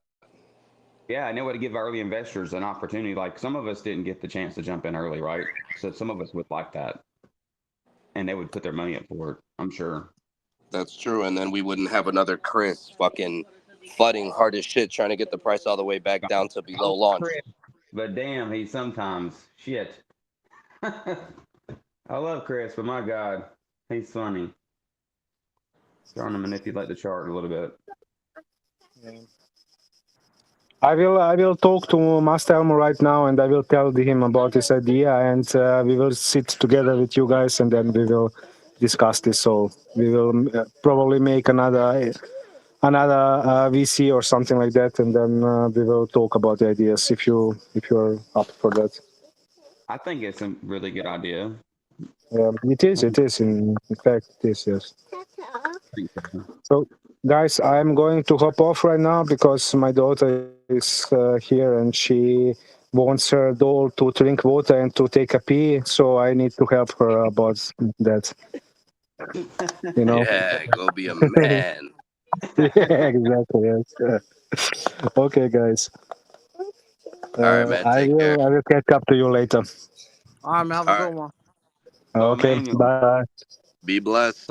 Yeah, and it would give early investors an opportunity. Like some of us didn't get the chance to jump in early, right? So some of us would like that, and they would put their money up for it, I'm sure. That's true, and then we wouldn't have another Chris fucking fudding hard as shit trying to get the price all the way back down to below launch. Chris, but damn, he sometimes shit. I love Chris, but my God, he's funny. Trying to manipulate the chart a little bit. Yeah. I will talk to Master Elmo right now, and I will tell him about this idea, and we will sit together with you guys, and then we will discuss this. So we will probably make another VC or something like that, and then we will talk about the ideas if you're up for that. I think it's a really good idea. Yeah, it is. In fact, it is. Yes. So, guys, I'm going to hop off right now because my daughter is here and she wants her doll to drink water and to take a pee. So I need to help her about that. You know? Yeah, go be a man. Yeah, exactly. Yes. Okay, guys. All right, man. I Take care. will catch up to you later. All right, man. Have a All good right. one. So Okay, Emmanuel, bye. Be blessed.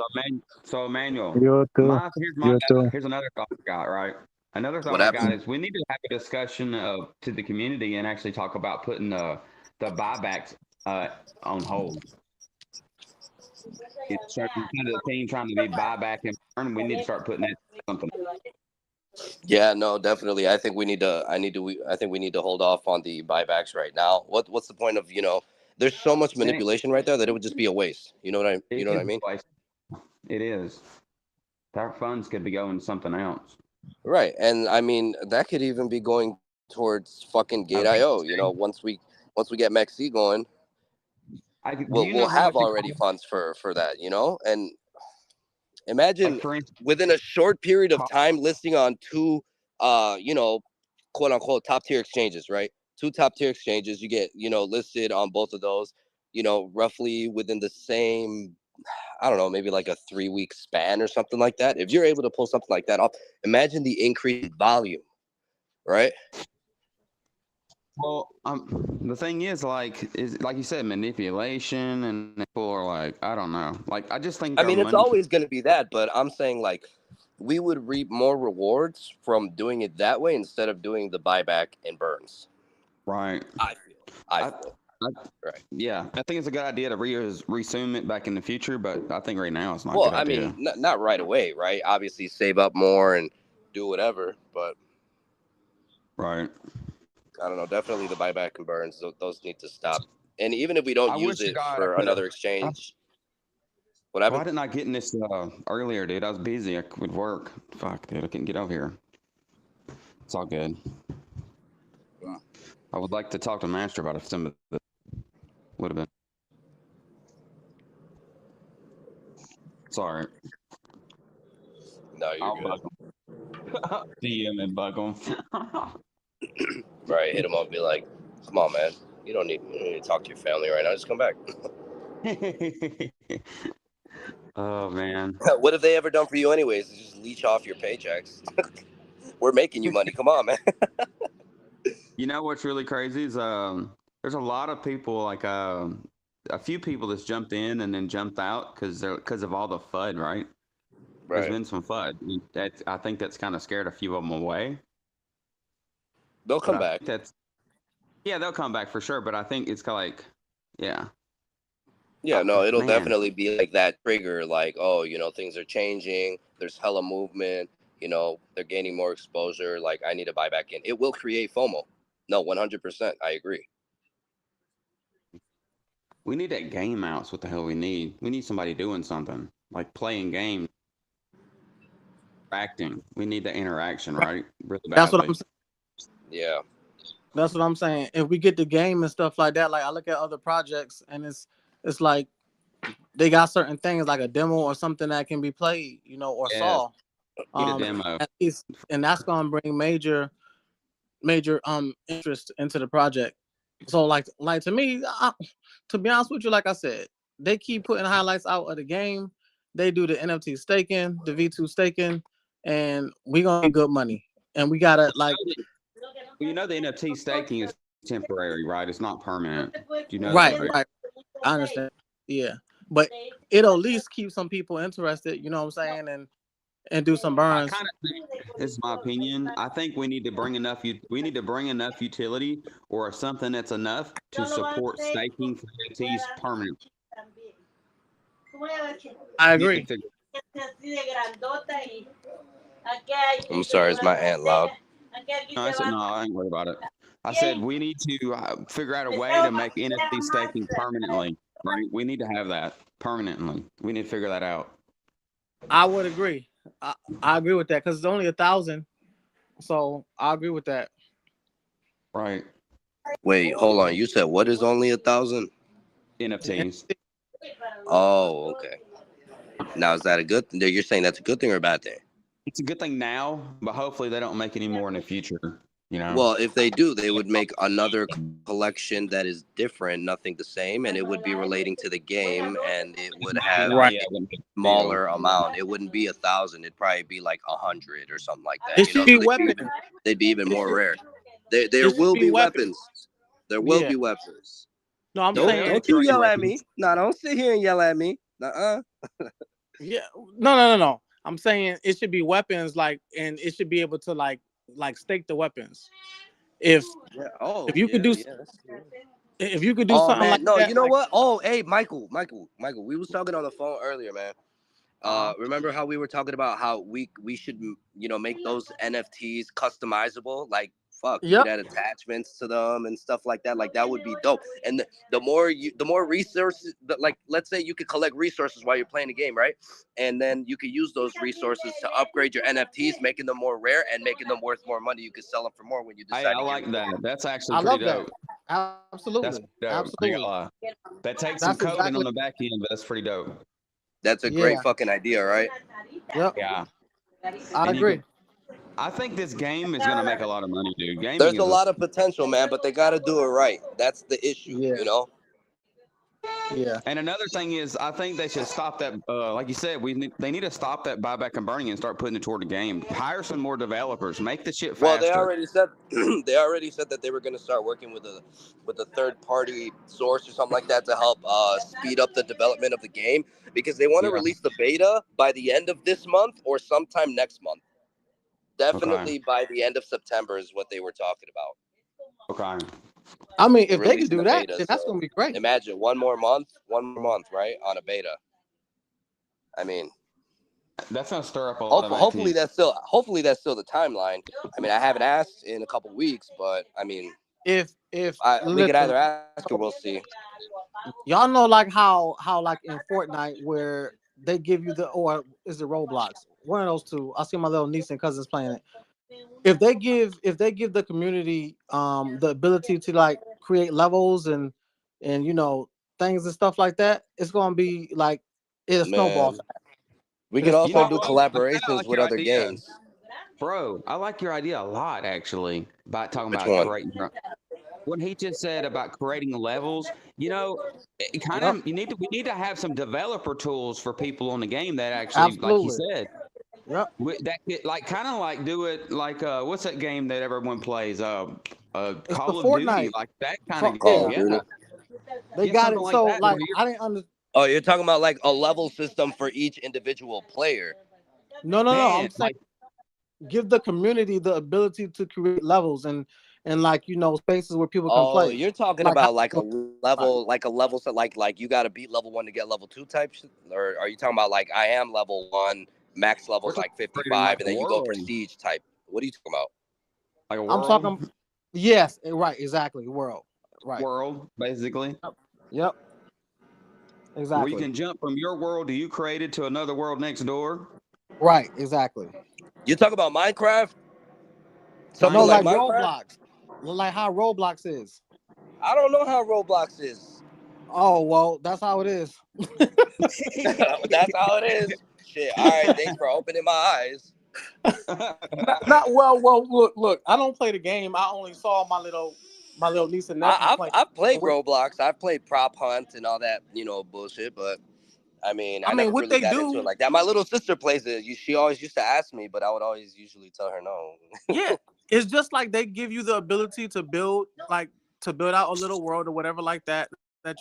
so Emmanuel, You too. You too. here's another thought I got. Right, another thought What I got happened? is we need to have a discussion to the community and actually talk about putting the buybacks on hold. It's kind of the team trying to be buyback and burn. We need to start putting that something. Yeah, no, definitely. I think we need to. I think we need to hold off on the buybacks right now. What's the point of There's so much manipulation right there that it would just be a waste. You know what I mean? It is. Our funds could be going to something else. Right, and I mean that could even be going towards fucking Gate.io. Once we get MEXC going, Do we'll you know how have much? already funds for that. And imagine Like for instance, within a short period of time listing on two, quote unquote top tier exchanges, right? Two top tier exchanges, you get listed on both of those, roughly within the same, I don't know, maybe like a 3-week span or something like that. If you're able to pull something like that off, imagine the increased volume, right? well, the thing is like you said, manipulation, and people are like, I don't know. Like I just think I our mean, it's money. always going to be that, but I'm saying like we would reap more rewards from doing it that way instead of doing the buyback and burns. Right. I feel. Right. Yeah, I think it's a good idea to resume it back in the future, but I think right now it's not a Well, good I idea. mean, not right away, right? Obviously, save up more and do whatever, but Right. I don't know. Definitely the buyback and burns; those need to stop. And even if we don't I wish use to it God I for could have. another exchange, what Why happened? didn't I get in this earlier, dude? I was busy. I could work. Fuck, dude. I couldn't get over here. It's all good. I would like to talk to Master about if some of the would have been. Sorry. No, you're I'll good. bug him. DM and bug him. Right? Hit them up, and be like, "Come on, man. You don't need to talk to your family right now. Just come back." Oh man. What have they ever done for you, anyways? Just leech off your paychecks. We're making you money. Come on, man. You know what's really crazy is there's a lot of people like a few people that's jumped in and then jumped out because of all the FUD, right? There's Right. been some FUD. I think that's kind of scared a few of them away. They'll But come I back. think yeah, they'll come back for sure. But I think it's kind of like, yeah. Yeah, no, it'll Man. definitely be like that trigger, like, oh, things are changing. There's hella movement. They're gaining more exposure. Like, I need to buy back in. It will create FOMO. No, 100%. I agree. We need that game out. What the hell we need? We need somebody doing something like playing games, acting. We need the interaction, right? Really badly. That's what I'm saying. Yeah. That's what I'm saying. If we get the game and stuff like that, like I look at other projects and it's like they got certain things like a demo or something that can be played, or Yes. saw. Need a demo. At least, and that's gonna bring major interest into the project. So like to me, to be honest with you, like I said, they keep putting highlights out of the game. They do the NFT staking, the V2 staking, and we gonna get good money. And we gotta like. Well, the NFT staking is temporary, right? It's not permanent. Do you know Right, that? right. I understand. Yeah, but it'll at least keep some people interested. You know what I'm saying, and do some burns. I kind of think, this is my opinion. I think we need to bring enough. We need to bring enough utility or something that's enough to support staking for NFTs permanently. I agree. I'm sorry, is my aunt loud? No, I ain't worried about it. I said we need to figure out a way to make NFT staking permanently, right? We need to have that permanently. We need to figure that out. I would agree. I agree with that because it's only 1,000, so I agree with that. Right. Wait, hold on. You said what is only 1,000 NFTs? Oh, okay. Now, is that a good thing? You're saying that's a good thing or a bad thing? It's a good thing now, but hopefully they don't make any more in the future. You know. Well, if they do, they would make another collection that is different, nothing the same, and it would be relating to the game, and it would have Right. a smaller amount. It wouldn't be 1,000. It'd probably be like 100 or something like that. It should be weapons. They'd be even more rare. There should will be be weapons. weapons. There will Yeah. be weapons. No, I'm Don't, saying don't you yell at me. No, don't sit here and yell at me. yeah. No. I'm saying it should be weapons, like, and it should be able to like stake the weapons. If you could do if you could do something like no, that, you know like, what? Oh, hey, Michael, we was talking on the phone earlier, man. Remember how we were talking about how we should, make those NFTs customizable? Like, you could add attachments to them and stuff like that. Like, that would be dope. And the more resources, like, let's say you could collect resources while you're playing the game, right? And then you could use those resources to upgrade your NFTs, making them more rare and making them worth more money. You could sell them for more when you decide. Hey, I like that. That's actually I love pretty dope. that. Absolutely. That's dope. Absolutely. That takes some That's coding exactly- on the back end, but that's pretty dope. That's a great fucking idea, right? Yep. Yeah. I agree. I think this game is gonna make a lot of money, dude. Gaming There's is a lot of potential, man, but they got to do it right. That's the issue, you know? Yeah. And another thing is, I think they should stop that. Like you said, they need to stop that buyback and burning and start putting it toward the game. Hire some more developers. Make the shit faster. Well, they already said that they were going to start working with a third party source or something like that to help speed up the development of the game, because they want to release the beta by the end of this month or sometime next month. Definitely by the end of September is what they were talking about. Okay. I mean, if they Releasing could do the that, beta, then that's so gonna be great. Imagine one more month, right, on a beta. I mean, that's gonna stir up a lot of hopefully that's still the timeline. I mean, I haven't asked in a couple weeks, but I mean, if we could either ask or we'll see. Y'all know, like how like in Fortnite where they give you or is it Roblox? One of those two. I see my little niece and cousins playing it. If they give the community the ability to like create levels and things and stuff like that, it's gonna be like a snowball. We could also do collaborations with other games. Bro, I like your idea a lot, actually. About talking Which about one? creating. What he just said about creating levels, we need to have some developer tools for people on the game that actually, like you said. Yep. That could kind of do it like what's that game that everyone plays? Call of Fortnite. Duty, like that kind of Call game. of Duty. They got it. So like I didn't understand. Oh, you're talking about like a level system for each individual player. No. I'm saying give the community the ability to create levels and spaces where people can play. Oh, you're talking about like a level set, like you got to beat level 1 to get level 2 type shit? Or are you talking about like I am level 1, max level is like 55, and then you go prestige type? What are you talking about? Like a world? I'm talking. Yes, right, exactly. World, right? World, basically. Yep. Exactly. Where you can jump from your world that you created to another world next door. Right, exactly. You talk about Minecraft? Something like Minecraft? Roblox. Like how Roblox is. I don't know how Roblox is. Oh, well, that's how it is. That's how it is. Shit. All right, thanks for opening my eyes. Look. I don't play the game. I only saw my little niece and nephew. I've played Roblox. I've played Prop Hunt and all that, bullshit. But I never what really they got do into it like that. My little sister plays it. She always used to ask me, but I would always usually tell her no. Yeah, it's just like they give you the ability to build out a little world or whatever like that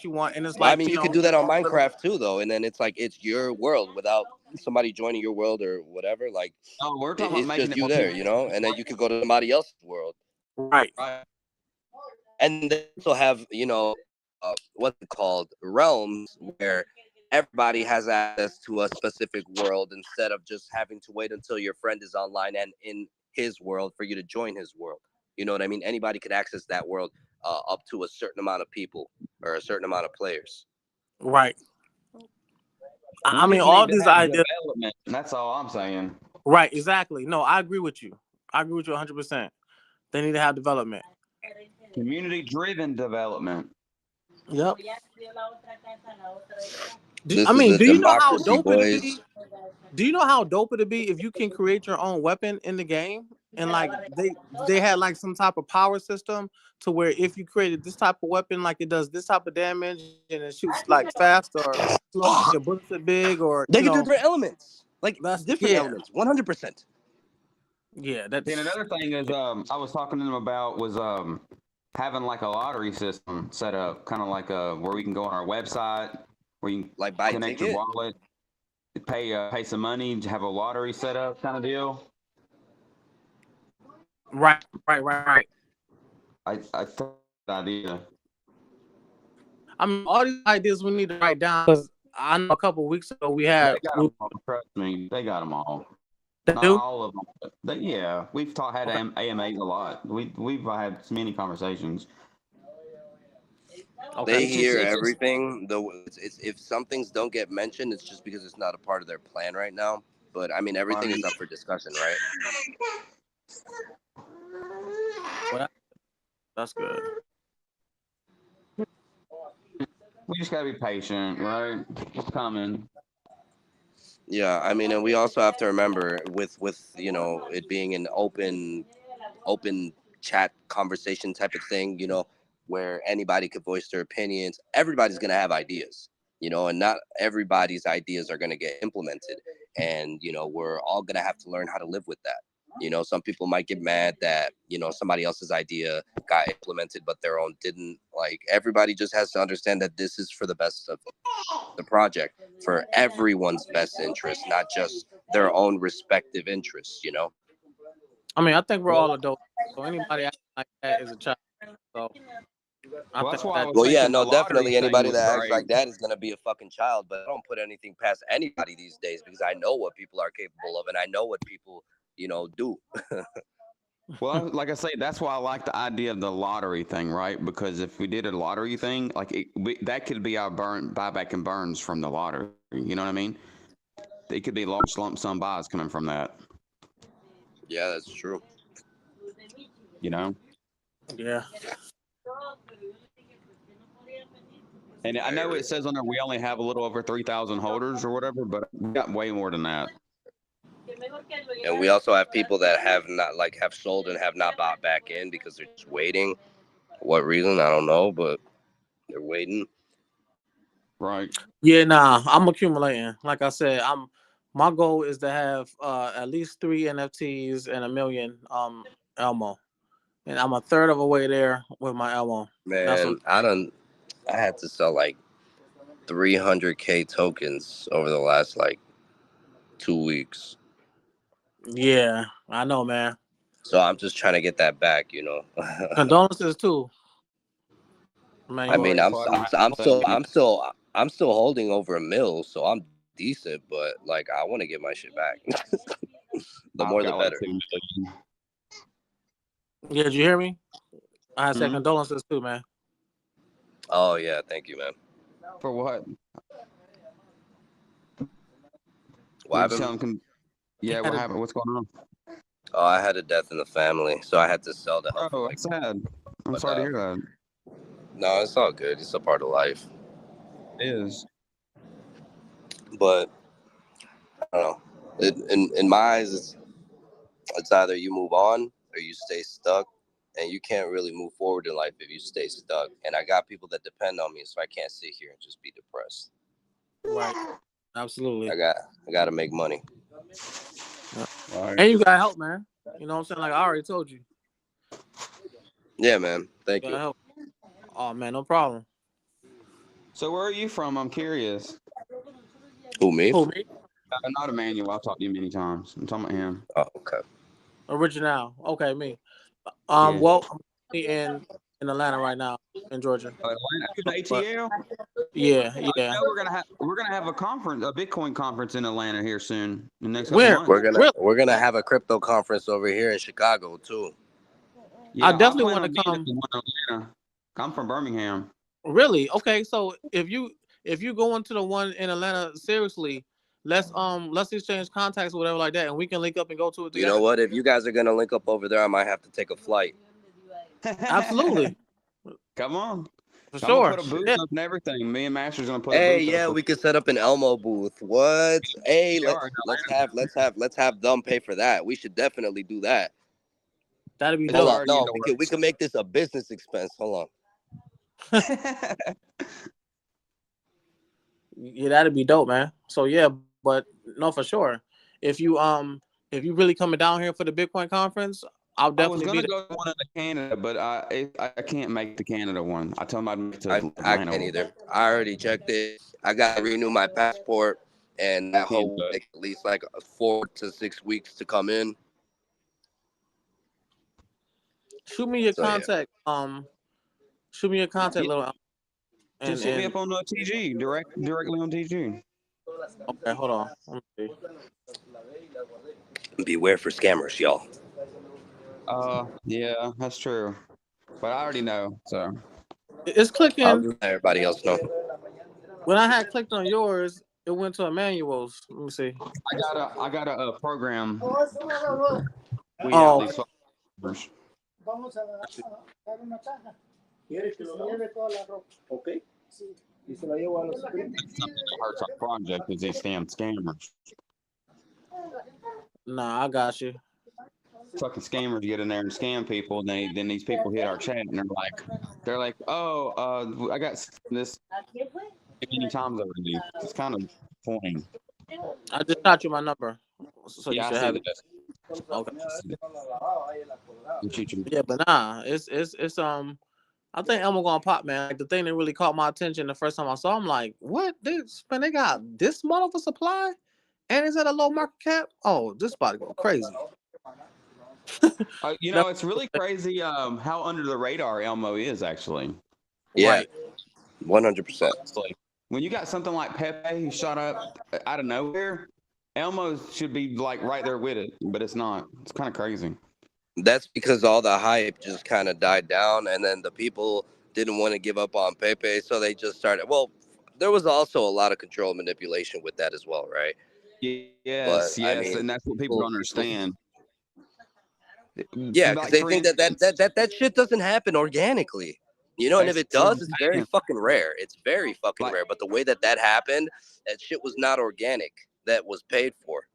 you want, and it's like you can do that on Minecraft too, though, and then it's like it's your world without somebody joining your world or whatever. Like, we're talking about making just it you there, and then you could go to somebody else's world, right? And they also have what's it called, realms, where everybody has access to a specific world instead of just having to wait until your friend is online and in his world for you to join his world. You know what I mean? Anybody could access that world up to a certain amount of people or a certain amount of players. Right. I mean, all these ideas. That's all I'm saying. Right. Exactly. No, I agree with you. 100%. They need to have development. Community-driven development. Yep. This I is mean, a do you know how democracy, dope it'd boys. be? Do you know how dope it'd be if you can create your own weapon in the game, and like they had like some type of power system to where if you created this type of weapon, like it does this type of damage and it shoots like fast or slow, your bullets are big, or They could do different elements, like that's different elements, 100%. Yeah, that's Then another thing is, I was talking to them about was having like a lottery system set up, kind of like where we can go on our website, where you can like buy a connect your ticket. wallet, pay some money, to have a lottery set up, kind of deal. right. I thought that idea. I mean, all these ideas we need to write down because I know a couple of weeks ago we had. They got them all, trust me, they got them all. They Not do? all of them, but yeah, we've had AMAs a lot. We've had many conversations. Okay. They It's hear just- everything. Though it's if some things don't get mentioned, it's just because it's not a part of their plan right now. But I mean, everything is up for discussion, right? Well, that's good. We just gotta be patient, right? It's coming. Yeah, I mean, and we also have to remember with you know it being an open chat conversation type of thing, you know, where anybody could voice their opinions. Everybody's gonna have ideas, you know, and not everybody's ideas are gonna get implemented. And you know, we're all gonna have to learn how to live with that. You know, some people might get mad that, you know, somebody else's idea got implemented, but their own didn't. Like, everybody just has to understand that this is for the best of the project, for everyone's best interest, not just their own respective interests, you know? I mean, I think we're all adults, so anybody acting like that is a child. So I Well, that's think why I that. was Well, yeah, thinking no, the lottery definitely thing anybody was that acts great. like that is going to be a fucking child, but I don't put anything past anybody these days because I know what people are capable of and I know what people, you know, do. Well, like I say, that's why I like the idea of the lottery thing, right? Because if we did a lottery thing, like that could be our buyback and burns from the lottery. You know what I mean? It could be large lump sum buys coming from that. Yeah, that's true. You know? Yeah. And I know it says on there we only have a little over 3,000 holders or whatever, but we got way more than that. And we also have people that have not, like, have sold and have not bought back in because they're just waiting. What reason? I don't know, but they're waiting. Right. Yeah, nah, I'm accumulating. Like I said, my goal is to have at least 3 NFTs and 1 million Elmo. And I'm a third of a way there with my Elmo. That's Man, what I had to sell like 300K tokens over the last like 2 weeks. Yeah, I know, man. So I'm just trying to get that back, you know. Condolences too. Man, I mean, I'm still holding over 1 mil, so I'm decent, but like I want to get my shit back. The more the better. Yeah, did you hear me? I said Mhm. condolences too, man. Oh yeah, thank you, man. For what? What happened? Yeah, what happened? What's going on? Oh, I had a death in the family, so I had to sell the Oh, that's sad. I'm sorry to hear that. No, it's all good. It's a part of life. It is. But I don't know. In my eyes, it's either you move on or you stay stuck, and you can't really move forward in life if you stay stuck. And I got people that depend on me, so I can't sit here and just be depressed. Right. Absolutely. I got to make money. Right. And you got help, man. You know what I'm saying? Like I already told you. Yeah, man. Thank you. Help. Oh man, no problem. So where are you from? I'm curious. Who, me? Not Emmanuel. I've talked to you many times. I'm talking about him. Oh, okay. Original. Okay, me. Yeah. Well, I'm in Atlanta right now, in Georgia. Atlanta, ATL. Yeah. You know, we're gonna have a conference, a Bitcoin conference in Atlanta here soon. In the next couple Where? months. We're gonna have a crypto conference over here in Chicago too. Yeah, I definitely plan want to on being come. at the one in Atlanta. I'm from Birmingham. Really? Okay. So if you go into the one in Atlanta, seriously, let's exchange contacts or whatever like that, and we can link up and go to it together. You know what? If you guys are gonna link up over there, I might have to take a flight. Absolutely. Come on. For I'm gonna sure. put a booth Shit. up and everything. Me and Master's gonna put a Hey, booth yeah, up. we could set up an Elmo booth. What? Hey, We are in let's have them pay for that. We should definitely do that. That'd be It's Hold dope. on, already in no, the we works. could make this a business expense. Hold Yeah, that'd be dope, man. So yeah, but no, for sure. If you really coming down here for the Bitcoin conference, I'll I was definitely be gonna there. go to one in Canada, but I can't make the Canada one. I told him I'd make it to on. I Atlanta. can't either. I already checked it. I got to renew my passport, and that whole will take at least like 4 to 6 weeks to come in. Shoot me your So, yeah. contact. Shoot me your contact, Yeah. little. Just hit me up on TG, directly on TG. Okay, hold on. Let me see. Beware for scammers, y'all. Yeah, that's true. But I already know, so. It's I'll clicking. just let everybody else know. When I had clicked on yours, it went to Emmanuel's. Let me see. I got a program. We Oh, have these numbers. Something that hurts our project is these scammers. nah, I got you. Fucking scammers get in there and scam people, and then these people hit our chat and they're like, oh, I got this many times already. It's kind of funny. I just shot you my number, so you Yeah, I should see have it. this. Okay. Shoot you. Yeah, but nah, it's I think Elmo gonna pop, man. Like the thing that really caught my attention the first time I saw him, like, what? They got this much of a supply, and it's at a low market cap. Oh, this about to go crazy. You know, it's really crazy how under the radar Elmo is actually. Yeah, Right. 100%. When you got something like Pepe who shot up out of nowhere, Elmo should be like right there with it, but it's not. It's kind of crazy. That's because all the hype just kind of died down, and then the people didn't want to give up on Pepe, so they just started. Well, there was also a lot of control manipulation with that as well, right? Yes, But, I mean, and that's what people don't understand. Yeah, because Like, they for think instance, that shit doesn't happen organically, you know. And if it does, it's very fucking rare. It's very fucking rare. But the way that happened, that shit was not organic. That was paid for.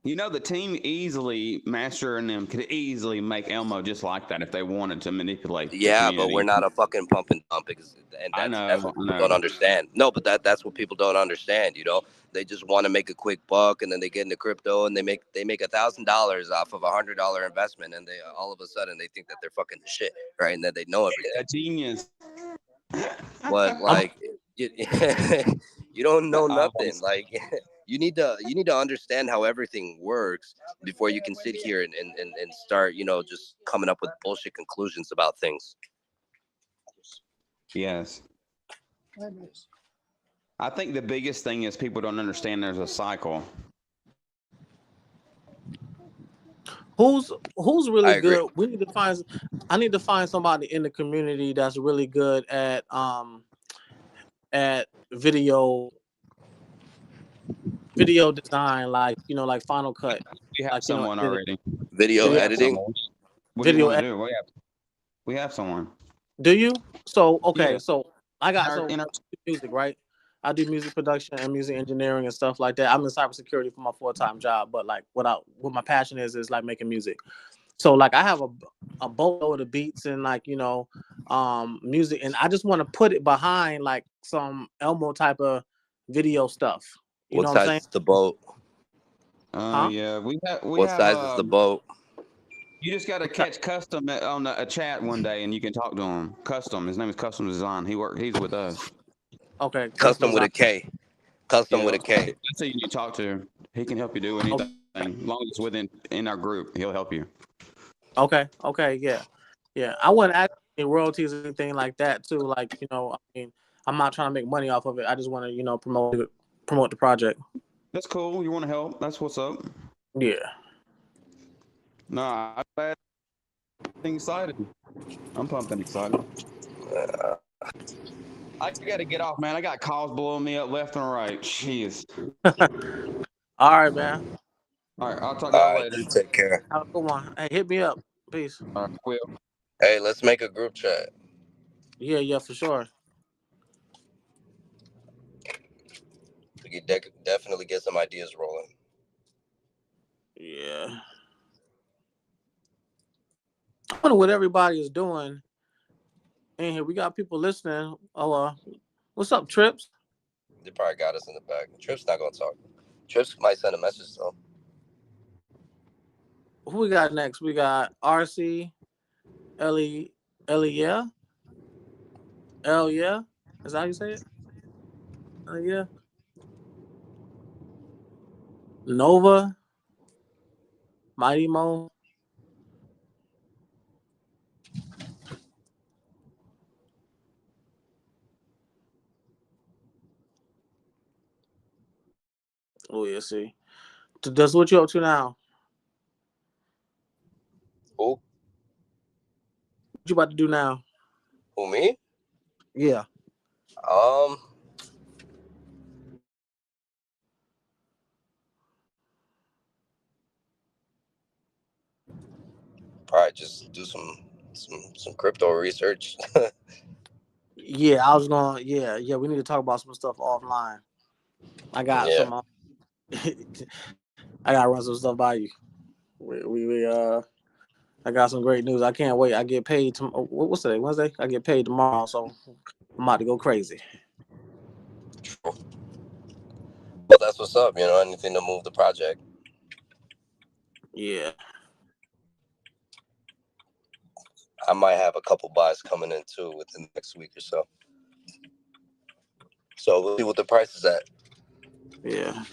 You know, the team easily, Master and them could easily make Elmo just like that if they wanted to manipulate. Yeah, the but we're not a fucking pump and dump, and that's what people don't understand. No, but that's what people don't understand. You know, they just want to make a quick buck, and then they get into crypto, and they make $1,000 off of $100 investment, and they all of a sudden they think that they're fucking the shit, right? And that they know everything. A genius. But like, you don't know nothing. Like, you need to understand how everything works before you can sit here and start, you know, just coming up with bullshit conclusions about things. Yes. I think the biggest thing is people don't understand there's a cycle. Who's really good? We need to find. I need to find somebody in the community that's really good at video design, like, you know, like Final Cut. We have like, someone already. Video editing. What do you want to do? We have someone. Do you? So okay, Yeah. so I got music, right? I do music production and music engineering and stuff like that. I'm in cybersecurity for my full-time job, but like what my passion is like making music. So like I have a boatload of beats and, like, you know, music, and I just want to put it behind like some Elmo type of video stuff. You know what I'm saying? What size is the boat? Yeah, What size is the boat? You just got to catch Custom on a chat one day, and you can talk to him. Custom, his name is Custom Design. He's with us. Okay. Custom with a K. Custom with a K. That's who you need to talk to. He can help you do anything. As long as it's in our group, he'll help you. Okay. Yeah. I wouldn't ask any royalties or anything like that too. Like, you know, I mean, I'm not trying to make money off of it. I just want to, you know, promote the project. That's cool. You want to help? That's what's up. Yeah. No, I'm excited. I'm pumped and excited. I got to get off, man. I got calls blowing me up left and right. Jeez. All right, man. All right, I'll talk to y'all later. You take care. Have a good one. Hey, hit me up. Peace. All right, will. Hey, let's make a group chat. Yeah, for sure. definitely get some ideas rolling. Yeah. I wonder what everybody is doing in here. We got people listening. Oh, what's up, Trips? They probably got us in the back. Trips not gonna talk. Trips might send a message though. Who we got next? We got RC, Ellie, yeah? Yeah? Is that how you say it? Yeah. Nova, Mighty Mo. Oh, yeah, see. That's what you up to now? Who? What you about to do now? Who, me? Yeah. Probably just do some crypto research. Yeah, I was gonna. Yeah. We need to talk about some stuff offline. I got Yeah. some. I gotta run some stuff by you. I got some great news. I can't wait. I get paid tomorrow. What's today? Wednesday. I get paid tomorrow, so I'm about to go crazy. True. Well, that's what's up. You know, anything to move the project. Yeah. I might have a couple buys coming in too within the next week or so. So we'll see what the price is at. Yeah.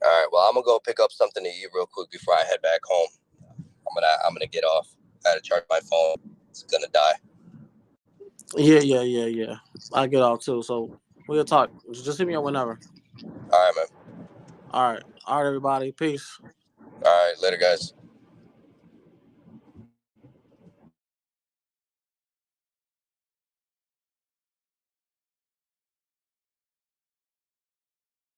All right. Well, I'm gonna go pick up something to eat real quick before I head back home. I'm gonna get off. I had to charge my phone. It's gonna die. Yeah. I get off too, so we'll talk. Just hit me up whenever. All right, man. All right, everybody. Peace. All right, later, guys.